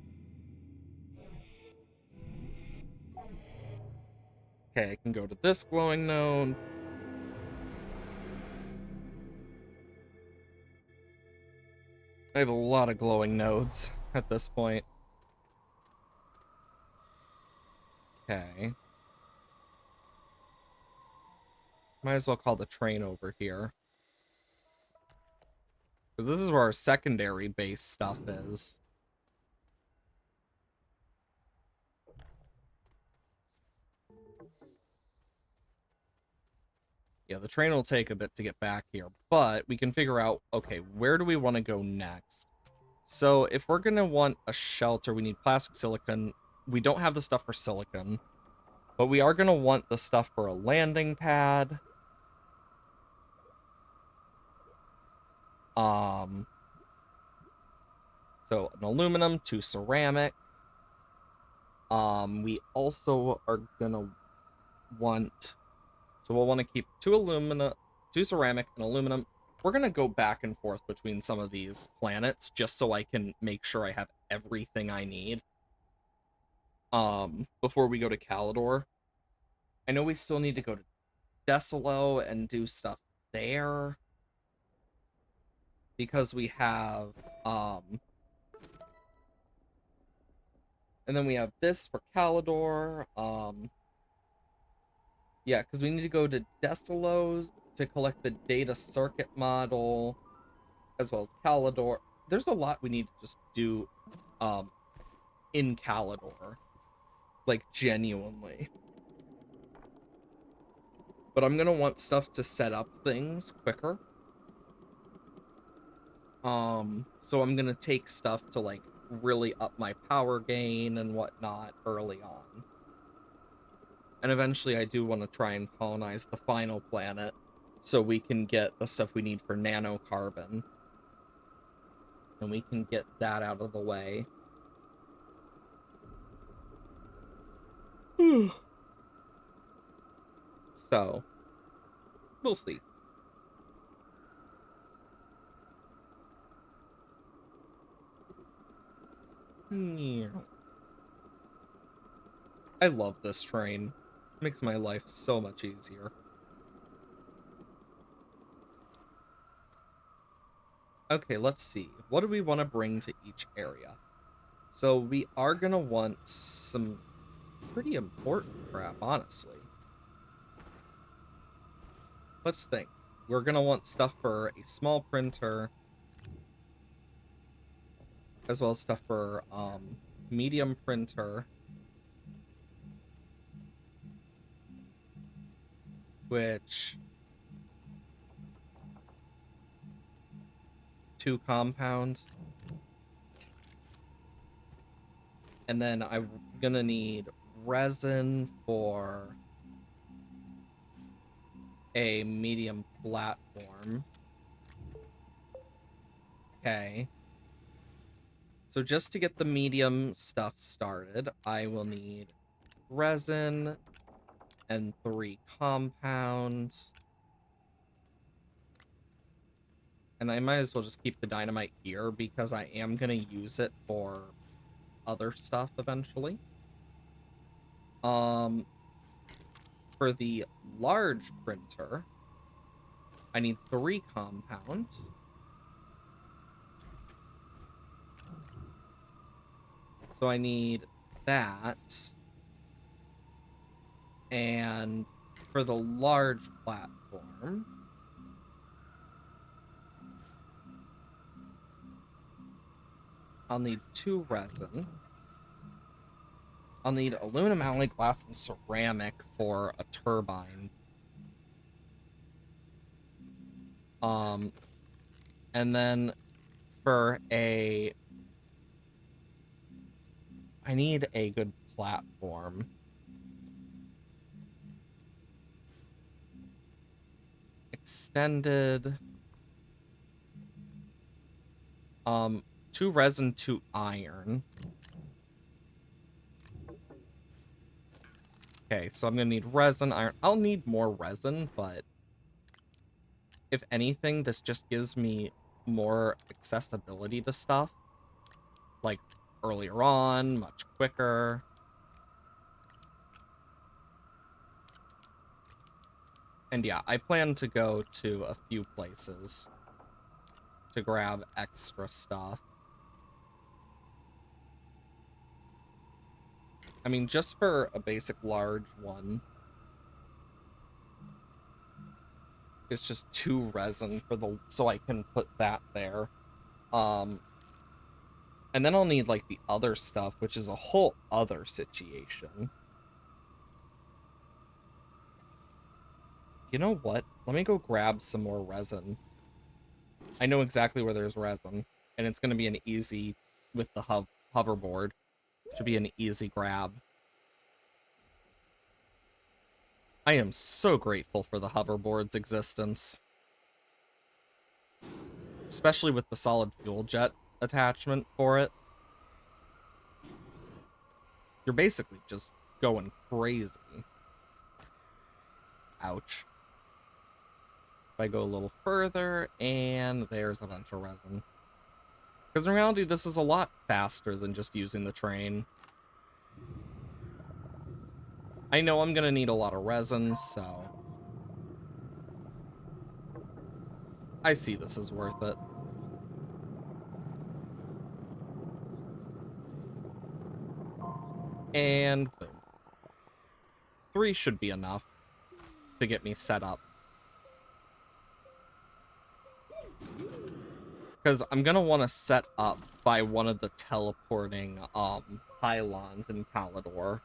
Okay, I can go to this glowing node. I have a lot of glowing nodes at this point. Okay. Might as well call the train over here. Because this is where our secondary base stuff is. Yeah, the train will take a bit to get back here, but we can figure out, okay, where do we want to go next? So if we're going to want a shelter, we need plastic silicon. We don't have the stuff for silicon, but we are going to want the stuff for a landing pad. So an aluminum, 2 ceramic. We also are going to want, so we'll want to keep 2 ceramic, and aluminum. We're going to go back and forth between some of these planets just so I can make sure I have everything I need. Before we go to Calidor. I know we still need to go to Desalo and do stuff there. Because we have, and then we have this for Calidor. Yeah, because we need to go to Desalo's to collect the data circuit model, as well as Calidor. There's a lot we need to just do, in Calidor. Like, genuinely. But I'm gonna want stuff to set up things quicker. So I'm gonna take stuff to, like, really up my power gain and whatnot early on. And eventually I do want to try and colonize the final planet so we can get the stuff we need for nanocarbon. And we can get that out of the way. So, we'll see. I love this train. It makes my life so much easier. Okay, let's see. What do we want to bring to each area? So we are going to want some pretty important crap, honestly. Let's think. We're going to want stuff for a small printer, as well as stuff for medium printer, which 2 compounds. And then I'm gonna need resin for a medium platform. Okay. So just to get the medium stuff started, I will need resin and 3 compounds. And I might as well just keep the dynamite here because I am going to use it for other stuff eventually. For the large printer, I need 3 compounds. So I need that. And for the large platform, I'll need 2 resin. I'll need aluminum, alloy, glass, and ceramic for a turbine. And then for a... I need a good platform. Extended. 2 resin, 2 iron. Okay, so I'm gonna need resin, iron. I'll need more resin, but if anything, this just gives me more accessibility to stuff. Like, earlier on, much quicker. And yeah, I plan to go to a few places to grab extra stuff. I mean, just for a basic large one, it's just 2 resin for the... so I can put that there. And then I'll need, like, the other stuff, which is a whole other situation. You know what? Let me go grab some more resin. I know exactly where there's resin, and it's going to be an easy... with the hoverboard. Should be an easy grab. I am so grateful for the hoverboard's existence. Especially with the solid fuel jet attachment for it. You're basically just going crazy. Ouch. If I go a little further, and there's a bunch of resin. Because in reality, this is a lot faster than just using the train. I know I'm going to need a lot of resin, so... I see this is worth it. And boom. 3 should be enough to get me set up. Because I'm going to want to set up by one of the teleporting pylons in Calidor.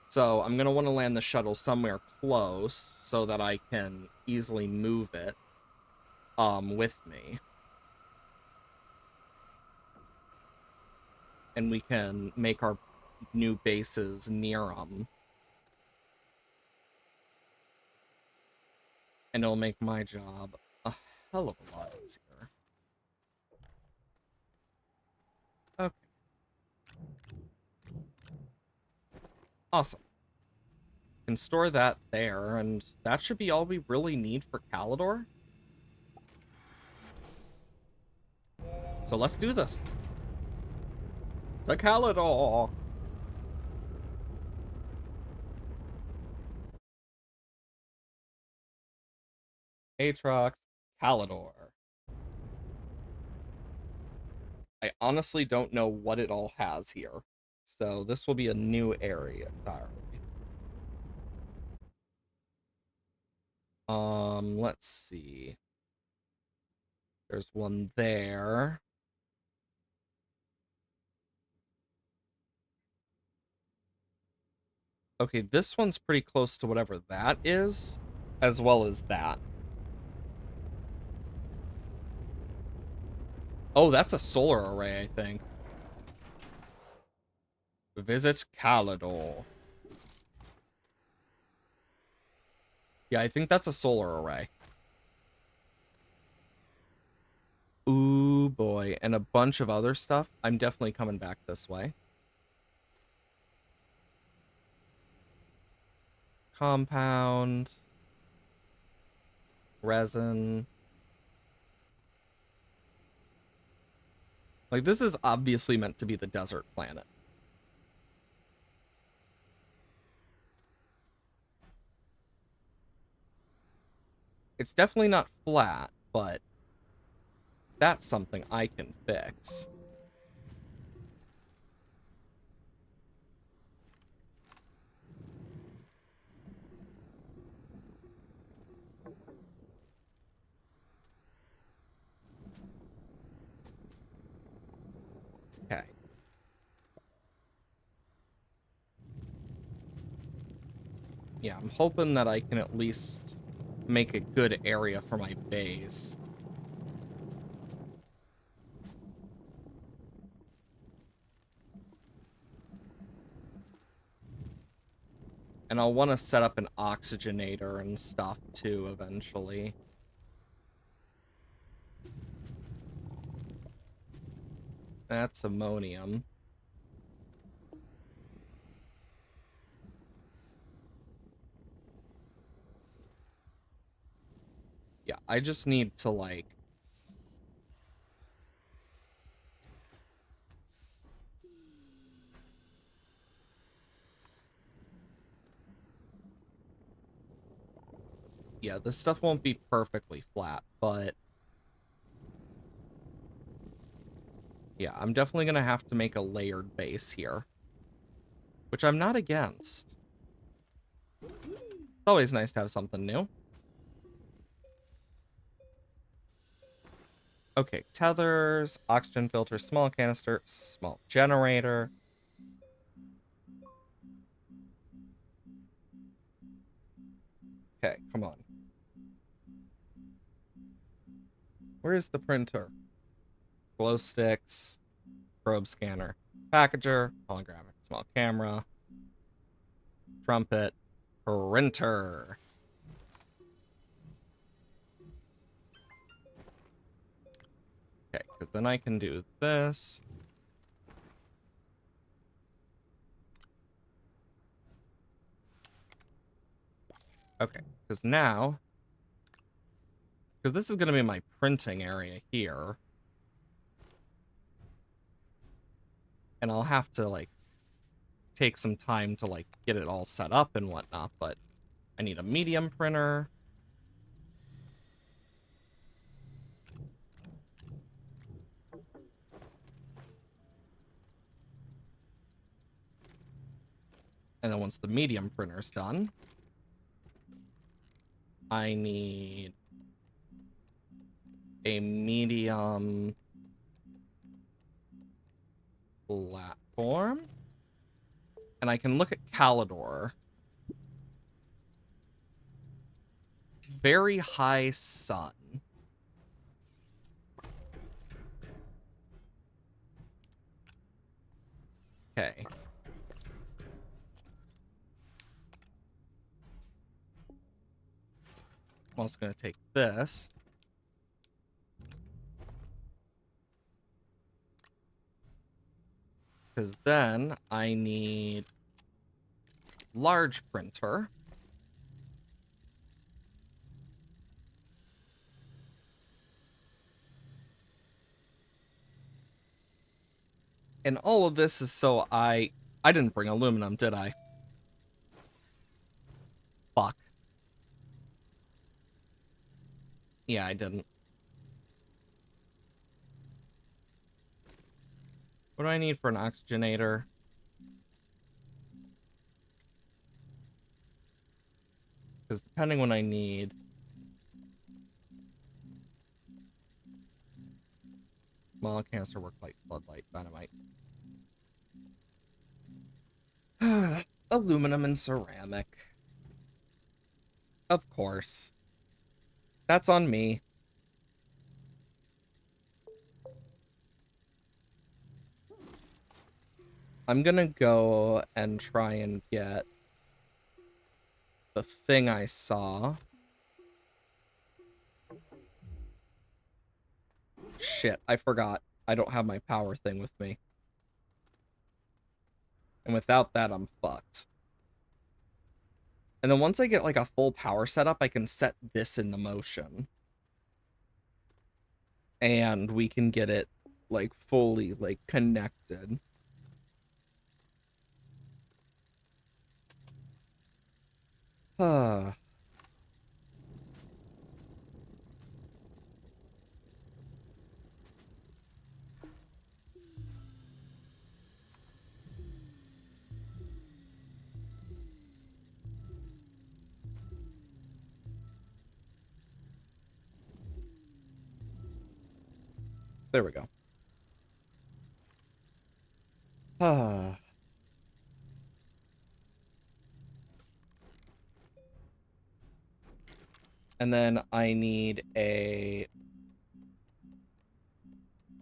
So I'm going to want to land the shuttle somewhere close so that I can easily move it with me. And we can make our new bases near them. And it'll make my job a hell of a lot easier. Okay. Awesome. Can store that there, and that should be all we really need for Calidor. So let's do this. To Calidor! Aatrox, Calidor. I honestly don't know what it all has here. So this will be a new area entirely. Let's see. There's one there. Okay, this one's pretty close to whatever that is, as well as that. Oh, that's a solar array, I think. Visit Calidor. Yeah, I think that's a solar array. Ooh, boy. And a bunch of other stuff. I'm definitely coming back this way. Compound. Resin. Like, this is obviously meant to be the desert planet. It's definitely not flat, but that's something I can fix. Okay. Yeah, I'm hoping that I can at least make a good area for my base. And I'll want to set up an oxygenator and stuff too eventually. That's ammonium. Yeah, I just need to, like... Yeah, this stuff won't be perfectly flat, but... Yeah, I'm definitely gonna have to make a layered base here. Which I'm not against. It's always nice to have something new. Okay, tethers, oxygen filter, small canister, small generator. Okay, come on. Where is the printer? Glow sticks, probe scanner, packager, holographic, small camera, trumpet, printer. Okay, because then I can do this. Okay, because now... Because this is going to be my printing area here. And I'll have to, like, take some time to, like, get it all set up and whatnot, but I need a medium printer. And then once the medium printer's done, I need a medium platform. And I can look at Calidor. Very high sun. Okay. I'm also going to take this. Because then I need large printer. And all of this is so I didn't bring aluminum, did I? Fuck. Yeah, I didn't. What do I need for an oxygenator? Because depending when I need... Small canister, work light, floodlight, dynamite. Aluminum and ceramic. Of course. That's on me. I'm gonna go and try and get the thing I saw. Shit, I forgot. I don't have my power thing with me. And without that, I'm fucked. And then once I get like a full power setup, I can set this into motion. And we can get it like fully like connected. There we go. And then I need a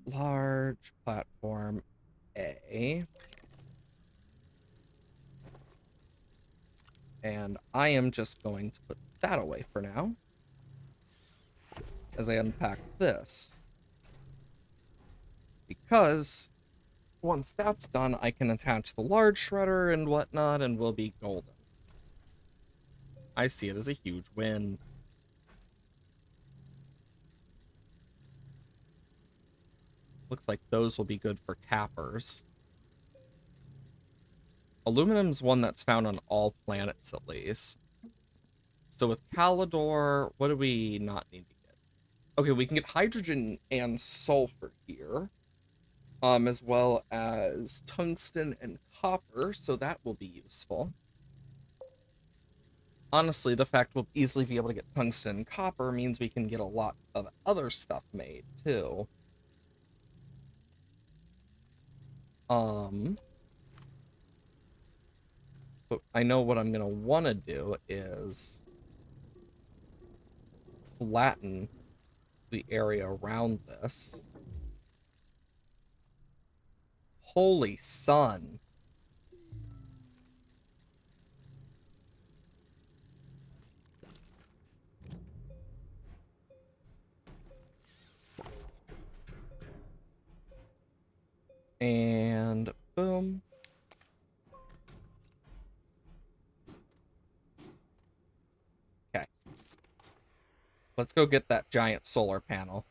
large platform A. And I am just going to put that away for now as I unpack this. Because once that's done, I can attach the large shredder and whatnot and we'll be golden. I see it as a huge win. Looks like those will be good for tappers. Aluminum's one that's found on all planets, at least. So with Calidor, what do we not need to get? Okay, we can get hydrogen and sulfur here. As well as tungsten and copper, so that will be useful. Honestly, the fact we'll easily be able to get tungsten and copper means we can get a lot of other stuff made, too. But I know what I'm gonna want to do is flatten the area around this. Holy sun. And boom. Okay. Let's go get that giant solar panel.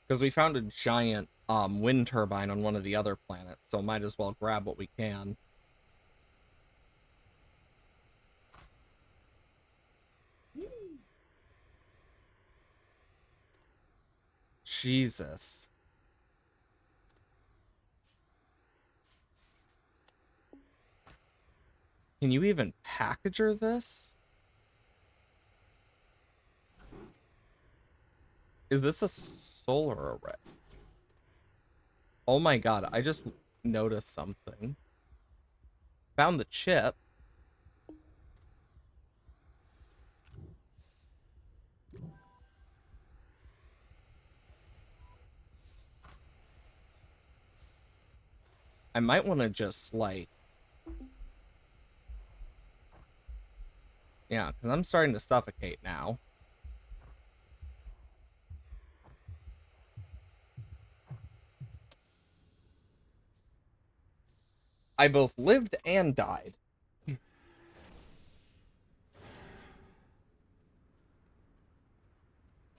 Because we found a giant wind turbine on one of the other planets, so might as well grab what we can. Jesus. Can you even packager this? Is this a solar array? Oh my god, I just noticed something. Found the chip. I might want to just, like... Yeah, because I'm starting to suffocate now. I both lived and died.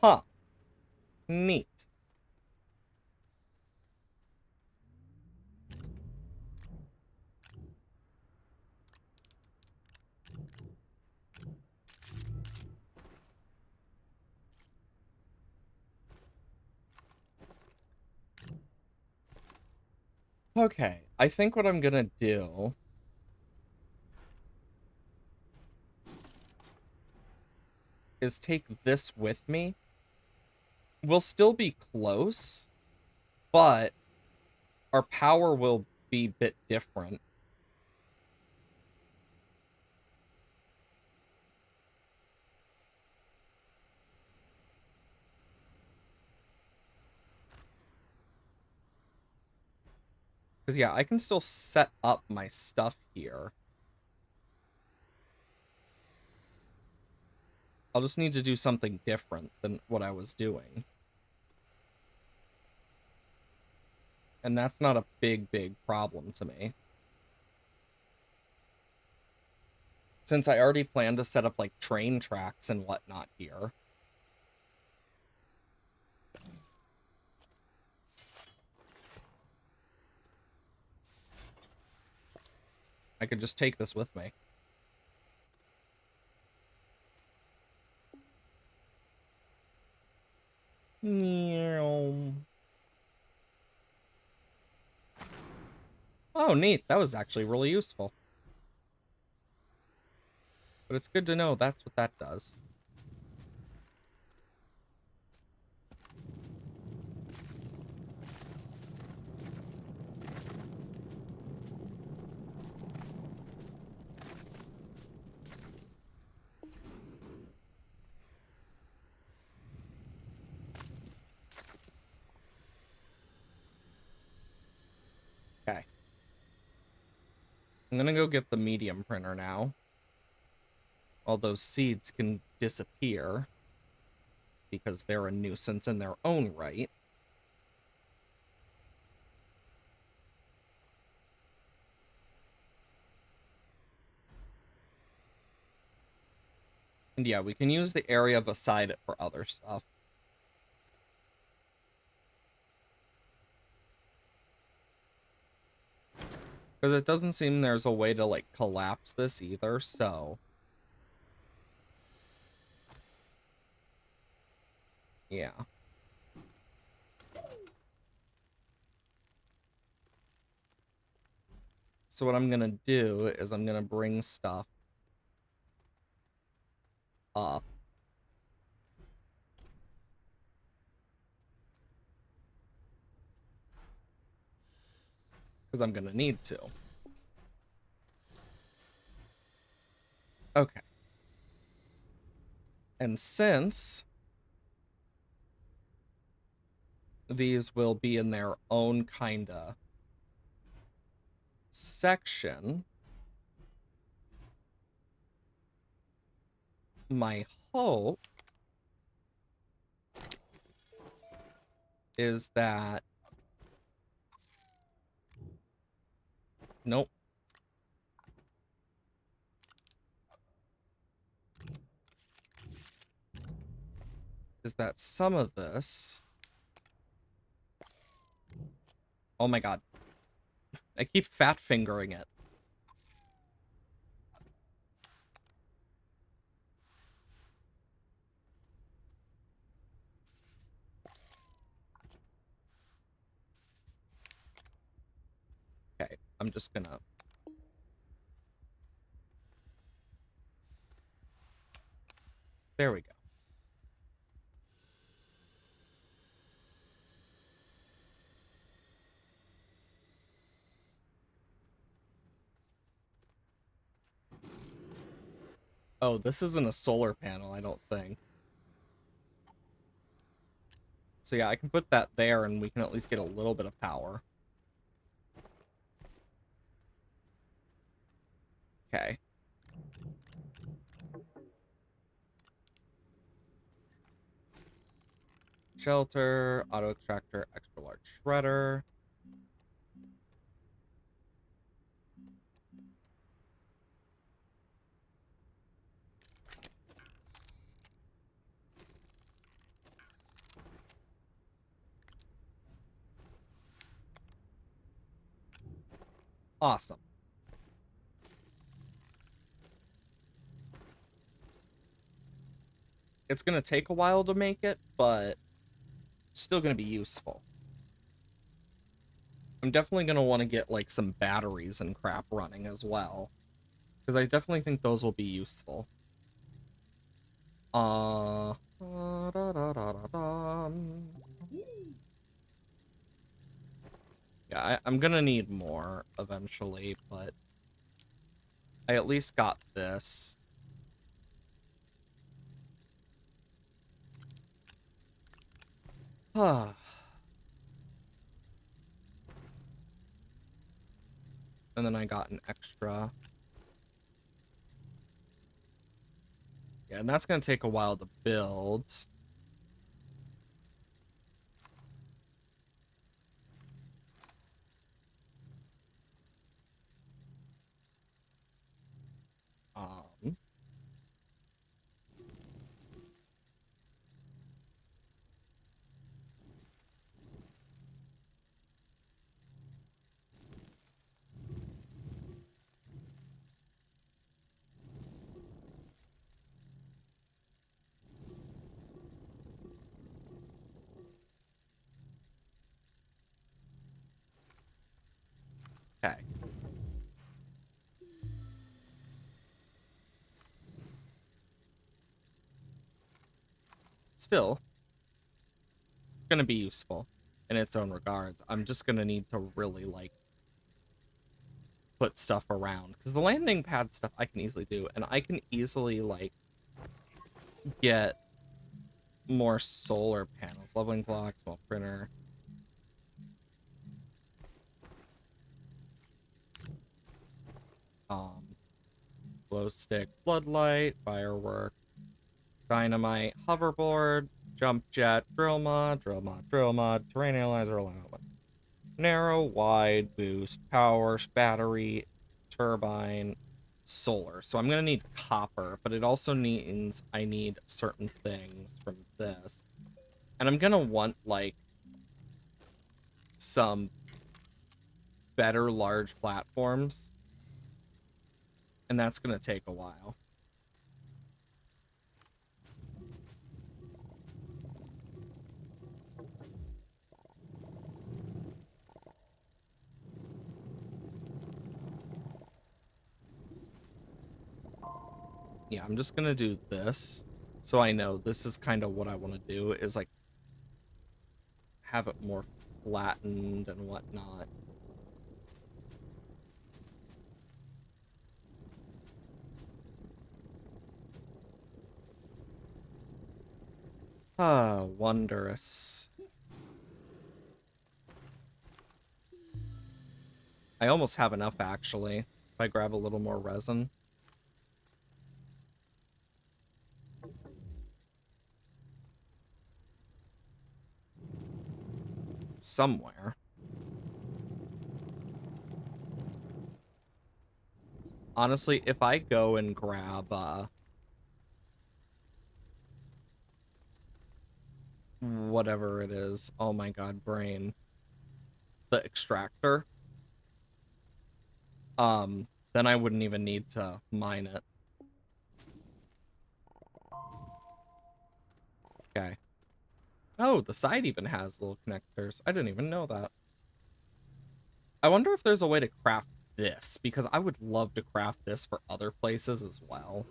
Huh. Neat. Okay, I think what I'm gonna do is take this with me. We'll still be close, but our power will be a bit different. Because, yeah, I can still set up my stuff here. I'll just need to do something different than what I was doing. And that's not a big problem to me. Since I already planned to set up, like, train tracks and whatnot here. I could just take this with me. Oh, neat. That was actually really useful. But it's good to know that's what that does. Okay. I'm gonna go get the medium printer now. All those seeds can disappear because they're a nuisance in their own right. And yeah, we can use the area beside it for other stuff. Because it doesn't seem there's a way to, like, collapse this either, so... yeah. So what I'm gonna do is I'm gonna bring stuff up. Because I'm gonna need to. Okay. And since these will be in their own kinda section, my hope is that... nope. Is that some of this... oh my god. I keep fat fingering it. Okay, I'm just gonna... there we go. Oh, this isn't a solar panel, I don't think. So yeah, I can put that there and we can at least get a little bit of power. Okay. Shelter, auto extractor, extra large shredder. Awesome. It's gonna take a while to make it, but still gonna be useful. I'm definitely gonna want to get, like, some batteries and crap running as well, because I definitely think those will be useful. Yeah, I'm gonna need more eventually, but I at least got this. And then I got an extra. Yeah, and that's going to take a while to build. Um, okay. Still, going to be useful in its own regards. I'm just going to need to really, like, put stuff around. Because the landing pad stuff I can easily do. And I can easily, like, get more solar panels. Leveling block, small printer. Glow stick, floodlight, firework, dynamite, hoverboard, jump jet, drill mod, terrain analyzer, narrow, wide, boost, power, battery, turbine, solar. So I'm gonna need copper, but it also means I need certain things from this. And I'm gonna want, like, some better large platforms. And that's gonna take a while. Yeah, I'm just gonna do this. So I know this is kind of what I want to do, is like have it more flattened and whatnot. Ah, wondrous. I almost have enough, actually, if I grab a little more resin. Somewhere. Honestly, if I go and grab, whatever it is, oh my god, brain, the extractor, then I wouldn't even need to mine it. Okay. Oh, the side even has little connectors. I didn't even know that. I wonder if there's a way to craft this, because I would love to craft this for other places as well.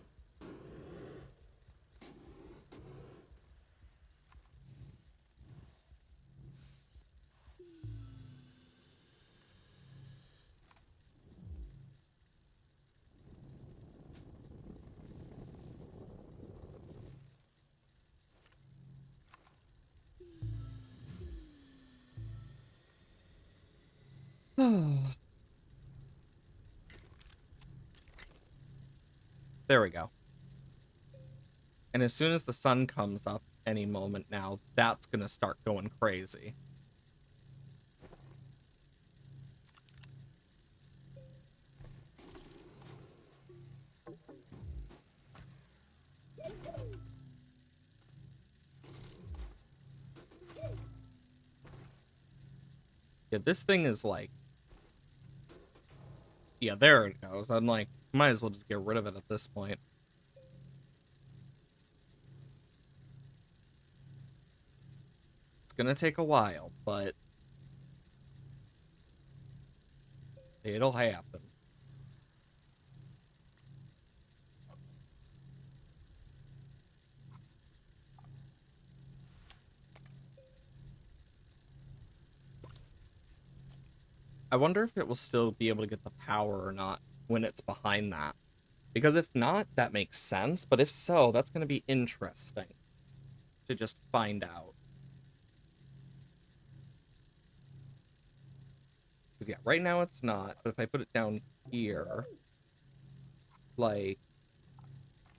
There we go. And as soon as the sun comes up any moment now, that's gonna start going crazy. Yeah, this thing is like... Yeah, there it goes. I'm like, might as well just get rid of it at this point. It's gonna take a while, but it'll happen. I wonder if it will still be able to get the power or not when it's behind that. Because if not, that makes sense. But if so, that's going to be interesting to just find out. Because, yeah, right now it's not. But if I put it down here, like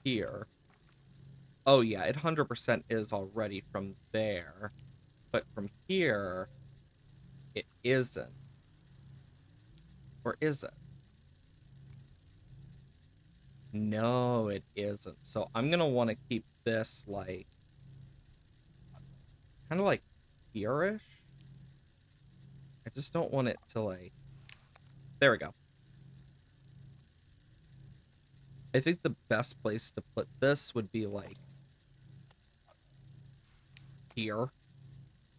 here. Oh, yeah, it 100% is already from there. But from here, it isn't. Or is it? No, it isn't. So I'm going to want to keep this, like, kind of like here-ish. I just don't want it to, like... There we go. I think the best place to put this would be, like, here.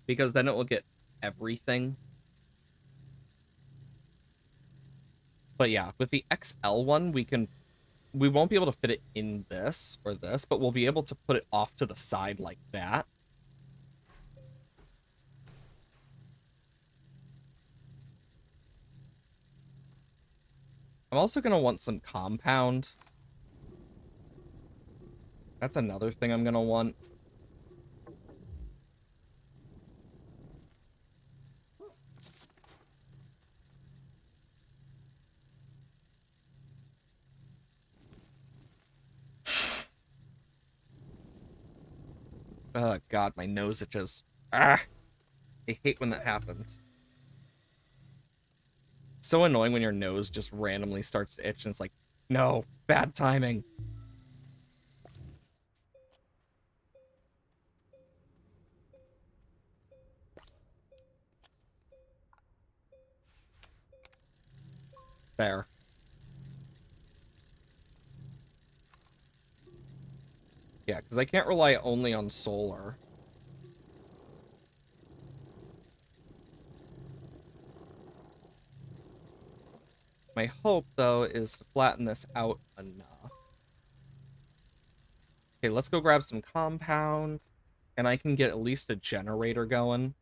Because then it will get everything. But yeah, with the XL one, we won't be able to fit it in this or this, but we'll be able to put it off to the side like that. I'm also going to want some compound. That's another thing I'm going to want. Oh, God, my nose itches. Ah! I hate when that happens. So annoying when your nose just randomly starts to itch and it's like, no, bad timing. There. Yeah, because I can't rely only on solar. My hope, though, is to flatten this out enough. Okay, let's go grab some compound, and I can get at least a generator going.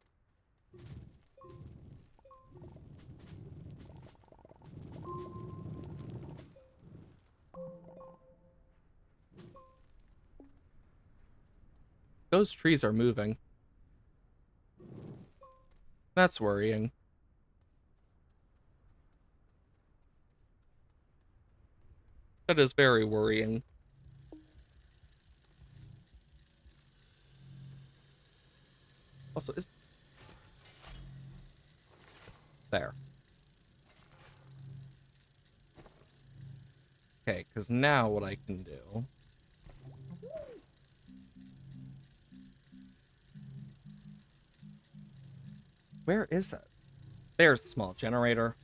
Those trees are moving. That's worrying. That is very worrying. Also, is there. Okay, because now what I can do... Where is it? There's the small generator.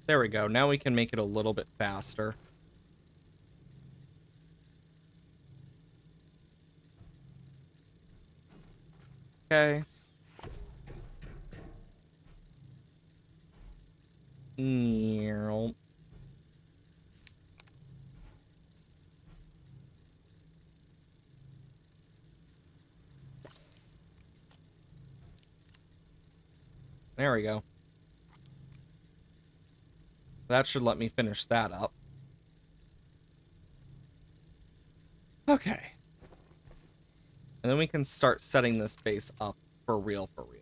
There we go. Now we can make it a little bit faster. Okay. There we go. That should let me finish that up. Okay. And then we can start setting this base up for real, for real.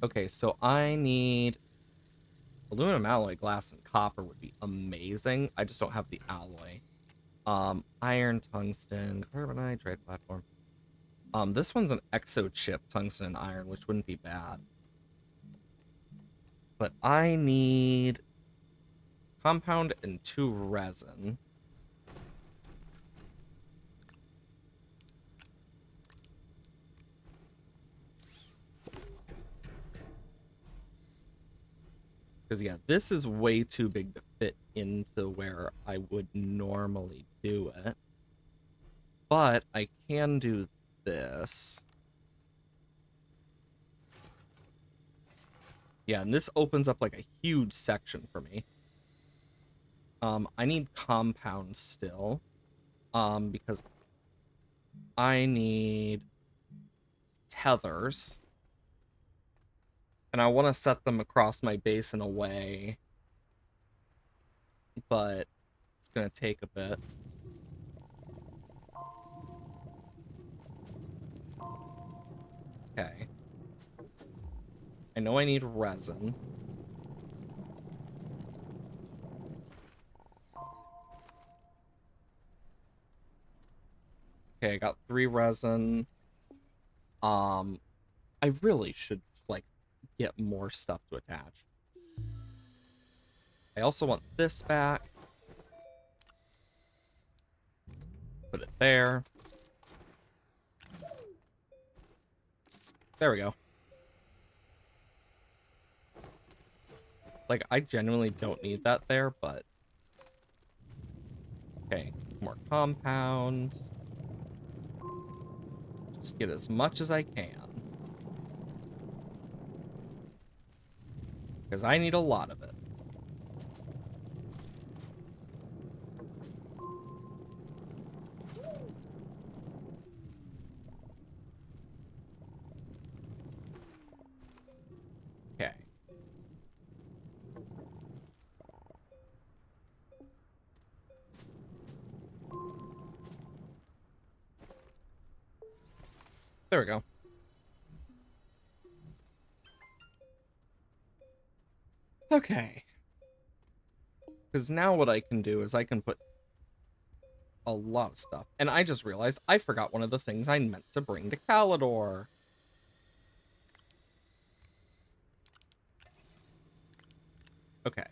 Okay, so I need aluminum alloy, glass, and copper would be amazing. I just don't have the alloy. Iron, tungsten, carbonite, platform. This one's an exo chip, tungsten and iron, which wouldn't be bad. But I need compound and 2 resin. Because, yeah, this is way too big to fit into where I would normally do it. But I can do this. Yeah, and this opens up like a huge section for me. I need compound still. Because I need tethers. And I want to set them across my base in a way, but it's going to take a bit. Okay. I know I need resin. Okay, I got 3 resin. I really should, like, get more stuff to attach. I also want this back. Put it there. There we go. Like, I genuinely don't need that there, but... Okay, more compounds. Just get as much as I can. Because I need a lot of it. Okay. There we go. Okay. Because now what I can do is I can put a lot of stuff. And I just realized I forgot one of the things I meant to bring to Calidor. Okay.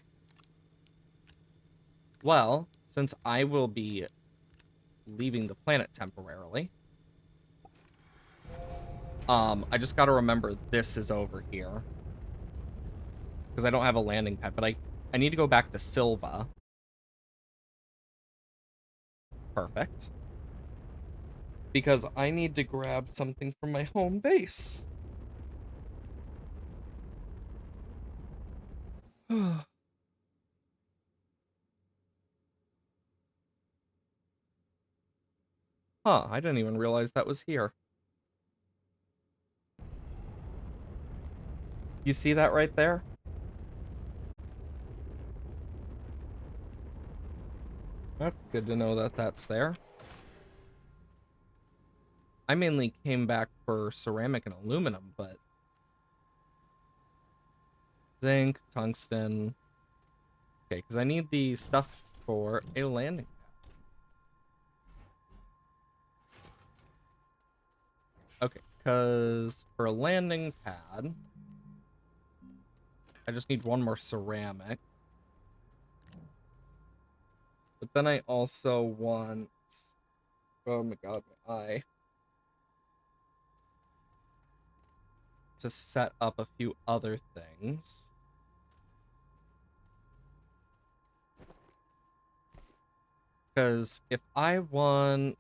Well, since I will be leaving the planet temporarily, I just gotta remember this is over here. Because I don't have a landing pad, but I need to go back to Silva. Perfect. Because I need to grab something from my home base. Huh, I didn't even realize that was here. You see that right there? That's good to know that that's there. I mainly came back for ceramic and aluminum, but... Zinc, tungsten... Okay, because I need the stuff for a landing pad. Okay, because for a landing pad... I just need one more ceramic. But then I also want... Oh my god, my eye. To set up a few other things. Because if I want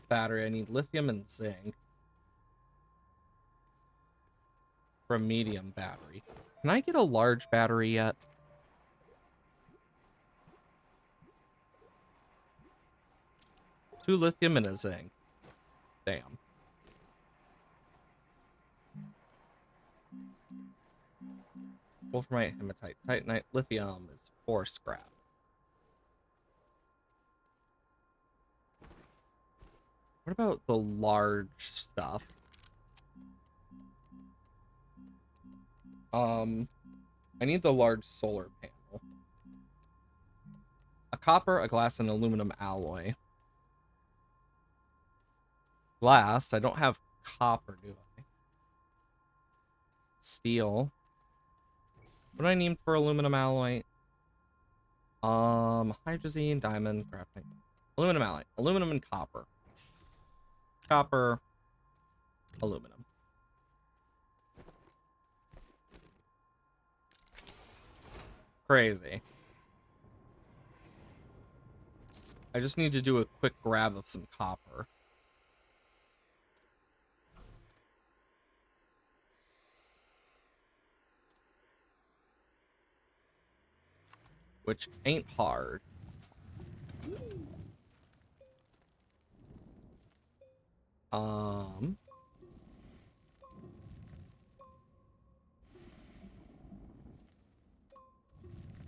battery, I need lithium and zinc for a medium battery. Can I get a large battery yet? Two lithium and a zinc. Damn. Wolframite, hematite, titanite, lithium is 4 scrap. What about the large stuff? I need the large solar panel. A copper, a glass, and aluminum alloy. Glass, I don't have copper, do I? Steel. What do I need for aluminum alloy? Hydrazine, diamond, graphite. Aluminum alloy. Aluminum and copper. Copper. Aluminum. Crazy. I just need to do a quick grab of some copper. Which ain't hard.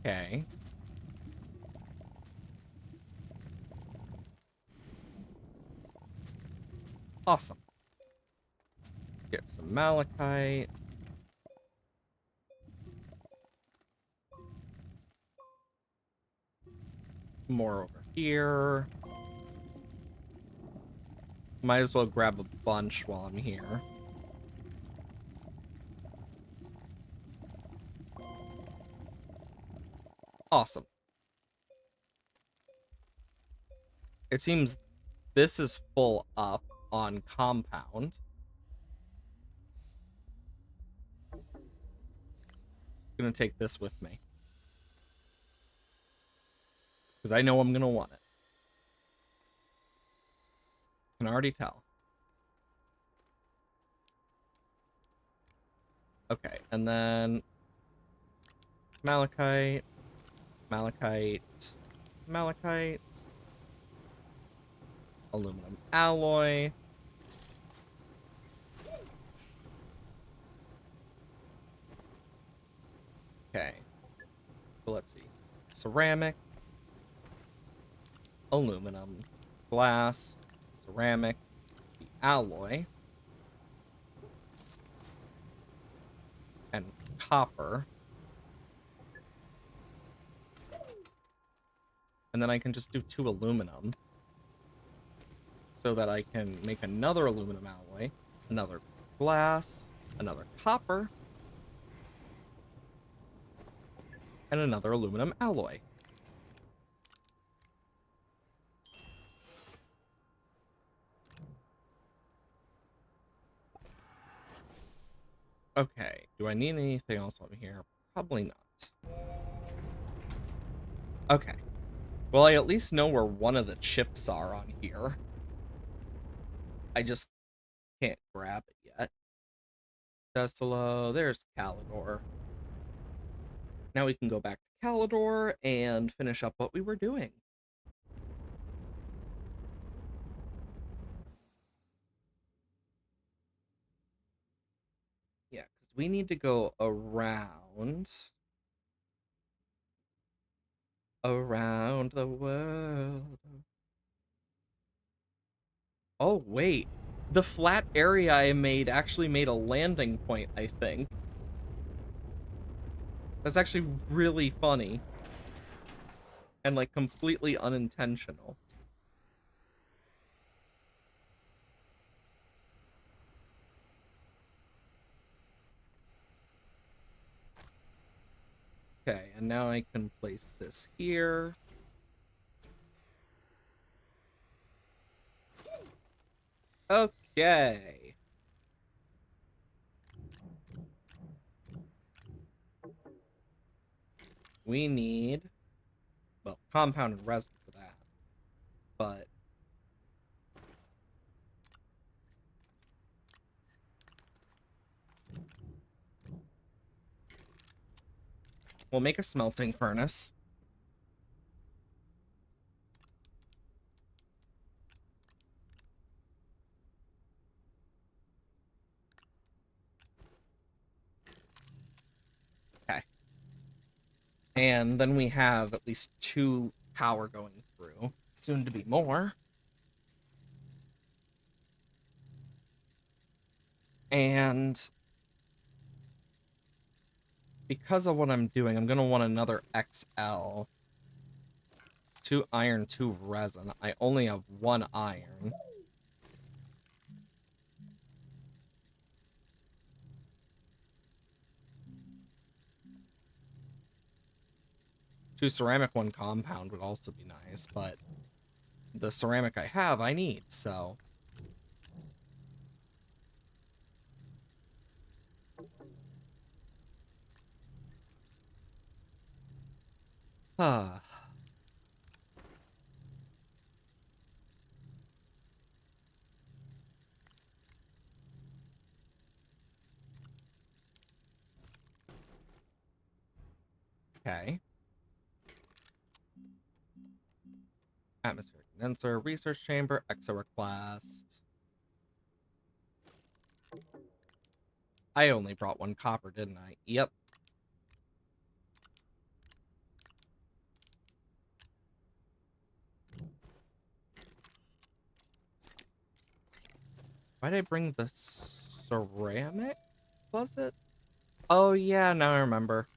Okay. Awesome. Get some malachite. More over here. Might as well grab a bunch while I'm here. Awesome. It seems this is full up on compound. I'm gonna take this with me. Because I know I'm gonna want it. Can already tell. Okay, and then malachite, malachite, malachite, aluminum alloy. Okay, so let's see. Ceramic, aluminum, glass, ceramic, the alloy, and copper. And then I can just do 2 aluminum so that I can make another aluminum alloy, another glass, another copper, and another aluminum alloy. Okay, do I need anything else on here? Probably not. Okay. Well, I at least know where one of the chips are on here. I just can't grab it yet. Destalo, there's Calidor. Now we can go back to Calidor and finish up what we were doing. Yeah, because we need to go around the world. Oh, wait. The flat area I made actually made a landing point, I think. That's actually really funny. And, like, completely unintentional. Okay, and now I can place this here. Okay. We need, well, compounded resin for that. But we'll make a smelting furnace. Okay. And then we have at least 2 power going through. Soon to be more. And because of what I'm doing, I'm going to want another XL. 2 iron, 2 resin. I only have 1 iron. Two ceramic, 1 compound would also be nice, but the ceramic I have, I need, so. Ah. Okay. Atmospheric condenser, research chamber, exo request. I only brought 1 copper, didn't I? Yep. Why'd I bring the ceramic? Was it? Oh yeah, now I remember.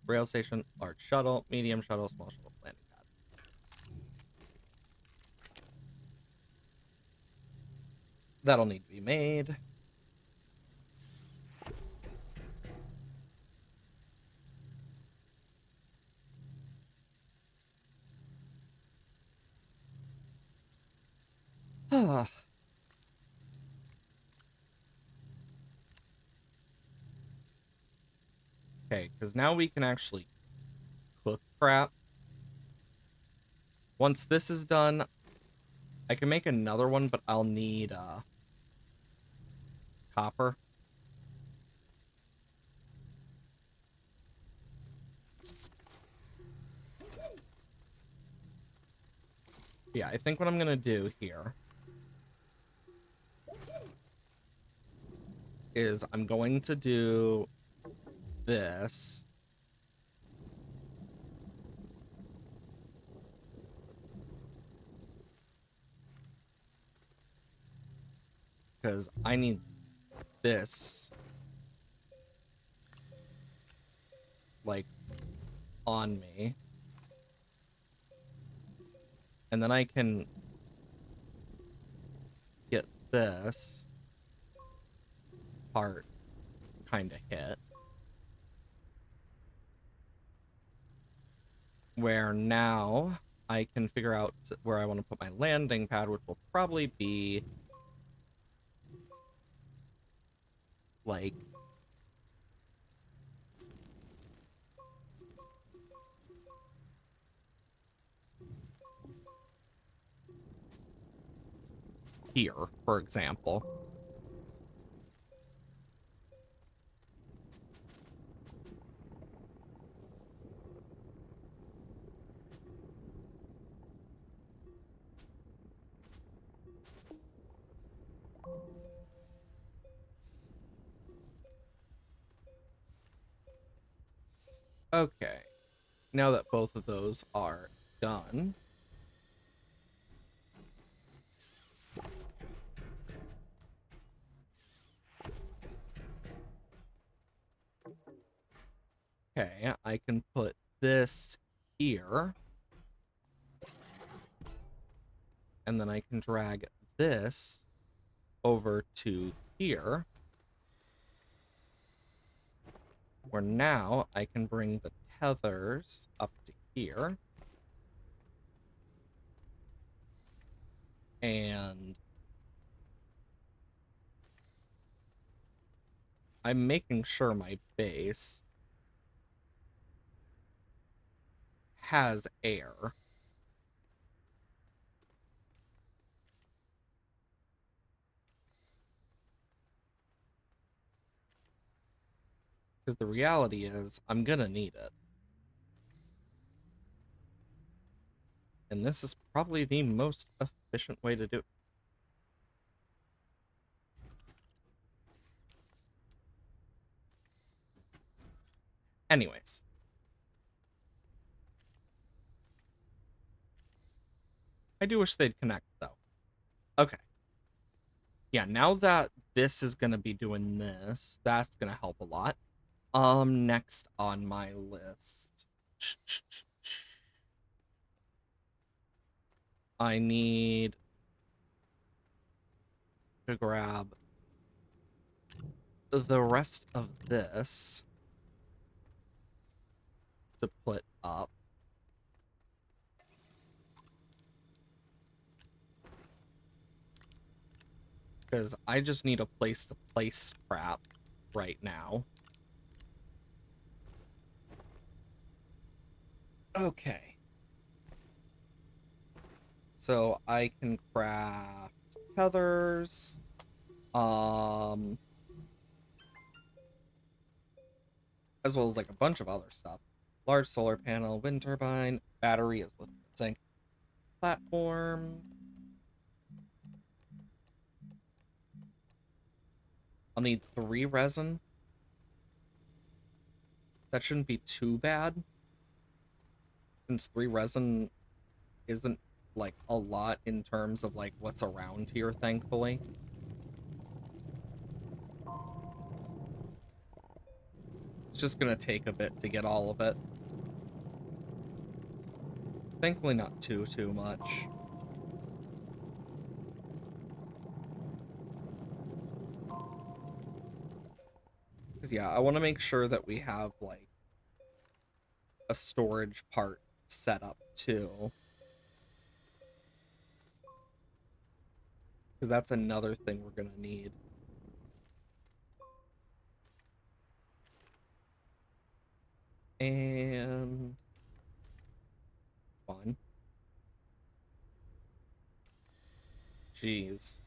Rail station, large shuttle, medium shuttle, small shuttle, landing pad. That'll need to be made. Okay, because now we can actually cook crap. Once this is done, I can make another one, but I'll need copper. Yeah, I think what I'm gonna do here is I'm going to do this. Because I need this, like, on me. And then I can get this part kind of hit. Where now I can figure out where I want to put my landing pad, which will probably be like here, for example. Okay, now that both of those are done, okay, I can put this here, and then I can drag this over to here, where now I can bring the tethers up to here, and I'm making sure my base has air. Because the reality is, I'm gonna need it. And this is probably the most efficient way to do it. Anyways. I do wish they'd connect, though. Okay. Yeah, now that this is gonna be doing this, that's gonna help a lot. Next on my list. I need to grab the rest of this to put up. Because I just need a place to place crap right now. Okay. So I can craft tethers. As well as like a bunch of other stuff. Large solar panel, wind turbine, battery is lithium zinc, platform. I'll need 3 resin. That shouldn't be too bad, since 3 resin isn't like a lot in terms of like what's around here, thankfully. It's just gonna take a bit to get all of it. Thankfully not too much. Because yeah, I want to make sure that we have like a storage part set up too. Because that's another thing we're gonna need. And fine. Jeez.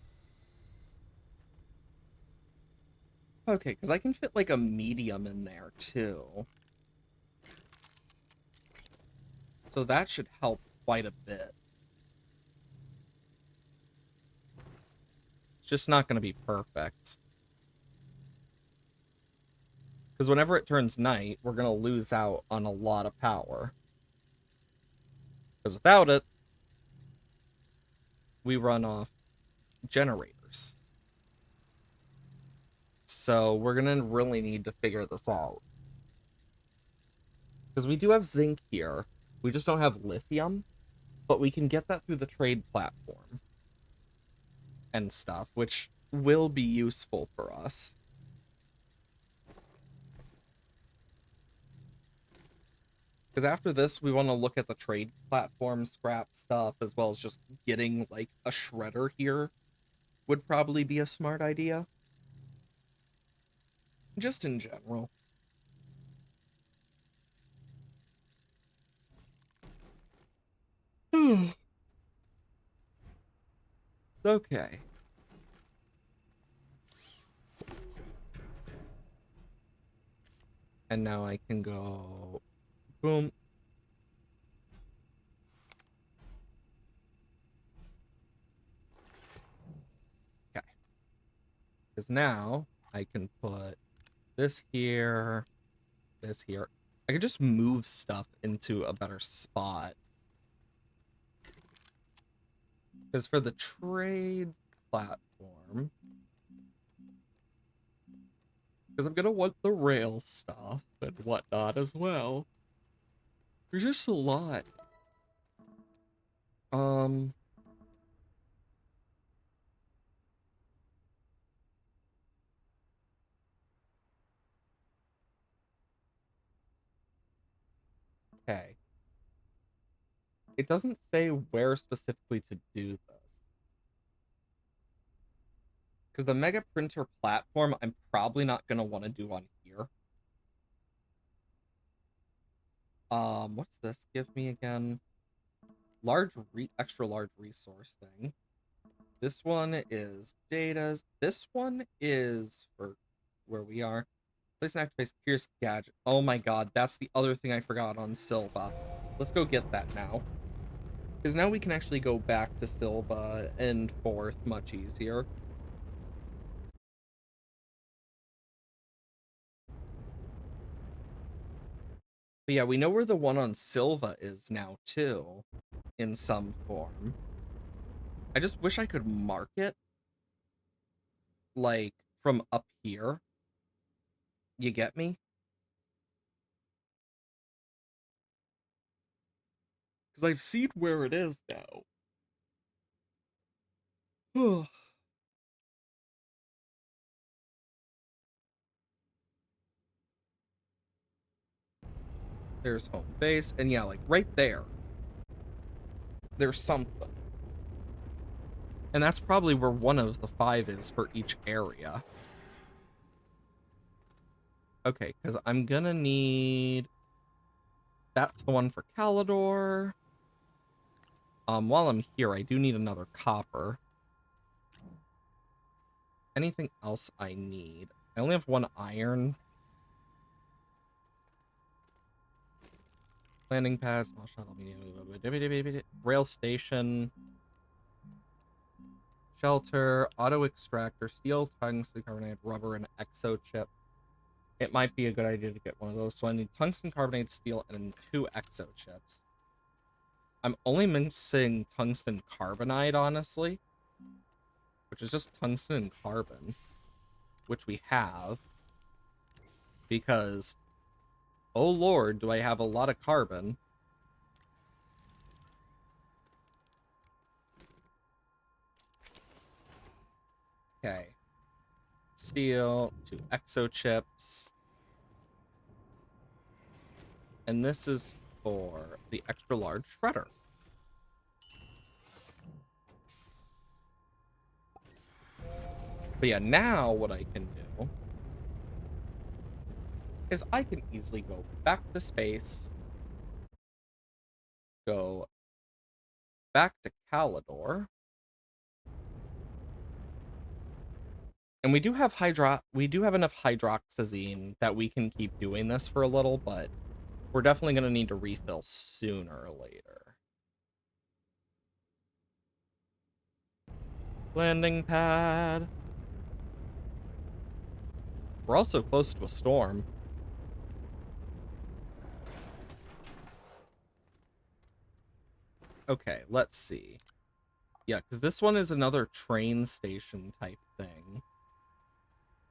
Okay, because I can fit like a medium in there too. So that should help quite a bit. It's just not going to be perfect. Because whenever it turns night, we're going to lose out on a lot of power. Because without it, we run off generators. So we're going to really need to figure this out. Because we do have zinc here. We just don't have lithium. But we can get that through the trade platform. And stuff, which will be useful for us. Because after this, we want to look at the trade platform scrap stuff, as well as just getting, like, a shredder here would probably be a smart idea. Just in general. Okay. And now I can go... Boom. Okay. Because now I can put this here, this here. I can just move stuff into a better spot. Because for the trade platform, because I'm going to want the rail stuff and whatnot as well. There's just a lot. Um, okay. It doesn't say where specifically to do this. Because the Mega Printer platform, I'm probably not going to want to do on here. What's this? Give me again. Extra large resource thing. This one is data's. This one is for where we are. Place and activate Pierce gadget. Oh my god, that's the other thing I forgot on Silva. Let's go get that now. Because now we can actually go back to Silva and forth much easier. But yeah, we know where the one on Silva is now, too. In some form. I just wish I could mark it. Like, from up here. You get me? Because I've seen where it is now. There's home base. And yeah, like, right there. There's something. And that's probably where one of the 5 is for each area. Okay, because I'm gonna need... That's the one for Calidor. While I'm here, I do need another copper. Anything else I need? I only have 1 iron. Landing pad, small shuttle, rail station, shelter, auto extractor, steel, tungsten carbonate, rubber, and exo chip. It might be a good idea to get one of those. So I need tungsten carbonate, steel, and 2 exo chips. I'm only missing tungsten carbonide, honestly, which is just tungsten and carbon, which we have because, oh lord, do I have a lot of carbon. Okay. Steel, 2 exo chips. And this is for the extra large shredder. But yeah, now what I can do is I can easily go back to space, go back to Calidor, and we do have enough hydroxyzine that we can keep doing this for a little, but we're definitely going to need to refill sooner or later. Landing pad. We're also close to a storm. Okay, let's see. Yeah, because this one is another train station type thing.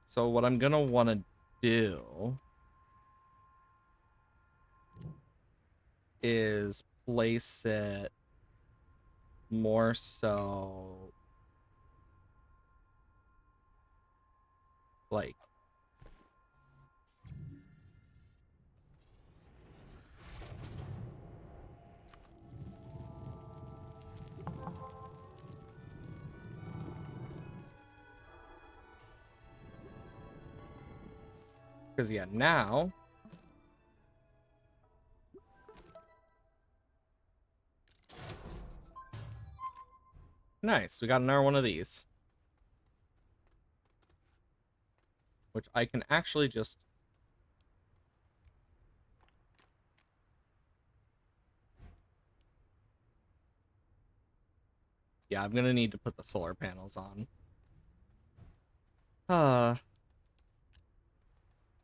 So what I'm going to want to do is place it more so like because yeah, now nice, we got another one of these, which I can actually just yeah, I'm gonna need to put the solar panels on.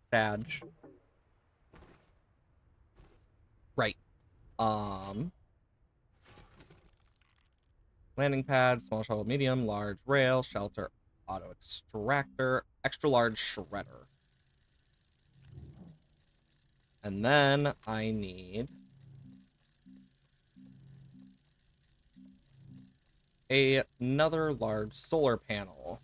Sag. Right. Landing pad, small shuttle, medium, large rail, shelter, auto extractor, extra large shredder. And then I need another large solar panel.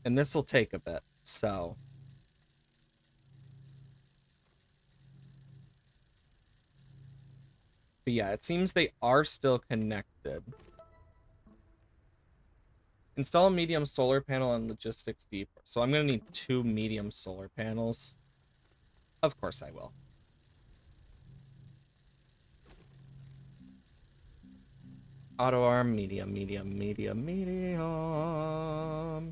And this will take a bit, so. But yeah, it seems they are still connected. Install a medium solar panel on logistics depot. So I'm going to need 2 medium solar panels. Of course I will. Auto arm, medium, medium, medium, medium.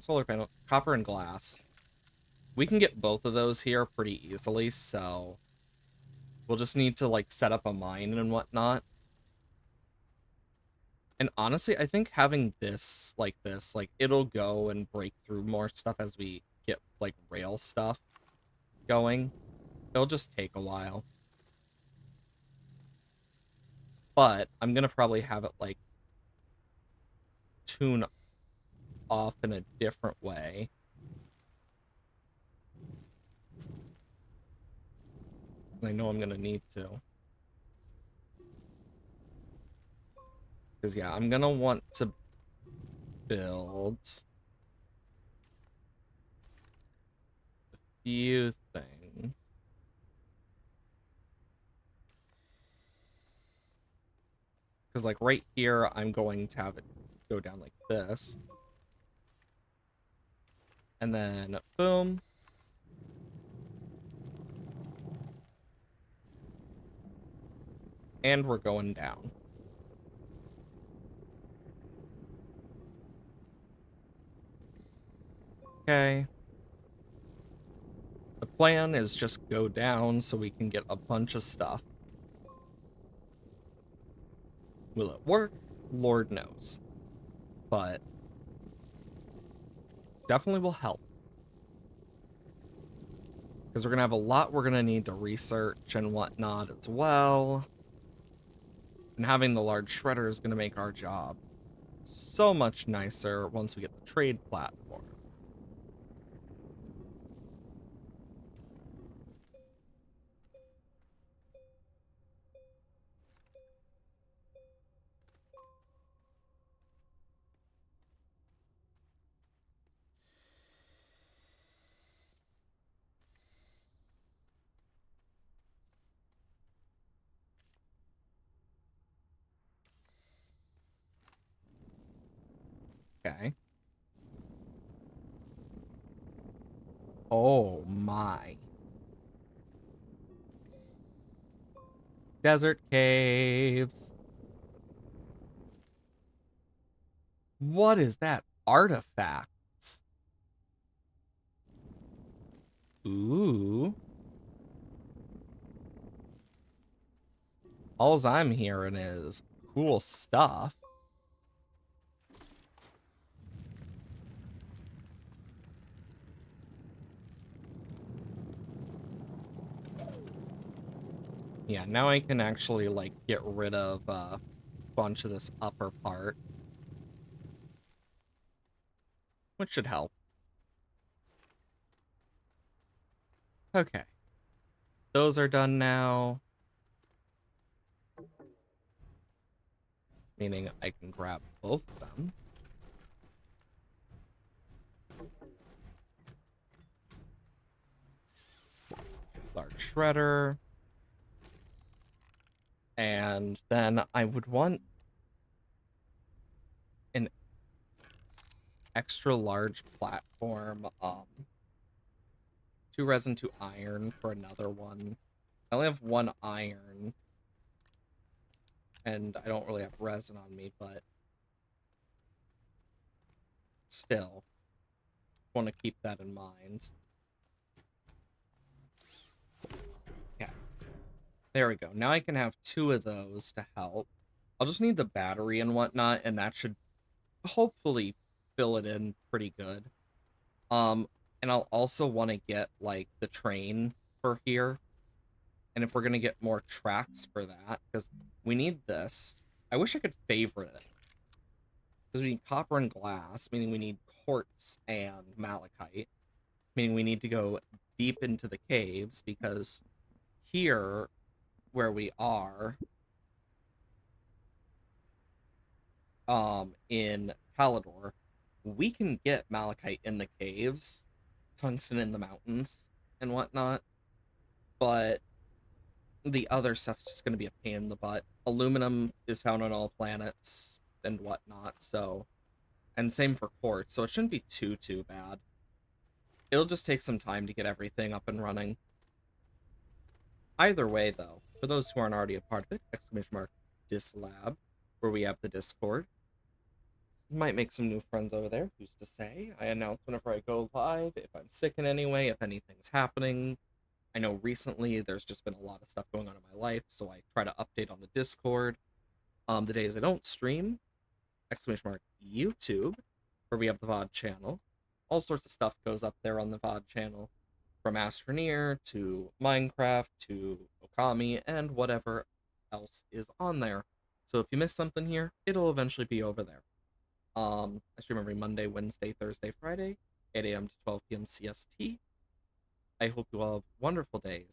Solar panel, copper and glass. We can get both of those here pretty easily, so we'll just need to like set up a mine and whatnot. And honestly, I think having this, like it'll go and break through more stuff as we get like rail stuff going. It'll just take a while. But I'm gonna probably have it like tune off in a different way. I know I'm gonna need to. Because yeah, I'm gonna want to build a few things. Because like right here, I'm going to have it go down like this. And then boom. And we're going down. Okay. The plan is just go down so we can get a bunch of stuff. Will it work? Lord knows. But definitely will help. Because we're gonna have a lot we're gonna need to research and whatnot as well. And having the large shredder is gonna make our job so much nicer once we get the trade platform. Okay. Oh my. Desert caves. What is that? Artifacts. Ooh. Alls I'm hearing is cool stuff. Yeah, now I can actually like get rid of a bunch of this upper part, which should help. Okay. Those are done now, meaning I can grab both of them. Large shredder. And then I would want an extra large platform, 2 resin, 2 iron for another one. I only have 1 iron, and I don't really have resin on me, but still want to keep that in mind. Okay, there we go. Now I can have 2 of those to help. I'll just need the battery and whatnot, and that should hopefully fill it in pretty good. Um, and I'll also want to get like the train for here. And if we're gonna get more tracks for that, because we need this. I wish I could favorite it. Because we need copper and glass, meaning we need quartz and malachite, meaning we need to go deep into the caves, because here where we are, in Calidor, we can get malachite in the caves, tungsten in the mountains, and whatnot. But the other stuff's just gonna be a pain in the butt. Aluminum is found on all planets and whatnot, so, and same for quartz, so it shouldn't be too bad. It'll just take some time to get everything up and running. Either way, though, for those who aren't already a part of it, exclamation mark Dislab, where we have the Discord. Might make some new friends over there. Who's to say? I announce whenever I go live, if I'm sick in any way, if anything's happening. I know recently there's just been a lot of stuff going on in my life, so I try to update on the Discord. The days I don't stream, exclamation mark YouTube, where we have the VOD channel. All sorts of stuff goes up there on the VOD channel, from Astroneer to Minecraft to Okami and whatever else is on there. So if you miss something here, it'll eventually be over there. I stream every Monday, Wednesday, Thursday, Friday, 8 a.m. to 12 p.m. CST. I hope you all have wonderful days,